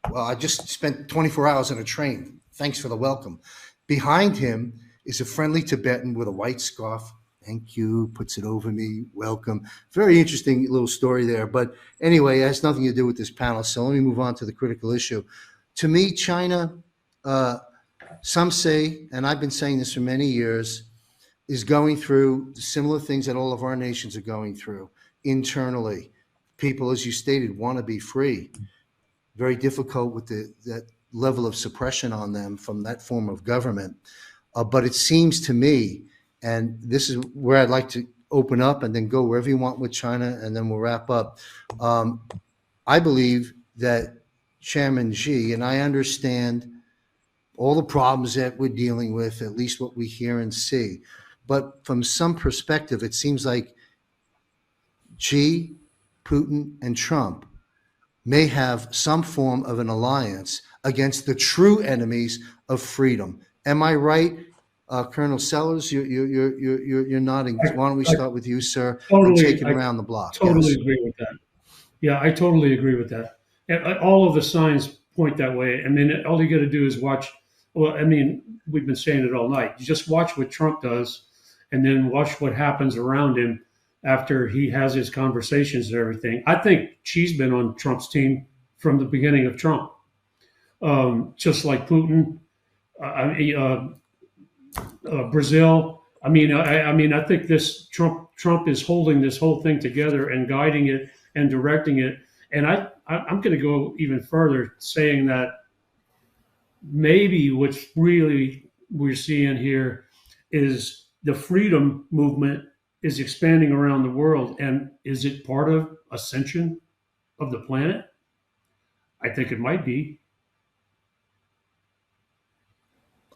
Speaker 1: Well, I just spent 24 hours on a train. Thanks for the welcome. Behind him is a friendly Tibetan with a white scarf. Thank you, puts it over me, welcome. Very interesting little story there. But anyway, it has nothing to do with this panel. So let me move on to the critical issue. To me, China, some say, and I've been saying this for many years, is going through similar things that all of our nations are going through internally. People, as you stated, want to be free. Very difficult with that level of suppression on them from that form of government. But it seems to me, and this is where I'd like to open up and then go wherever you want with China, and then we'll wrap up. I believe that Chairman Xi, and I understand all the problems that we're dealing with, at least what we hear and see. But from some perspective, it seems like Xi, Putin, and Trump may have some form of an alliance against the true enemies of freedom. Am I right, Colonel Sellers? You're nodding. Why don't we start with you, sir, and take it around the block?
Speaker 3: Totally
Speaker 1: Yes.
Speaker 3: agree with that. Yeah, I totally agree with that. And all of the signs point that way. I mean, all you got to do is watch. Well, I mean, we've been saying it all night. You just watch what Trump does, and then watch what happens around him after he has his conversations and everything. I think she's been on Trump's team from the beginning of Trump, just like Putin, Brazil. I mean, I think this Trump is holding this whole thing together and guiding it and directing it. And I'm going to go even further, saying that maybe what's really we're seeing here is the freedom movement is expanding around the world. And is it part of ascension of the planet? I think it might be.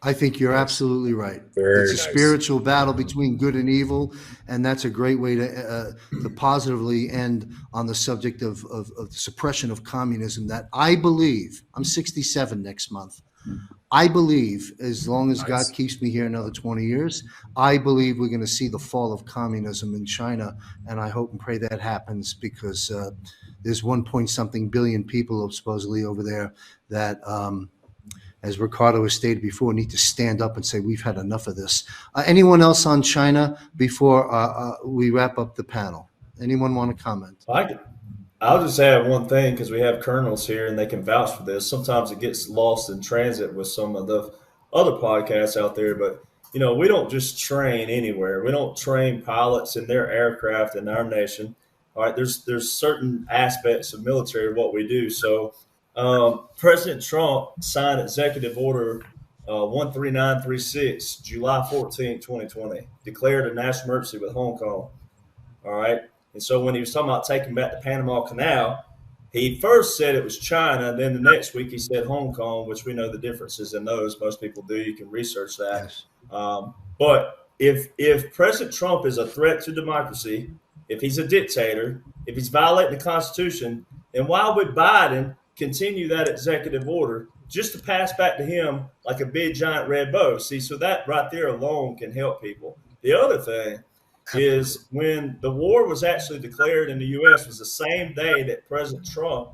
Speaker 1: I think you're absolutely right.
Speaker 6: Very
Speaker 1: It's a
Speaker 6: nice.
Speaker 1: spiritual battle between good and evil, and that's a great way to positively end on the subject of the suppression of communism. That I believe, I'm 67 next month. I believe, as long as God keeps me here another 20 years, I believe we're going to see the fall of communism in China, and I hope and pray that happens because there's 1 billion people supposedly over there that, as Riccardo has stated before, need to stand up and say, we've had enough of this. Anyone else on China before we wrap up the panel? Anyone want to comment?
Speaker 5: I'll just add one thing because we have colonels here and they can vouch for this. Sometimes it gets lost in transit with some of the other podcasts out there, but we don't just train anywhere. We don't train pilots in their aircraft in our nation. All right, there's certain aspects of military what we do. So President Trump signed Executive Order 13936 July 14, 2020, declared a national emergency with Hong Kong. All right. And so when he was talking about taking back the Panama Canal, he first said it was China. Then the next week he said Hong Kong, which we know the differences in those. Most people do. You can research that.
Speaker 1: Yes.
Speaker 5: But if President Trump is a threat to democracy, if he's a dictator, if he's violating the Constitution, then why would Biden continue that executive order just to pass back to him like a big giant red bow? See, so that right there alone can help people. The other thing is when the war was actually declared in the U.S. was the same day that President Trump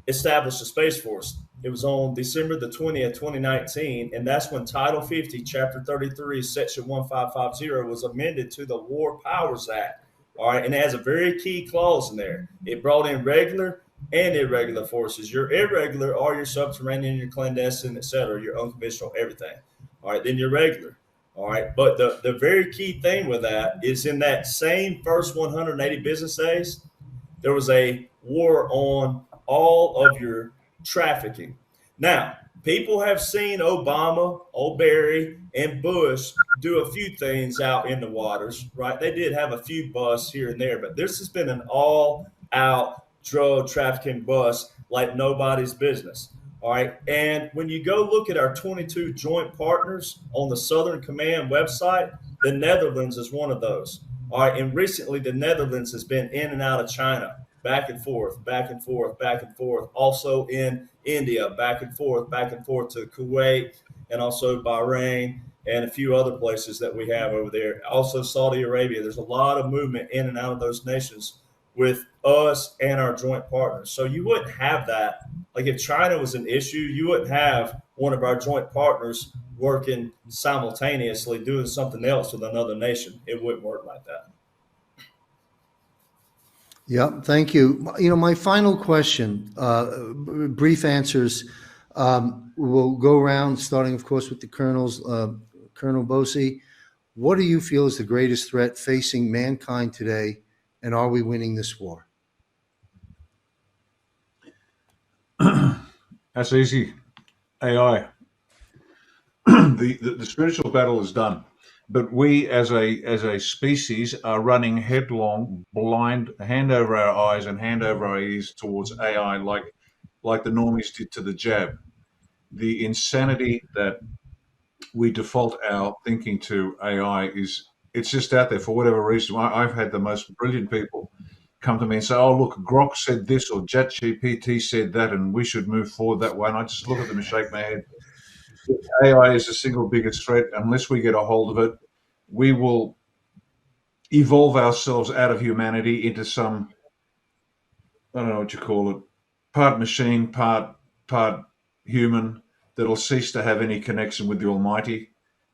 Speaker 5: established the Space Force. It was on December the 20th, 2019, and that's when Title 50, Chapter 33, Section 1550 was amended to the War Powers Act. All right, and it has a very key clause in there. It brought in regular and irregular forces. Your irregular are your subterranean, your clandestine, et cetera, your unconventional, everything. All right, then your regular. All right, but the very key thing with that is in that same first 180 business days, there was a war on all of your trafficking. Now, people have seen Obama, Old Barry, and Bush do a few things out in the waters, right? They did have a few busts here and there, but this has been an all-out drug trafficking bust like nobody's business. All right. And when you go look at our 22 joint partners on the Southern Command website, the Netherlands is one of those. All right. And recently, the Netherlands has been in and out of China, back and forth, back and forth, back and forth. Also in India, back and forth to Kuwait and also Bahrain and a few other places that we have over there. Also Saudi Arabia. There's a lot of movement in and out of those nations with us and our joint partners. So you wouldn't have that. Like if China was an issue, you wouldn't have one of our joint partners working simultaneously doing something else with another nation. It wouldn't work like that.
Speaker 1: Yeah, thank you. My final question, brief answers. We'll go around, starting, of course, with the colonels. Colonel Bosi, what do you feel is the greatest threat facing mankind today, and are we winning this war?
Speaker 2: That's easy. AI. The spiritual battle is done, but we as a species are running headlong, blind, hand over our eyes and hand over our ears towards AI, like the normies did to the jab. The insanity that we default our thinking to AI it's just out there for whatever reason. I've had the most brilliant people come to me and say, "Oh, look, Grok said this or ChatGPT said that, and we should move forward that way." And I just look at them and shake my head. AI is the single biggest threat. Unless we get a hold of it, we will evolve ourselves out of humanity into some, I don't know what you call it, part machine, part human, that'll cease to have any connection with the Almighty.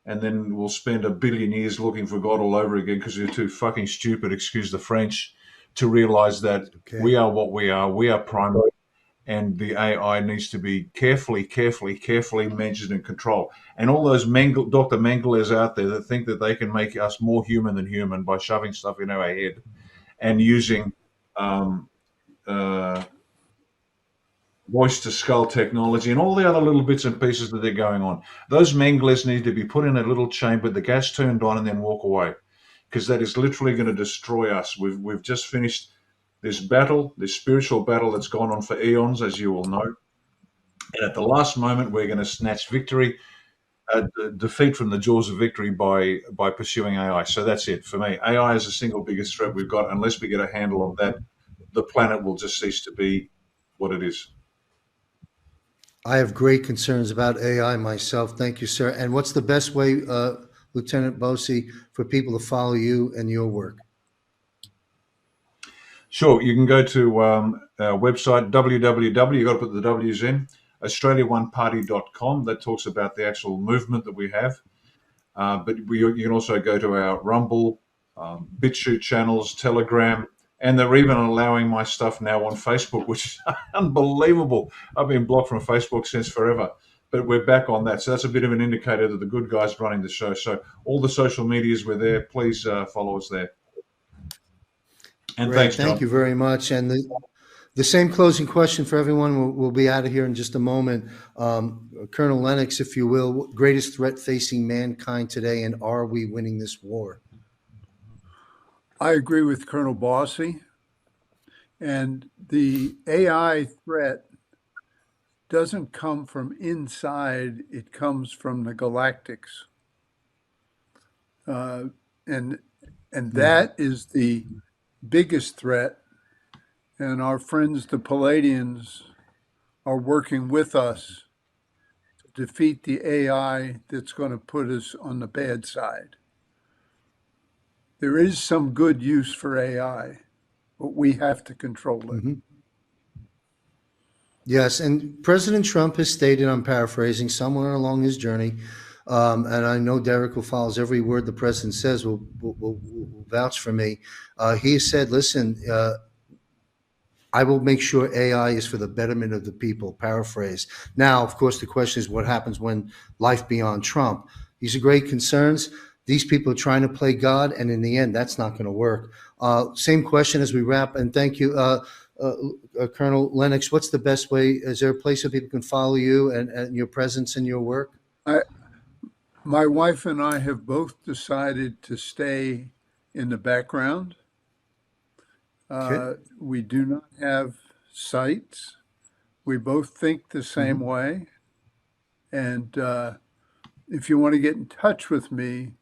Speaker 2: And then we'll spend 1 billion years looking for God all over again because we're too fucking stupid, excuse the French, to realize that we are what we are. We are primary, and the AI needs to be carefully measured and controlled. And all those Dr. Mengelers out there that think that they can make us more human than human by shoving stuff in our head and using voice to skull technology and all the other little bits and pieces that they're going on. Those Mengelers need to be put in a little chamber, the gas turned on, and then walk away, because that is literally going to destroy us. We've just finished this battle, this spiritual battle that's gone on for eons, as you all know. And at the last moment, we're going to snatch victory, defeat from the jaws of victory by pursuing AI. So that's it for me. AI is the single biggest threat we've got. Unless we get a handle on that, the planet will just cease to be what it is.
Speaker 1: I have great concerns about AI myself. Thank you, sir. And what's the best way, Lieutenant Bosi, for people to follow you and your work?
Speaker 2: Sure. You can go to our website, www, you've got to put the W's in, AustraliaOneParty.com. That talks about the actual movement that we have. But you can also go to our Rumble, BitChute channels, Telegram, and they're even allowing my stuff now on Facebook, which is unbelievable. I've been blocked from Facebook since forever. but we're back on that. So that's a bit of an indicator that the good guy's running the show. So all the social medias, we're there. Please follow us there. And
Speaker 1: Great.
Speaker 2: thanks, John.
Speaker 1: Thank you very much. And the same closing question for everyone. We'll be out of here in just a moment. Colonel Lennox, if you will, what greatest threat facing mankind today, and are we winning this war?
Speaker 4: I agree with Colonel Bosi. And the AI threat doesn't come from inside, it comes from the galactics. And that is the biggest threat. And our friends, the Palladians, are working with us to defeat the AI that's going to put us on the bad side. There is some good use for AI, but we have to control it.
Speaker 1: Mm-hmm. Yes, and President Trump has stated, I'm paraphrasing, somewhere along his journey, and I know Derek will follow every word the president says, will vouch for me. He has said, listen, I will make sure AI is for the betterment of the people, paraphrase. Now, of course, the question is what happens when life beyond Trump? These are great concerns. These people are trying to play God, and in the end, that's not going to work. Same question as we wrap, and thank you, Colonel Lennox. What's the best way? Is there a place where people can follow you and your presence and your work?
Speaker 4: My wife and I have both decided to stay in the background.
Speaker 1: Okay.
Speaker 4: We do not have sites. We both think the same way. And if you want to get in touch with me,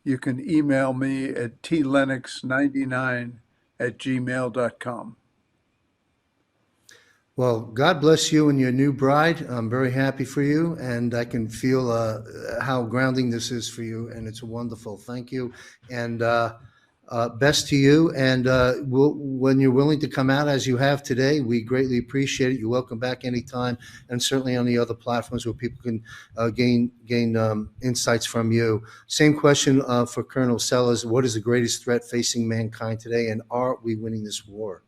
Speaker 4: you can email me at tlennox99@gmail.com.
Speaker 1: Well, God bless you and your new bride. I'm very happy for you, and I can feel how grounding this is for you, and it's wonderful. Thank you, and best to you. And when you're willing to come out as you have today, we greatly appreciate it. You're welcome back anytime, and certainly on the other platforms where people can gain insights from you. Same question for Colonel Sellers. What is the greatest threat facing mankind today, and are we winning this war?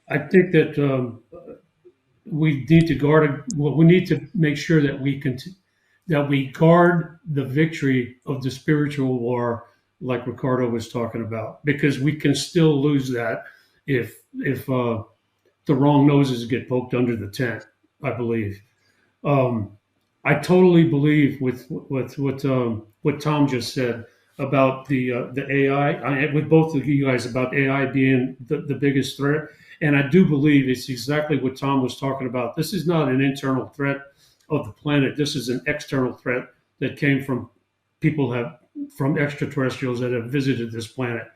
Speaker 3: I think that we need to guard. Well, we need to make sure that we guard the victory of the spiritual war, like Riccardo was talking about, because we can still lose that if the wrong noses get poked under the tent. I believe. I totally believe with what Tom just said about the AI. With both of you guys about AI being the biggest threat. And I do believe it's exactly what Tom was talking about. This is not an internal threat of the planet. This is an external threat that came from from extraterrestrials that have visited this planet.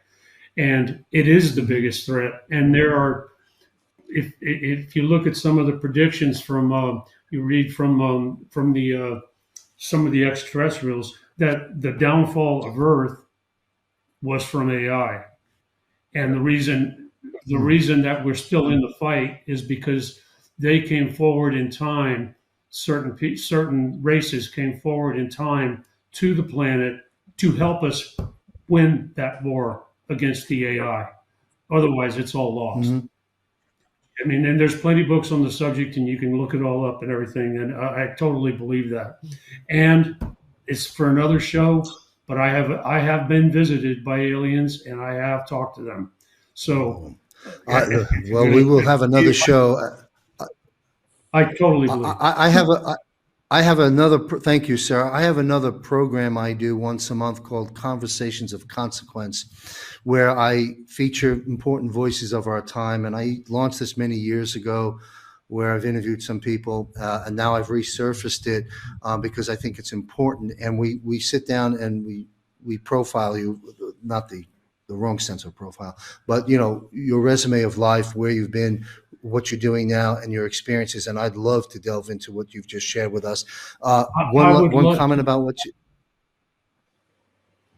Speaker 3: And it is the biggest threat. And there are, if you look at some of the predictions you read from some of the extraterrestrials, that the downfall of Earth was from AI. And the reason that we're still in the fight is because they came forward in time. Certain races came forward in time to the planet to help us win that war against the AI. Otherwise, it's all lost.
Speaker 1: Mm-hmm.
Speaker 3: I mean, and there's plenty of books on the subject, and you can look it all up and everything. And I totally believe that. And it's for another show. But I have been visited by aliens, and I have talked to them. So.
Speaker 1: Well, we will have another show.
Speaker 3: I totally believe.
Speaker 1: I have another. Thank you, sir. I have another program I do once a month called Conversations of Consequence, where I feature important voices of our time. And I launched this many years ago, where I've interviewed some people, and now I've resurfaced it because I think it's important. And we sit down and we profile you, not the wrong sense of profile, but your resume of life, where you've been, what you're doing now, and your experiences. And I'd love to delve into what you've just shared with us. One comment about what you.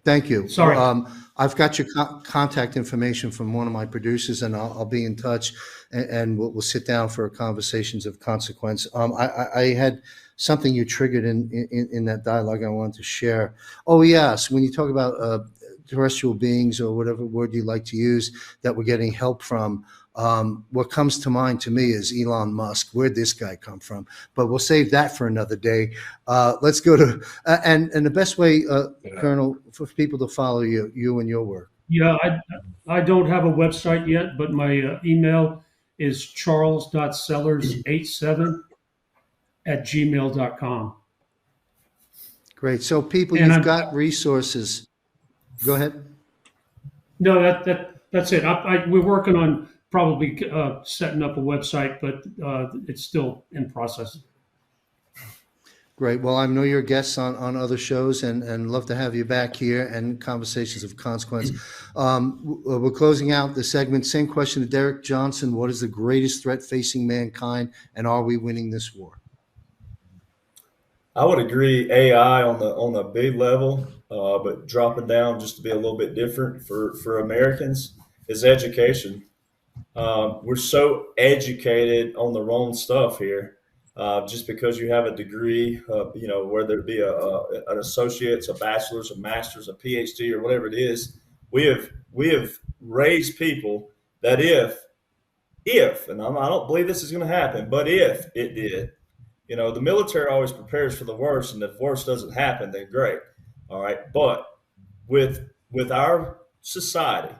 Speaker 1: Thank you.
Speaker 3: Sorry.
Speaker 1: I've got your contact information from one of my producers, and I'll be in touch, and we'll sit down for Conversations of Consequence. I had something you triggered in that dialogue I wanted to share. Oh yes, when you talk about terrestrial beings, or whatever word you like to use, that we're getting help from. What comes to mind to me is Elon Musk. Where'd this guy come from? But we'll save that for another day. Let's go to and the best way, Colonel, for people to follow you and your work.
Speaker 3: Yeah, I don't have a website yet, but my email is charles.sellers87@gmail.com.
Speaker 1: Great. So people,
Speaker 3: And
Speaker 1: you've got resources. Go ahead.
Speaker 3: no, that's it. We're working on probably setting up a website, but it's still in process.
Speaker 1: Great. Well, I know you're guests on other shows and love to have you back here and conversations of consequence. We're closing out the segment. Same question to Derek Johnson. What is the greatest threat facing mankind, and are we winning this war?
Speaker 5: I would agree AI on a big level, but dropping down just to be a little bit different for Americans is education. We're so educated on the wrong stuff here. Just because you have a degree, whether it be an associate's, a bachelor's, a master's, a PhD, or whatever it is, we have raised people that if, and I don't believe this is going to happen, but if it did, the military always prepares for the worst, and if the worst doesn't happen, then great. All right. But with our society,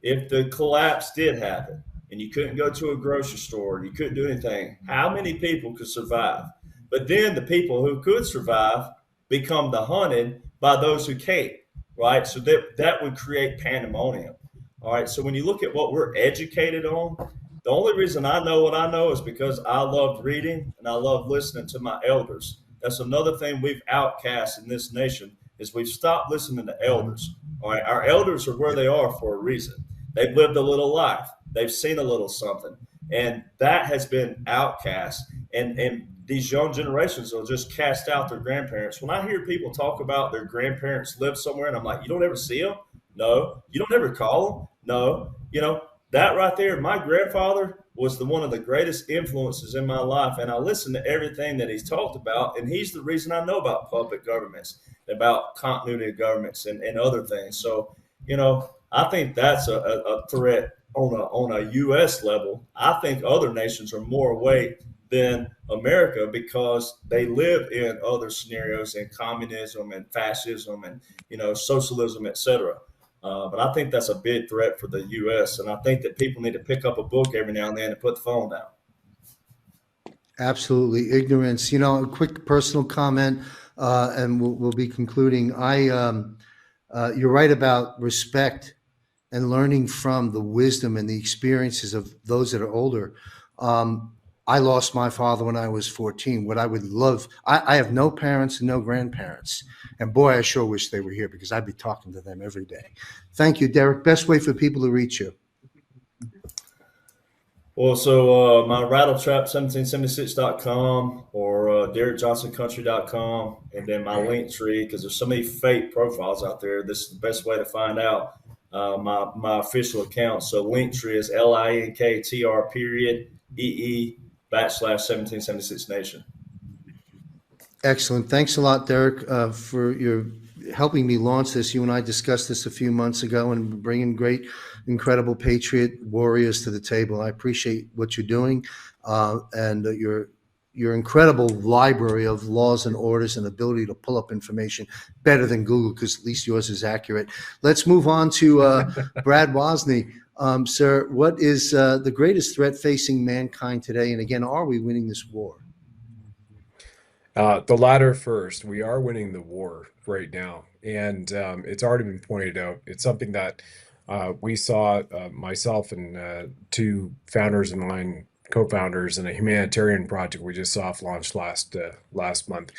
Speaker 5: if the collapse did happen and you couldn't go to a grocery store and you couldn't do anything, how many people could survive? But then the people who could survive become the hunted by those who can't, right? So that would create pandemonium. All right. So when you look at what we're educated on, the only reason I know what I know is because I loved reading and I love listening to my elders. That's another thing we've outcast in this nation is we've stopped listening to elders. All right. Our elders are where they are for a reason. They've lived a little life. They've seen a little something. And that has been outcast. And these young generations will just cast out their grandparents. When I hear people talk about their grandparents live somewhere, and I'm like, you don't ever see them? No. You don't ever call them? No. That right there, my grandfather was one of the greatest influences in my life. And I listened to everything that he's talked about. And he's the reason I know about puppet governments, about continuity of governments and other things. So, I think that's a threat on a U.S. level. I think other nations are more awake than America because they live in other scenarios in communism and fascism and, socialism, et cetera. But I think that's a big threat for the U.S. And I think that people need to pick up a book every now and then and put the phone down.
Speaker 1: Absolutely. Ignorance. A quick personal comment, and we'll be concluding. You're right about respect and learning from the wisdom and the experiences of those that are older. I lost my father when I was 14. What I would love, I have no parents and no grandparents. And boy, I sure wish they were here because I'd be talking to them every day. Thank you, Derek. Best way for people to reach you.
Speaker 5: Well, so my rattletrap1776.com or DerekJohnsonCountry.com, and then my link tree, because there's so many fake profiles out there. This is the best way to find out my official account. So link tree is linktr.ee/1776nation.
Speaker 1: Excellent. Thanks a lot, Derek, for your helping me launch this. You and I discussed this a few months ago and bringing great, incredible patriot warriors to the table. I appreciate what you're doing and your incredible library of laws and orders and ability to pull up information better than Google, because at least yours is accurate. Let's move on to Brad Wozni. Sir, what is the greatest threat facing mankind today? And again, are we winning this war?
Speaker 6: The latter first. We are winning the war right now, and it's already been pointed out. It's something that we saw, myself and two founders of mine, co-founders in a humanitarian project we just soft launched last month,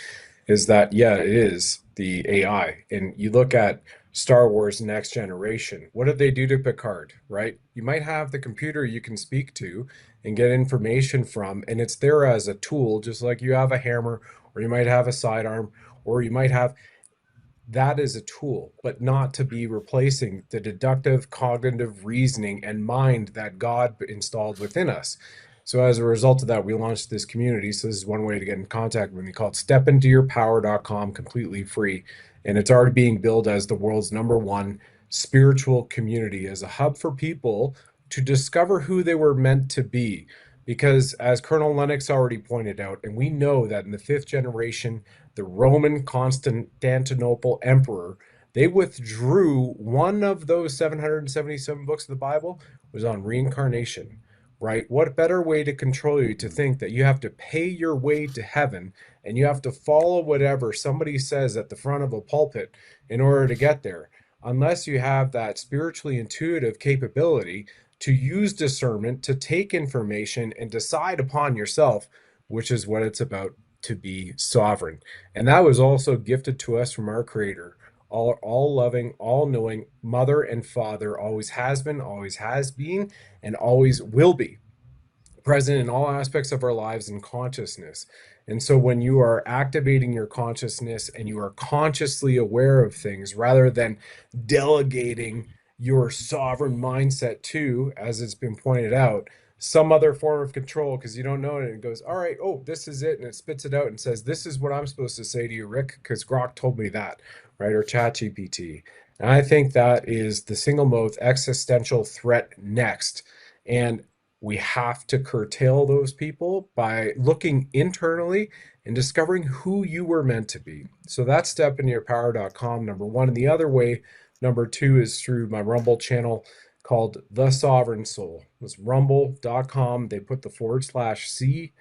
Speaker 6: is that, yeah, it is the AI. And you look at Star Wars Next Generation, what did they do to Picard, right? You might have the computer you can speak to and get information from, and it's there as a tool, just like you have a hammer, or you might have a sidearm, or you might have, that is a tool, but not to be replacing the deductive, cognitive reasoning and mind that God installed within us. So as a result of that, we launched this community. So this is one way to get in contact with me, called stepintoyourpower.com, completely free. And it's already being billed as the world's #1 spiritual community, as a hub for people to discover who they were meant to be. Because as Colonel Lennox already pointed out, and we know that in the 5th generation, the Roman Constantinople emperor, they withdrew one of those 777 books of the Bible was on reincarnation, right? What better way to control you to think that you have to pay your way to heaven and you have to follow whatever somebody says at the front of a pulpit in order to get there, unless you have that spiritually intuitive capability to use discernment to take information and decide upon yourself, which is what it's about to be sovereign. And that was also gifted to us from our Creator, all loving, all knowing Mother and Father, always has been, and always will be present in all aspects of our lives and consciousness. And so when you are activating your consciousness and you are consciously aware of things rather than delegating your sovereign mindset to, as it's been pointed out, some other form of control, because you don't know it, and it goes, all right, oh, this is it, and it spits it out and says, this is what I'm supposed to say to you, Rick, because Grok told me that, right? Or ChatGPT. And I think that is the single most existential threat next. And we have to curtail those people by looking internally and discovering who you were meant to be. So that's stepintoyourpower.com, number one. And the other way, number two, is through my Rumble channel called The Sovereign Soul. It's rumble.com. They put the /C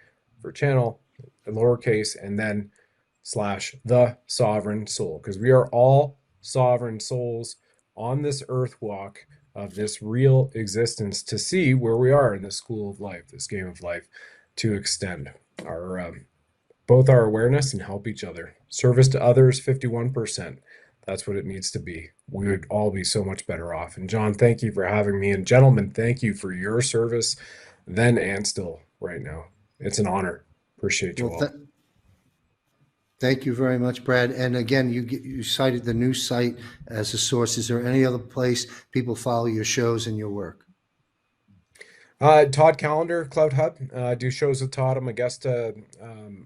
Speaker 6: for channel in lowercase and then /The Sovereign Soul, because we are all sovereign souls on this earth walk of this real existence to see where we are in the school of life, this game of life, to extend our both our awareness and help each other. Service to others, 51%. That's what it needs to be. We would all be so much better off. And John, thank you for having me. And gentlemen, thank you for your service then and still right now. It's an honor. Appreciate you all.
Speaker 1: Thank you very much, Brad. And again, you cited the news site as a source. Is there any other place people follow your shows and your work?
Speaker 6: Todd Callender, Cloud Hub. I do shows with Todd. I'm a guest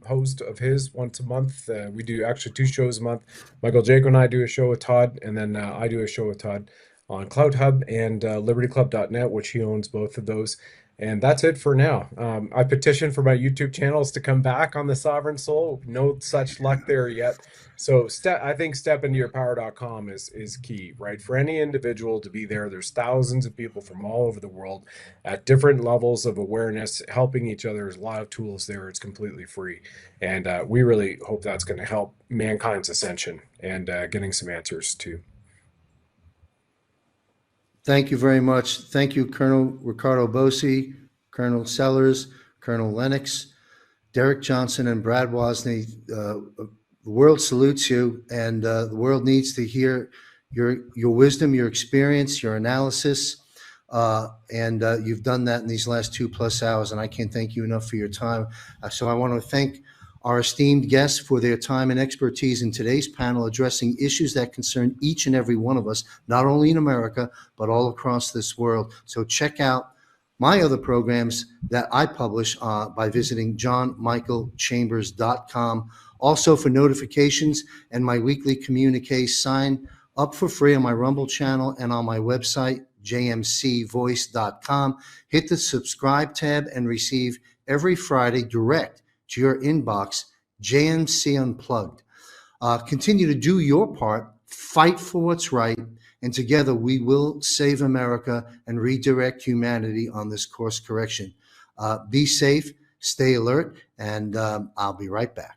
Speaker 6: host of his once a month. We do actually 2 shows a month. Michael Jaco and I do a show with Todd, and then I do a show with Todd on Cloud Hub and libertyclub.net, which he owns both of those. And that's it for now. I petitioned for my YouTube channels to come back on the Sovereign Soul. No such luck there yet. So I think stepintoyourpower.com is key, right? For any individual to be there, there's thousands of people from all over the world at different levels of awareness, helping each other. There's a lot of tools there. It's completely free. And we really hope that's going to help mankind's ascension and getting some answers too.
Speaker 1: Thank you very much. Thank you, Colonel Riccardo Bosi, Colonel Sellers, Colonel Lennox, Derek Johnson, and Brad Wozni. The world salutes you, and the world needs to hear your wisdom, your experience, your analysis, and you've done that in these last 2+ hours, and I can't thank you enough for your time. So I want to thank our esteemed guests for their time and expertise in today's panel addressing issues that concern each and every one of us, not only in America, but all across this world. So check out my other programs that I publish by visiting johnmichaelchambers.com. Also for notifications and my weekly communique, sign up for free on my Rumble channel and on my website, jmcvoice.com. Hit the subscribe tab and receive every Friday direct to your inbox, JMC Unplugged. Continue to do your part, fight for what's right, and together we will save America and redirect humanity on this course correction. Be safe, stay alert, and I'll be right back.